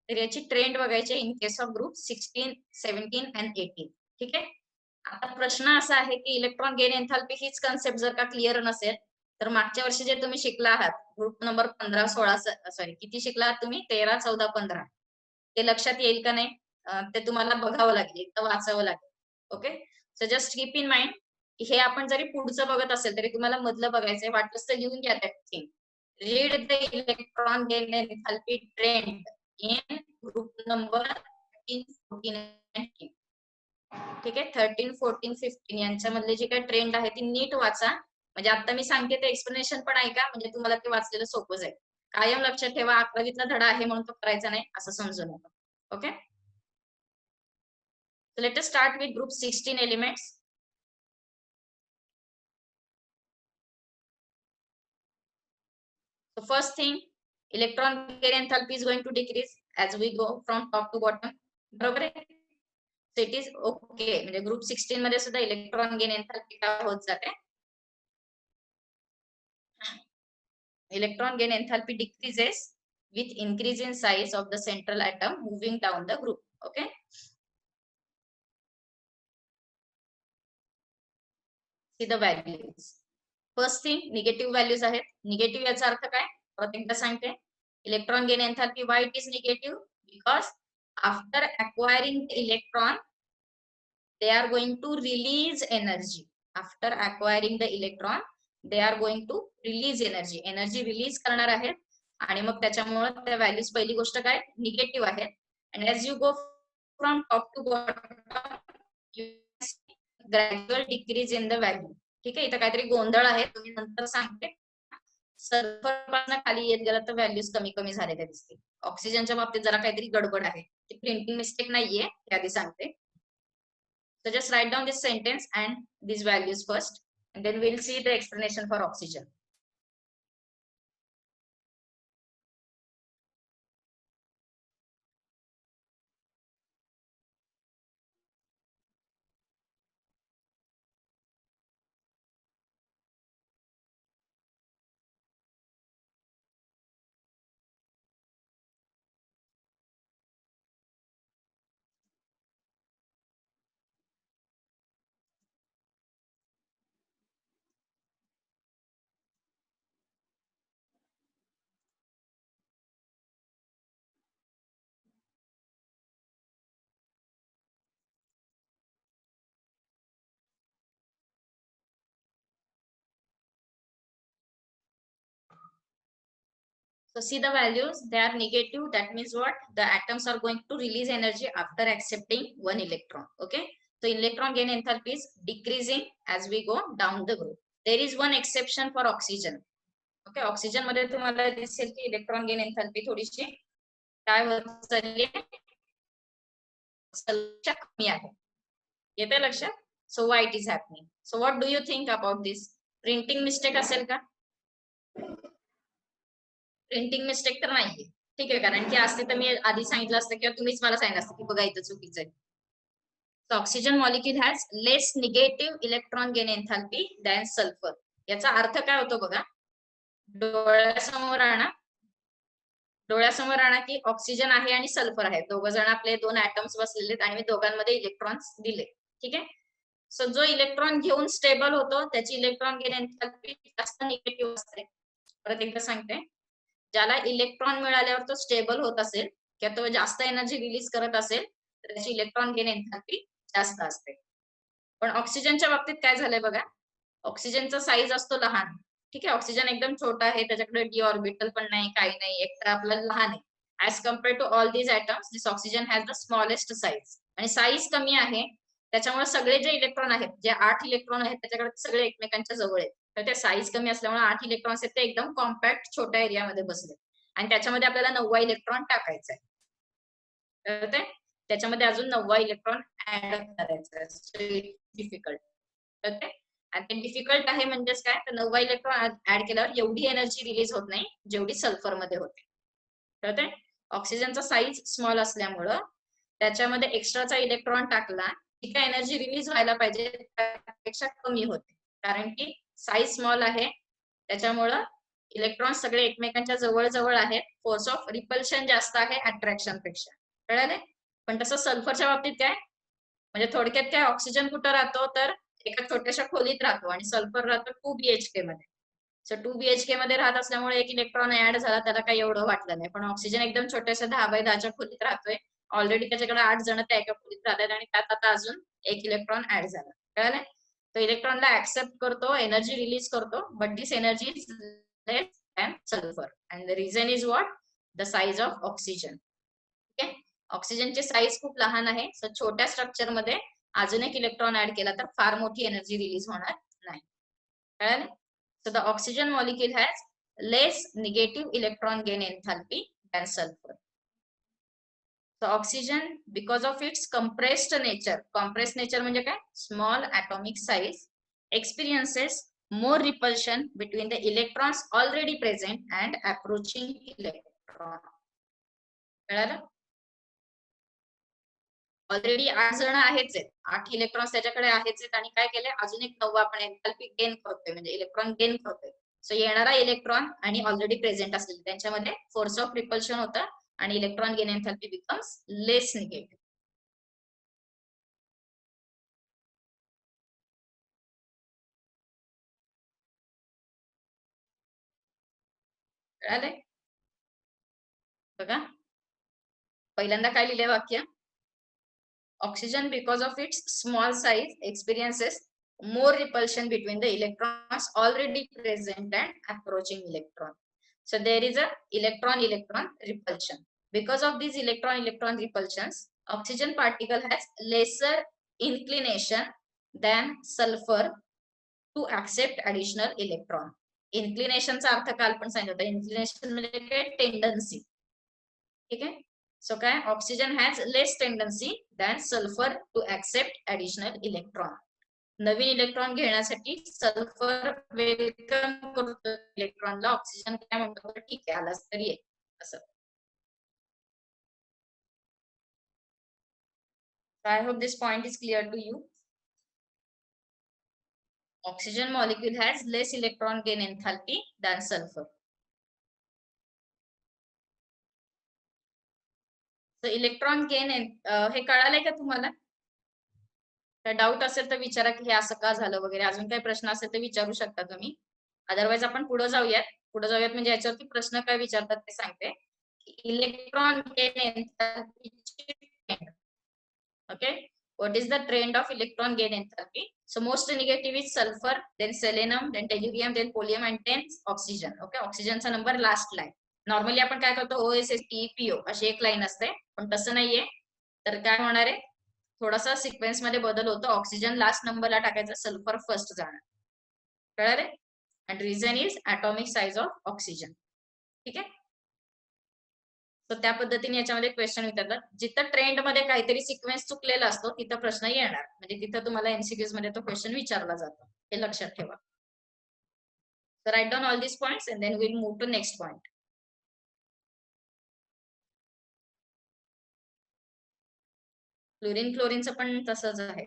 तर याची ट्रेंड बघायची in case of group 16, 17 and 18. ठीक आहे. आता प्रश्न असा आहे की इलेक्ट्रॉन गेन एन्थॅल्पी हीच कन्सेप्ट जर का क्लिअर नसेल तर मागच्या वर्षी जे तुम्ही शिकला आहात ग्रुप नंबर 15, 16 सॉरी किती शिकला आहात तुम्ही, 13, 14, 15, ते लक्षात येईल का नाही ते तुम्हाला बघावं लागेल, एकदा वाचावं लागेल. Okay. So just keep in mind की हे आपण जरी पुढचं बघत असेल तरी तुम्हाला मधलं बघायचंय, वाटलंच तर लिहून घ्या त्या thing. Read the electron gain एन्थॅल्पी trend in group number 13, 14 and 15. ठीक आहे. 13, 14, 15 यांच्यामधले जे काही ट्रेंड आहे ती नीट वाचा. म्हणजे आता मी सांगते ते एक्सप्लेनेशन पण ऐका, म्हणजे तुम्हाला ते वाचलेलं सोपं जाईल. कायम लक्षात ठेवा 11वीतला धडा आहे म्हणून तो करायचा नाही असं समजू नका. Okay. So let us start with group 16 elements. So first thing, electron gain enthalpy is going to decrease as we go from top to bottom. बरोबर आहे. So it is okay. म्हणजे ग्रुप 16 मध्ये सुद्धा इलेक्ट्रॉन गेन एन्थॅल्पी काय होत जाते, electron gain enthalpy decreases with increase in size of the central atom moving down the group. Okay. See the values. First thing, negative values आहेत. Negative याचा अर्थ काय, परत एकदा सांगते. Electron gain एन्थॅल्पी why it is negative, because after acquiring the electron they are going to release energy. After acquiring the electron they are going to release energy. Energy release करणार आहेत आणि मग त्याच्यामुळे त्या व्हॅल्यूज पहिली गोष्ट काय निगेटिव्ह आहेत. and as you go from top to bottom you see gradual decrease in the value. ठीक आहे. इथं काहीतरी गोंधळ आहे, तुम्ही नंतर सांगते. सल्फरपासून खाली येत गेला तर व्हॅल्यूज कमी कमी झालेल्या दिसतील. ऑक्सिजनच्या बाबतीत जरा काहीतरी गडबड आहे, ती प्रिंटिंग मिस्टेक नाहीये, हे आधी सांगते. So just write down this sentence and these values first, and then we'll see the explanation for oxygen. So see the values, they are negative. That means what? The atoms are going to release energy after accepting one electron. Okay. So electron gain enthalpy is decreasing as we go down the group. There is one exception for oxygen. Okay. Oxygen मध्ये तुम्हाला दिसेल की electron gain एन्थॅल्पी थोडीशी काय होत चालली आहे, कमी आहे. येते लक्षात? So why it is happening? So what do you think about this? Printing mistake असेल का? प्रिंटिंग मिस्टेक तर नाहीये. ठीक आहे, कारण की असते तर मी आधी सांगितलं असतं किंवा तुम्हीच मला सांगितलं असतं की बघा इथं चुकीचं आहे. So oxygen molecule has less negative electron gain enthalpy than sulfur. याचा अर्थ काय होतो बघा, डोळ्यासमोर आणा की ऑक्सिजन आहे आणि सल्फर आहे, दोघं जण आपले दोन ऍटम्स बसलेले आहेत आणि मी दोघांमध्ये इलेक्ट्रॉन्स दिले. ठीक आहे. सो जो इलेक्ट्रॉन घेऊन स्टेबल होतो त्याची इलेक्ट्रॉन गेन एन्थॅल्पी जास्त निगेटिव्ह असते. परत एकदा सांगते, ज्याला इलेक्ट्रॉन मिळाल्यावर तो स्टेबल होत असेल किंवा तो जास्त एनर्जी रिलीज करत असेल तर त्याची इलेक्ट्रॉन गेन एन्थॅल्पी जास्त असते. पण ऑक्सिजनच्या बाबतीत काय झालंय बघा, ऑक्सिजनचा साईज असतो लहान. ठीक आहे, ऑक्सिजन एकदम छोटा आहे, त्याच्याकडे डी ऑर्बिटल पण नाही, काही नाही, एक तर आपला लहान आहे. As compare to all these atoms this oxygen has the smallest size. आणि साईज कमी आहे त्याच्यामुळे सगळे जे इलेक्ट्रॉन आहेत, जे 8 इलेक्ट्रॉन आहेत त्याच्याकडे सगळे एकमेकांच्या जवळ आहेत. तर ते साईज कमी असल्यामुळे 8 इलेक्ट्रॉन्स आहेत ते एकदम कॉम्पॅक्ट छोट्या एरियामध्ये बसले आणि त्याच्यामध्ये आपल्याला 9वा इलेक्ट्रॉन टाकायचा आहे. तर त्याच्यामध्ये अजून 9वा इलेक्ट्रॉन ऍड करायचा आहे. डिफिकल्ट. तर ते आणि ते डिफिकल्ट आहे म्हणजेच काय, तर 9वा इलेक्ट्रॉन ऍड केल्यावर एवढी एनर्जी रिलीज होत नाही जेवढी सल्फर मध्ये होते. तर ते ऑक्सिजनचा साईज स्मॉल असल्यामुळं त्याच्यामध्ये एक्स्ट्राचा इलेक्ट्रॉन टाकला की काय एनर्जी रिलीज व्हायला पाहिजे त्यापेक्षा कमी होते, कारण की साईज स्मॉल आहे त्याच्यामुळं इलेक्ट्रॉन सगळे एकमेकांच्या जवळ जवळ आहेत. फोर्स ऑफ रिपल्शन जास्त आहे अट्रॅक्शन पेक्षा. कळाले? पण तसं सल्फरच्या बाबतीत काय, म्हणजे थोडक्यात काय, ऑक्सिजन कुठं राहतो तर एका छोट्याशा खोलीत राहतो आणि सल्फर राहतो 2 BHK मध्ये. सो 2 BHK मध्ये राहत असल्यामुळे एक इलेक्ट्रॉन ऍड झाला त्याला काही एवढं वाटलं नाही. पण ऑक्सिजन एकदम छोट्याशा 10x10च्या खोलीत राहतोय. ऑलरेडी त्याच्याकडे 8 जण त्या एका खोलीत राहतात आणि त्यात आता अजून एक इलेक्ट्रॉन ऍड झाला. कळालं? तो इलेक्ट्रॉनला ऍक्सेप्ट करतो, एनर्जी रिलीज करतो, but this energy is less than sulphur and the reason is what, the size of oxygen. Okay, ऑक्सिजनची साईज खूप लहान आहे. सो छोट्या स्ट्रक्चर मध्ये अजून एक इलेक्ट्रॉन ऍड केला तर फार मोठी एनर्जी रिलीज होणार नाही. कळालं? So the oxygen molecule has less negative electron gain enthalpy than sulfur. So oxygen, because of its compressed nature म्हणजे काय, small atomic size, experiences more repulsion between the electrons already present and approaching electron. कळालं? Already 8 जण आहेच आहेत, 8 electrons त्याच्याकडे आहेच आहेत आणि काय केलंय, अजून एक 9वा आपण एन्थॅल्पी गेन करतोय म्हणजे इलेक्ट्रॉन गेन करतोय. सो येणारा इलेक्ट्रॉन आणि ऑलरेडी प्रेझेंट असलेले त्यांच्यामध्ये फोर्स ऑफ रिपल्शन होतं आणि इलेक्ट्रॉन गेन एन्थॅल्पी बिकम्स लेस निगेटिव्ह. कळालंय? बघा पहिल्यांदा काय लिहिलंय वाक्य, oxygen because of its small size experiences more repulsion between the electrons already present and approaching electron. So there is a electron repulsion. Because of these electron repulsions, oxygen particle has lesser inclination than sulfur to accept additional electron. Inclination चा अर्थ काल पण सांगितलं होतं, inclination म्हणजे काय, tendency. ठीक आहे. So काय, oxygen has less tendency than sulfur to accept additional electron. Naveen electron घेण्यासाठी सल्फर वेलकम करतो इलेक्ट्रॉनला, ऑक्सिजन काय म्हणतो ठीक आहे आलास तरी आहे असं. I hope this point is clear to you. Oxygen molecule has less electron gain enthalpy than sulfur. So electron gain हे कळालंय का तुम्हाला? तर डाऊट असेल तर विचारा की हे असं का झालं वगैरे, अजून काही प्रश्न असेल तर विचारू शकता तुम्ही. अदरवाईज आपण पुढे जाऊयात म्हणजे याच्यावरती प्रश्न काय विचारतात ते सांगते. Electron gain एन्थॅल्पी. Okay, what is the trend of electron gain enthalpy? So most negative is sulfur, then selenium, then tellurium, then polonium and then oxygen. Okay, oxygen चा नंबर लास्ट ला आहे. नॉर्मली आपण काय करतो OSS PO अशी एक line असते, पण तसं नाहीये. तर काय होणार आहे, थोडासा सिक्वेन्स मध्ये बदल होतो. ऑक्सिजन लास्ट नंबरला टाकायचा, सल्फर फर्स्ट जाणार. कळाले? And reason is atomic size of oxygen. ठीक आहे. तर त्या पद्धतीने याच्यामध्ये क्वेश्चन विचारतात. जिथं ट्रेंड मध्ये काहीतरी सिक्वेन्स चुकलेला असतो तिथं प्रश्न येणार, म्हणजे तिथं तुम्हाला MCQs मध्ये तो क्वेश्चन विचारला जातो. हे लक्षात ठेवा. So write down all these points and then we'll move to next point. Fluorine क्लोरीनचं पण तसंच आहे.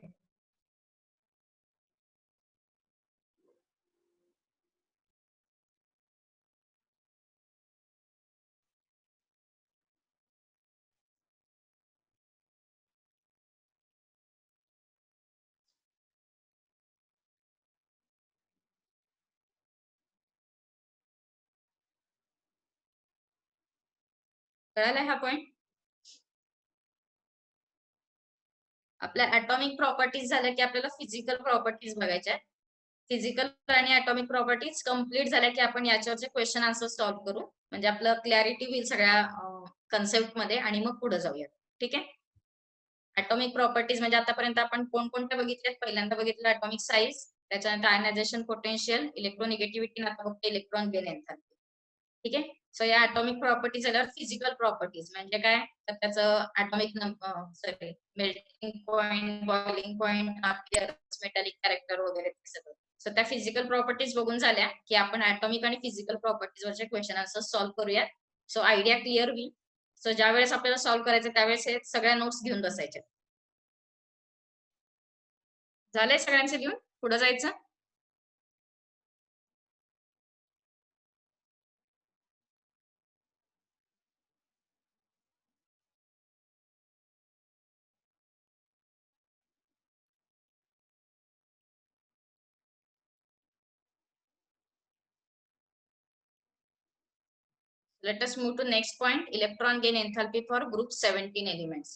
कळालाय हा पॉइंट? आपल्या ऍटॉमिक प्रॉपर्टीज झाल्या की आपल्याला फिजिकल प्रॉपर्टीज बघायच्या. फिजिकल आणि ऍटॉमिक प्रॉपर्टीज कम्प्लीट झाल्या की आपण याच्यावरचे क्वेश्चन आन्सर सॉल्व्ह करू, म्हणजे आपलं क्लॅरिटी होईल सगळ्या कन्सेप्ट मध्ये, आणि मग पुढे जाऊया. ठीक आहे. ऍटॉमिक प्रॉपर्टीज म्हणजे आतापर्यंत आपण कोणकोणत्या बघितल्यात? पहिल्यांदा बघितलं ऍटॉमिक साईज, त्याच्यानंतर आयनायझेशन पोटेन्शियल, इलेक्ट्रोनिगेटिव्हिटी, आता बघतो इलेक्ट्रॉन गेन एन्थॅल्पी. ठीक आहे. सो या ऍटॉमिक प्रॉपर्टीज झाल्यावर फिजिकल प्रॉपर्टीज म्हणजे काय, तर त्याचं atomic sorry melting point, boiling point, appearance, metallic character वगैरे ते सगळं. सो त्या फिजिकल प्रॉपर्टीज बघून झाल्या की आपण ऍटॉमिक आणि फिजिकल प्रॉपर्टीज वरचे क्वेश्चन आन्सर सॉल्व्ह करूया. सो आयडिया क्लिअर होईल. सो ज्या वेळेस आपल्याला सॉल्व्ह करायचं त्यावेळेस हे सगळ्या नोट्स घेऊन बसायच्या. झालंय सगळ्यांचे घेऊन पुढे जायचं? Let us move to next point, electron gain enthalpy for group 17 elements.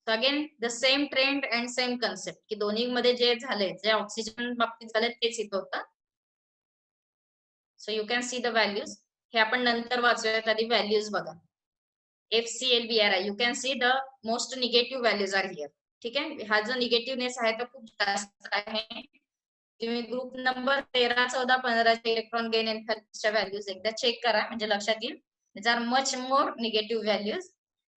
So again the same trend and same concept की दोन्ही मध्ये जे झाले, जे ऑक्सिजन बाबतीत झाले तेच इथं होतं. So you can see the values. हे आपण नंतर वाचूयात, आधी व्हॅल्यूज बघा. FCl, you can see the most negative values are here. ठीक आहे. हा जो निगेटिव्हनेस आहे तो खूप जास्त आहे. तुम्ही ग्रुप नंबर 13, 14, 15 इलेक्ट्रॉन गेन एन्थॅल्पीच्या व्हॅल्यूज एकदा चेक करा, म्हणजे लक्षात येईल. These are much more negative values.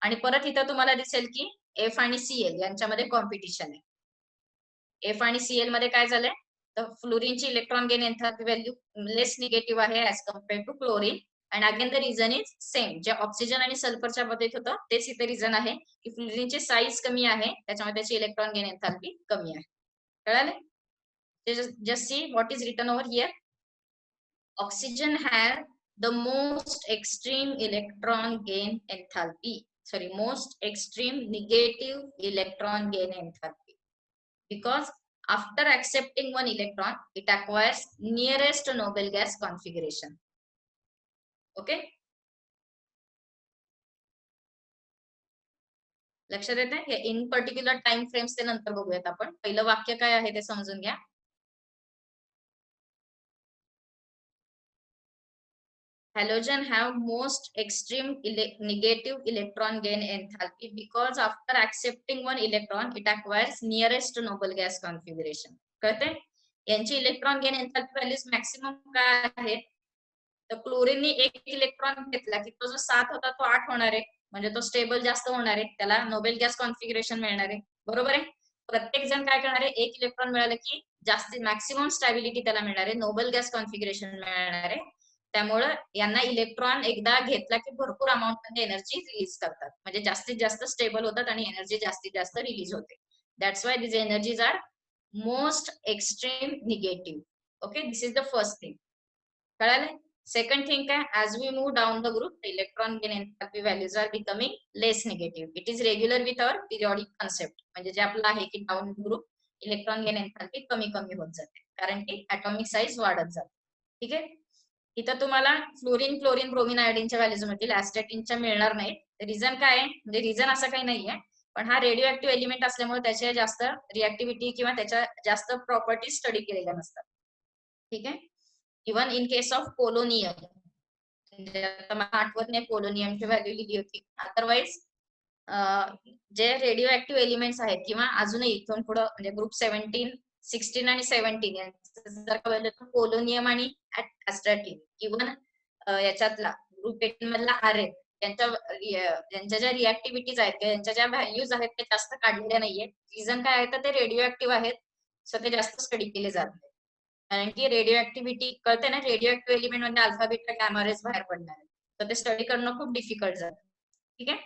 आणि परत इथं तुम्हाला दिसेल की F आणि Cl यांच्यामध्ये कॉम्पिटिशन आहे. F आणि Cl मध्ये काय झालंय, तर फ्लोरीनची electron gain enthalpy value less negative आहे as compare to chlorine. And again the reason is same, जे ऑक्सिजन आणि सल्फरच्या बाबतीत होतं तेच इथे रिझन आहे की फ्लोरीनची साईज कमी आहे, त्याच्यामुळे त्याची इलेक्ट्रॉन गेन एन्थॅल्पी कमी आहे. कळाले? Just see what is written over here. Oxygen has the most extreme electron gain enthalpy. Sorry, most extreme negative electron gain enthalpy. Because after accepting one electron, it acquires nearest noble gas configuration. Okay? लक्षात येते? हे in particular time frames ते नंतर बघूयात आपण. पहिलं वाक्य काय आहे ते समजून घ्या. Halogen have most extreme negative electron gain enthalpy because after accepting one electron, it acquires nearest noble gas configuration. कळते? यांची electron gain enthalpy values maximum काय आहे, तर क्लोरीनने एक इलेक्ट्रॉन घेतला की तो जो 7 होता तो 8 होणार आहे, म्हणजे तो स्टेबल जास्त होणार आहे, त्याला नोबेल गॅस कॉन्फिगरेशन मिळणार आहे. बरोबर आहे. प्रत्येक जण काय करणार आहे, एक इलेक्ट्रॉन मिळालं की जास्ती मॅक्सिमम स्टॅबिलिटी त्याला मिळणार आहे, नोबेल गॅस कॉन्फिगरेशन मिळणार आहे. त्यामुळे यांना इलेक्ट्रॉन एकदा घेतला की भरपूर अमाऊंट मध्ये एनर्जी रिलीज करतात, म्हणजे जास्तीत जास्त स्टेबल होतात आणि एनर्जी जास्तीत जास्त रिलीज होते. That's why this energies are most extreme negative. Okay, this is the first thing. कळाले? सेकंड थिंग काय, as we move down the group, electron gain enthalpy values are becoming less negative. It is regular with our periodic concept, म्हणजे जे आपलं आहे की down group electron gain enthalpy कमी कमी होत जाते, कारण की ऍटॉमिक साईज वाढत जाते. ठीक आहे. इथं तुम्हाला फ्लोरीन, क्लोरीन, ब्रोमिन, आयोडीनच्या व्हॅल्यूज मिळतील, ऍस्टॅटिनच्या मिळणार नाहीत. रिझन काय आहे, म्हणजे रिझन असं काही नाहीये, पण हा रेडिओ ऍक्टिव्ह एलिमेंट असल्यामुळे त्याच्या जास्त रिएक्टिव्हिटी किंवा त्याच्या जास्त प्रॉपर्टी स्टडी केलेल्या नसतात. ठीक आहे. Even in case of polonium, म्हणजे आता मला आठवत नाही पोलोनियमची व्हॅल्यू लिहिली होती. अदरवाईज जे रेडिओ ऍक्टिव्ह एलिमेंट्स आहेत किंवा अजूनही इथून पुढे म्हणजे ग्रुप 17, 16 आणि 17 यांचं जर का बघितलं तर पोलोनियम आणि ऍस्ट्राटिन इव्हन याच्यातला ग्रुप 18 मधला आरएन यांच्या ज्या रिॲक्टिव्हिटीज आहेत किंवा यांच्या ज्या व्हॅल्यूज आहेत त्या जास्त काढलेल्या नाहीये. रिझन काय आहे तर ते रेडिओ ऍक्टिव्ह आहेत, सो ते जास्त स्टडी केले जात नाही. कारण की रेडिओ ऍक्टिव्हिटी कळते ना, रेडिओ ऍक्टिव्ह एलिमेंट मध्ये अल्फा बीटा गॅमा रेज बाहेर पडणार आहे, तर ते स्टडी करणं खूप डिफिकल्ट जातं. ठीक आहे,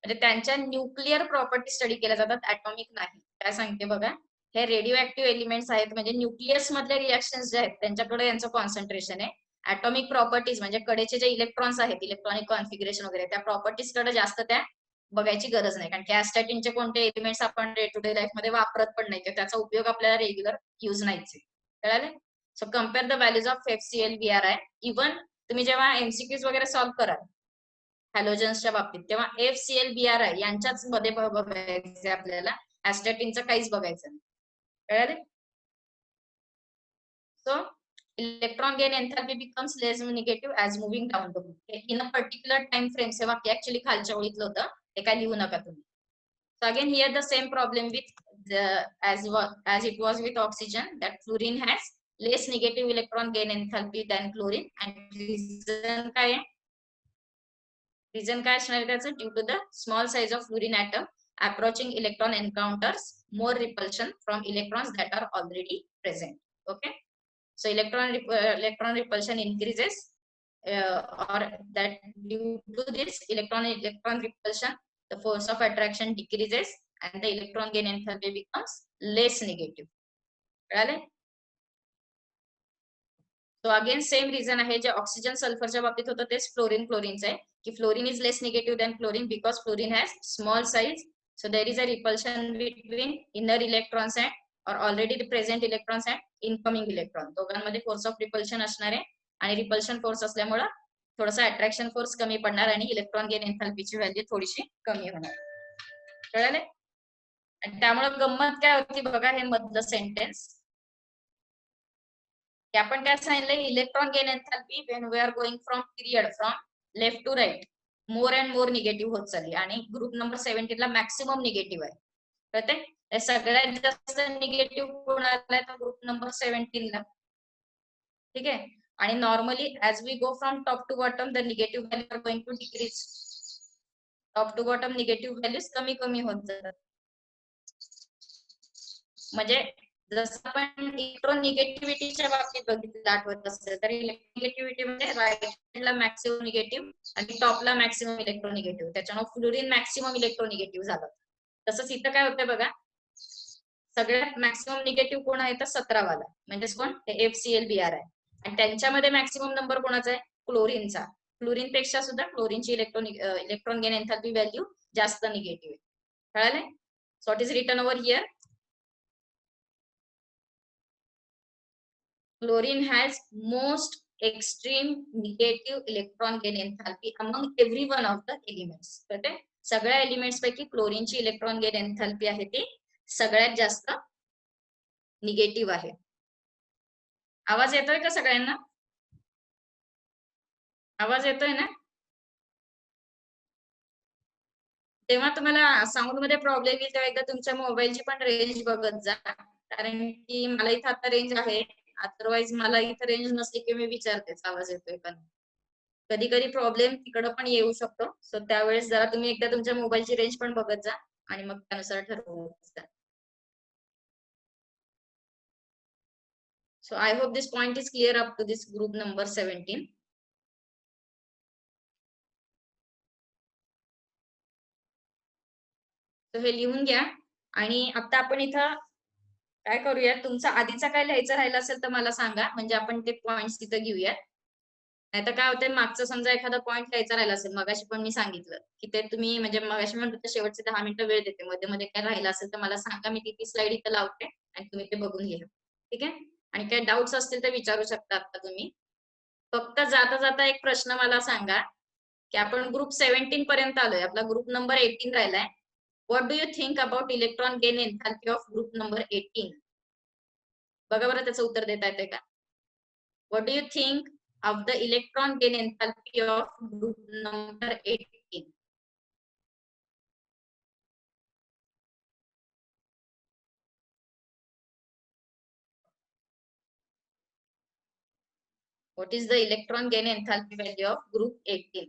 म्हणजे त्यांच्या न्यूक्लिअर प्रॉपर्टी स्टडी केल्या जातात, ऍटॉमिक नाही. काय सांगते बघा, हे रेडिओ ऍक्टिव्ह एलिमेंट्स आहेत म्हणजे न्यूक्लियस मधले रिएक्शन्स जे आहेत त्यांच्याकडे यांचं कॉन्सन्ट्रेशन आहे. ऍटॉमिक प्रॉपर्टीज म्हणजे कडेचे जे इलेक्ट्रॉन्स आहेत, इलेक्ट्रॉनिक कॉन्फिगरेशन वगैरे, त्या प्रॉपर्टीज कडे जास्त त्या बघायची गरज नाही. कारण की ऍस्टॅटिनचे कोणते एलिमेंट्स आपण डे टू डे लाईफ मध्ये वापरत पण नाही, त्याचा उपयोग आपल्याला रेग्युलर युज नाहीच आहे. कळाले? So compare the values of FCl VRI. Even तुम्ही जेव्हा एमसीक्यूज वगैरे सॉल्व्ह कराल हॅलोजन्सच्या बाबतीत, तेव्हा FCl VRI यांच्याच मध्ये बघायचं आपल्याला, ऍस्टॅटिनचं काहीच बघायचं नाही. कळाले? So electron gain enthalpy becomes less negative as moving down the group. In a particular time frame हे वाक्य ऍक्च्युअली खालच्या ओळीतलं होतं, ते काय लिहू नका तुम्ही. So again here the same problem with as it was with oxygen, that fluorine has less negative electron gain enthalpy than chlorine. And reason काय आहे? Reason काय असणार त्याचं? Due to the small size of fluorine atom, approaching electron encounters more repulsion from electrons that are already present. Okay. So electron repulsion increases, or that due to this electron repulsion, the force of attraction decreases and the electron gain enthalpy becomes less negative. कळाले? So again same reason आहे, जे oxygen सल्फरच्या बाबतीत होतं तेच fluorine क्लोरीनचं आहे, की fluorine is less negative than chlorine because fluorine has small size, so there is a repulsion between inner electrons and or already present electrons and incoming electron. दोघांमध्ये force of repulsion असणार आहे आणि repulsion force असल्यामुळे थोडासा attraction force कमी पडणार आणि electron gain एन्थॅल्पीची value थोडीशी कमी होणार. कळाले? आणि त्यामुळे गंमत काय होती बघा, हे मधलं सेंटेन्स की आपण काय सांगितलं, electron gain enthalpy when we are going from period from left to right more and more negative होत चालली आणि ग्रुप नंबर 17 ला मॅक्सिमम निगेटिव्ह आहे. कळते? सगळ्यात जास्त निगेटिव्ह कोणाला आहे तर ग्रुप नंबर 17 ला. ठीक आहे, आणि normally as we go from top to bottom the negative value are going to decrease. Top to bottom negative values कमी कमी होत जातात. म्हणजे जसं आपण इलेक्ट्रोनिगेटिव्हिटीच्या बाबतीत बघितलं आठवत असेल तर इलेक्ट्रोनिगेटिव्हिटी म्हणजे राईट साइडला मॅक्सिमम निगेटिव्ह आणि टॉपला मॅक्सिमम इलेक्ट्रोनिगेटिव्ह, त्याच्यामुळे फ्लोरीन मॅक्सिमम इलेक्ट्रोनिगेटिव्ह झालं. तसंच इथं काय होतंय बघा, सगळ्यात मॅक्सिमम निगेटिव्ह कोण आहे तर 17 वाला, म्हणजेच कोण, FCl VRI. आणि त्यांच्यामध्ये मॅक्सिमम नंबर कोणाचा आहे, क्लोरीनचा. क्लोरीन पेक्षा सुद्धा क्लोरीनची इलेक्ट्रॉन गेन एन्थॅल्पी व्हॅल्यू जास्त निगेटिव्ह आहे. कळाले? So it is written over here, chlorine has most extreme negative electron gain enthalpy among every one of the elements. कळते? सगळ्या एलिमेंट्स पैकी क्लोरीनची इलेक्ट्रॉन गेन एन्थॅल्पी आहे ती सगळ्यात जास्त निगेटिव्ह आहे. आवाज येतोय का सगळ्यांना? आवाज येतोय ना? तेव्हा तुम्हाला साऊंड मध्ये प्रॉब्लेम येईल तेव्हा एकदा तुमच्या मोबाईलची पण रेंज बघत जा, कारण की मला इथं आता रेंज आहे, अदरवाईज मला इथं रेंज नसली की मी विचारतेच आवाज येतोय का. कधी कधी प्रॉब्लेम तिकडं पण येऊ शकतो, सो त्यावेळेस जरा तुम्ही एकदा तुमच्या मोबाईलची रेंज पण बघत जा आणि मग त्यानुसार ठरवून जा. So I hope this point is clear up to this group number 17. So हे लिहून घ्या आणि आता आपण इथं काय करूया, तुमचा आधीचा काय लिहायचं राहिलं असेल तर मला सांगा, म्हणजे आपण ते पॉइंट्स तिथं घेऊया. नाहीतर काय होतंय, मागचं समजा एखादा पॉइंट लिहायचा राहिला असेल, मगाशी पण मी सांगितलं की ते तुम्ही म्हणजे मगाशी म्हणतो शेवटचे 10 मिनिटं वेळ देते, मध्ये मध्ये काय राहिलं असेल तर मला सांगा, मी ती स्लाइड इथं लावते आणि तुम्ही ते बघून घ्या. ठीक आहे, आणि काही डाऊट्स असतील तर विचारू शकता आता तुम्ही. फक्त जाता जाता एक प्रश्न मला सांगा की आपण ग्रुप 17 पर्यंत आलोय, आपला ग्रुप नंबर 18 राहिलाय. What do you think about electron gain enthalpy of group number 18? बघा बरं त्याचं उत्तर देता येते का. What do you think of the electron gain enthalpy of group number 18. What is the electron gain enthalpy value of group 18?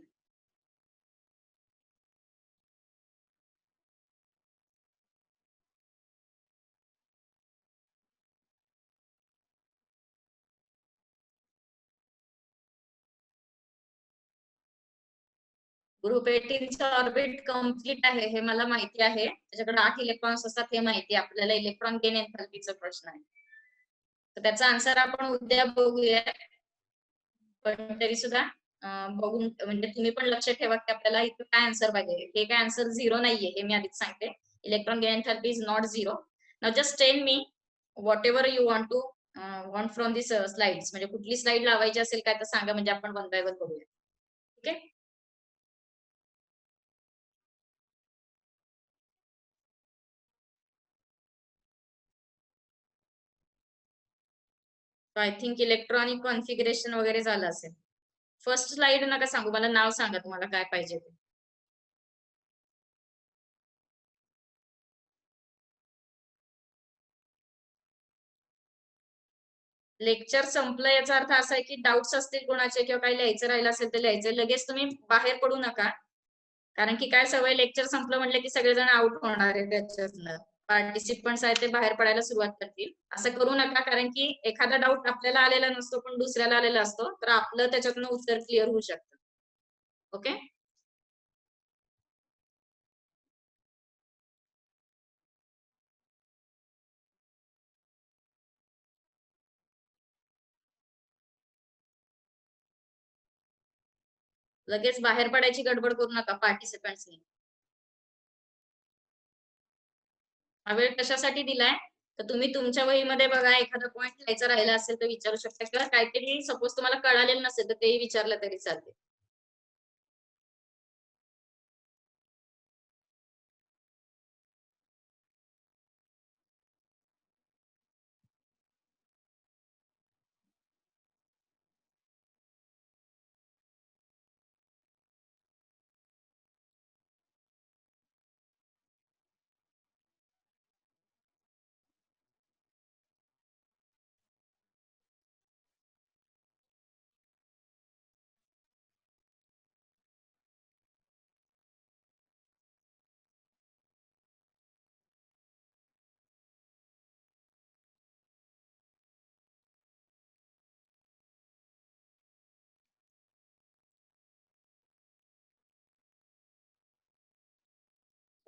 Group 18 चा orbit complete आहे हे मला माहिती आहे. त्याच्याकडे 8 इलेक्ट्रॉन्स असतात हे माहिती आहे. आपल्याला इलेक्ट्रॉन गेन एन्थॅल्पीचा प्रश्न आहे. तर त्याचा आन्सर आपण उद्या बघूया. पण तरी सुद्धा बघून म्हणजे तुम्ही पण लक्ष ठेवा की आपल्याला इथे काय आन्सर पाहिजे. हे काय आन्सर 0 नाहीये हे मी आधीच सांगते. Electron gain enthalpy is not 0. Now just tell me whatever you want to want from this slides. म्हणजे कुठली स्लाइड लावायची असेल काय तर सांगा म्हणजे आपण वन बाय वन बघूया. ठीक आहे. आय थिंक इलेक्ट्रॉनिक कॉन्फिगरेशन वगैरे झालं असेल. फर्स्ट स्लाइड नका सांगू, मला नाव सांगा तुम्हाला काय पाहिजे ते. लेक्चर संपलं याचा अर्थ असा आहे की डाऊट्स असतील कोणाचे किंवा काही लिहायचं राहिलं असेल तर लिहायचं. लगेच तुम्ही बाहेर पडू नका. कारण की काय सवय लेक्चर संपलं म्हटलं की सगळेजण आउट होणार आहे त्याच्यातनं. पार्टिसिपंट्स आहेत ते बाहेर पडायला सुरुवात करतील. असं करू नका कारण की एखादा डाऊट आपल्याला आलेला नसतो पण दुसऱ्याला आलेला असतो तर आपलं त्याच्यातनं उत्तर क्लिअर होऊ शकतं. ओके. लगेच बाहेर पडायची गडबड करू नका पार्टिसिपंट्सनी. हा वेळ कशासाठी दिलाय तर तुम्ही तुमच्या वहीमध्ये बघा एखादा पॉईंट लिहायचा राहिला असेल तर विचारू शकता किंवा काहीतरी सपोज तुम्हाला कळालेलं नसेल तर तेही विचारलं तरी चालते.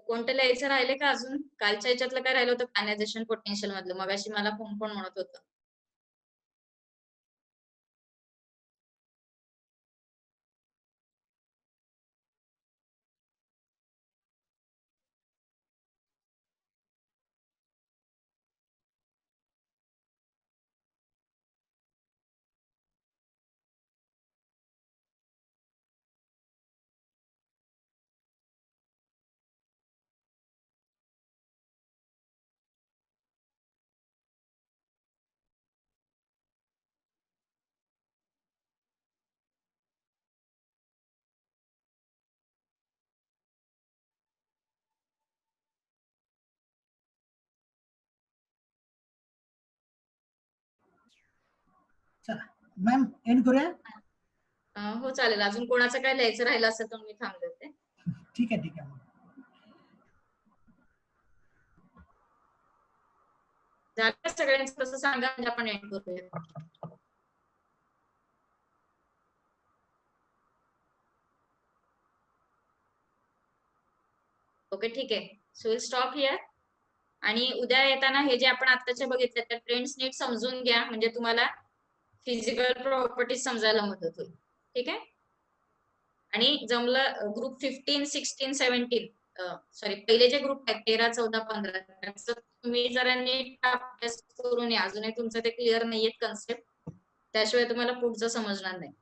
कोणतं लिहायचं राहिले का अजून? कालच्या ह्याच्यातलं काय राहिलं होतं आयनायझेशन पोटेन्शियल मधलं? मगाशी मला कोण कोण म्हणत होतं. चला मॅम एंड करूया. हो चालेल. अजून कोणाचं काय लिहायचं राहिलं असेल तर मी थांबले होते. ठीक आहे ठीक आहे. झालं सगळ्यांचं तसं सांगा म्हणजे आपण एंड करूया. ओके ठीक आहे. So will stop here. आणि उद्या येताना हे जे आपण आत्ताचे बघितले त्या ट्रेंड्स नीट समजून घ्या म्हणजे तुम्हाला फिजिकल प्रॉपर्टीज समजायला मदत होईल. ठीक आहे. आणि जमलं ग्रुप 15, 16, 17 सॉरी पहिले जे ग्रुप आहेत 13, 14, 15 त्याचं तुम्ही जरा नीट अभ्यास करून या. अजूनही तुमचं ते क्लिअर नाहीये कन्सेप्ट. त्याशिवाय तुम्हाला पुढचं समजणार नाही.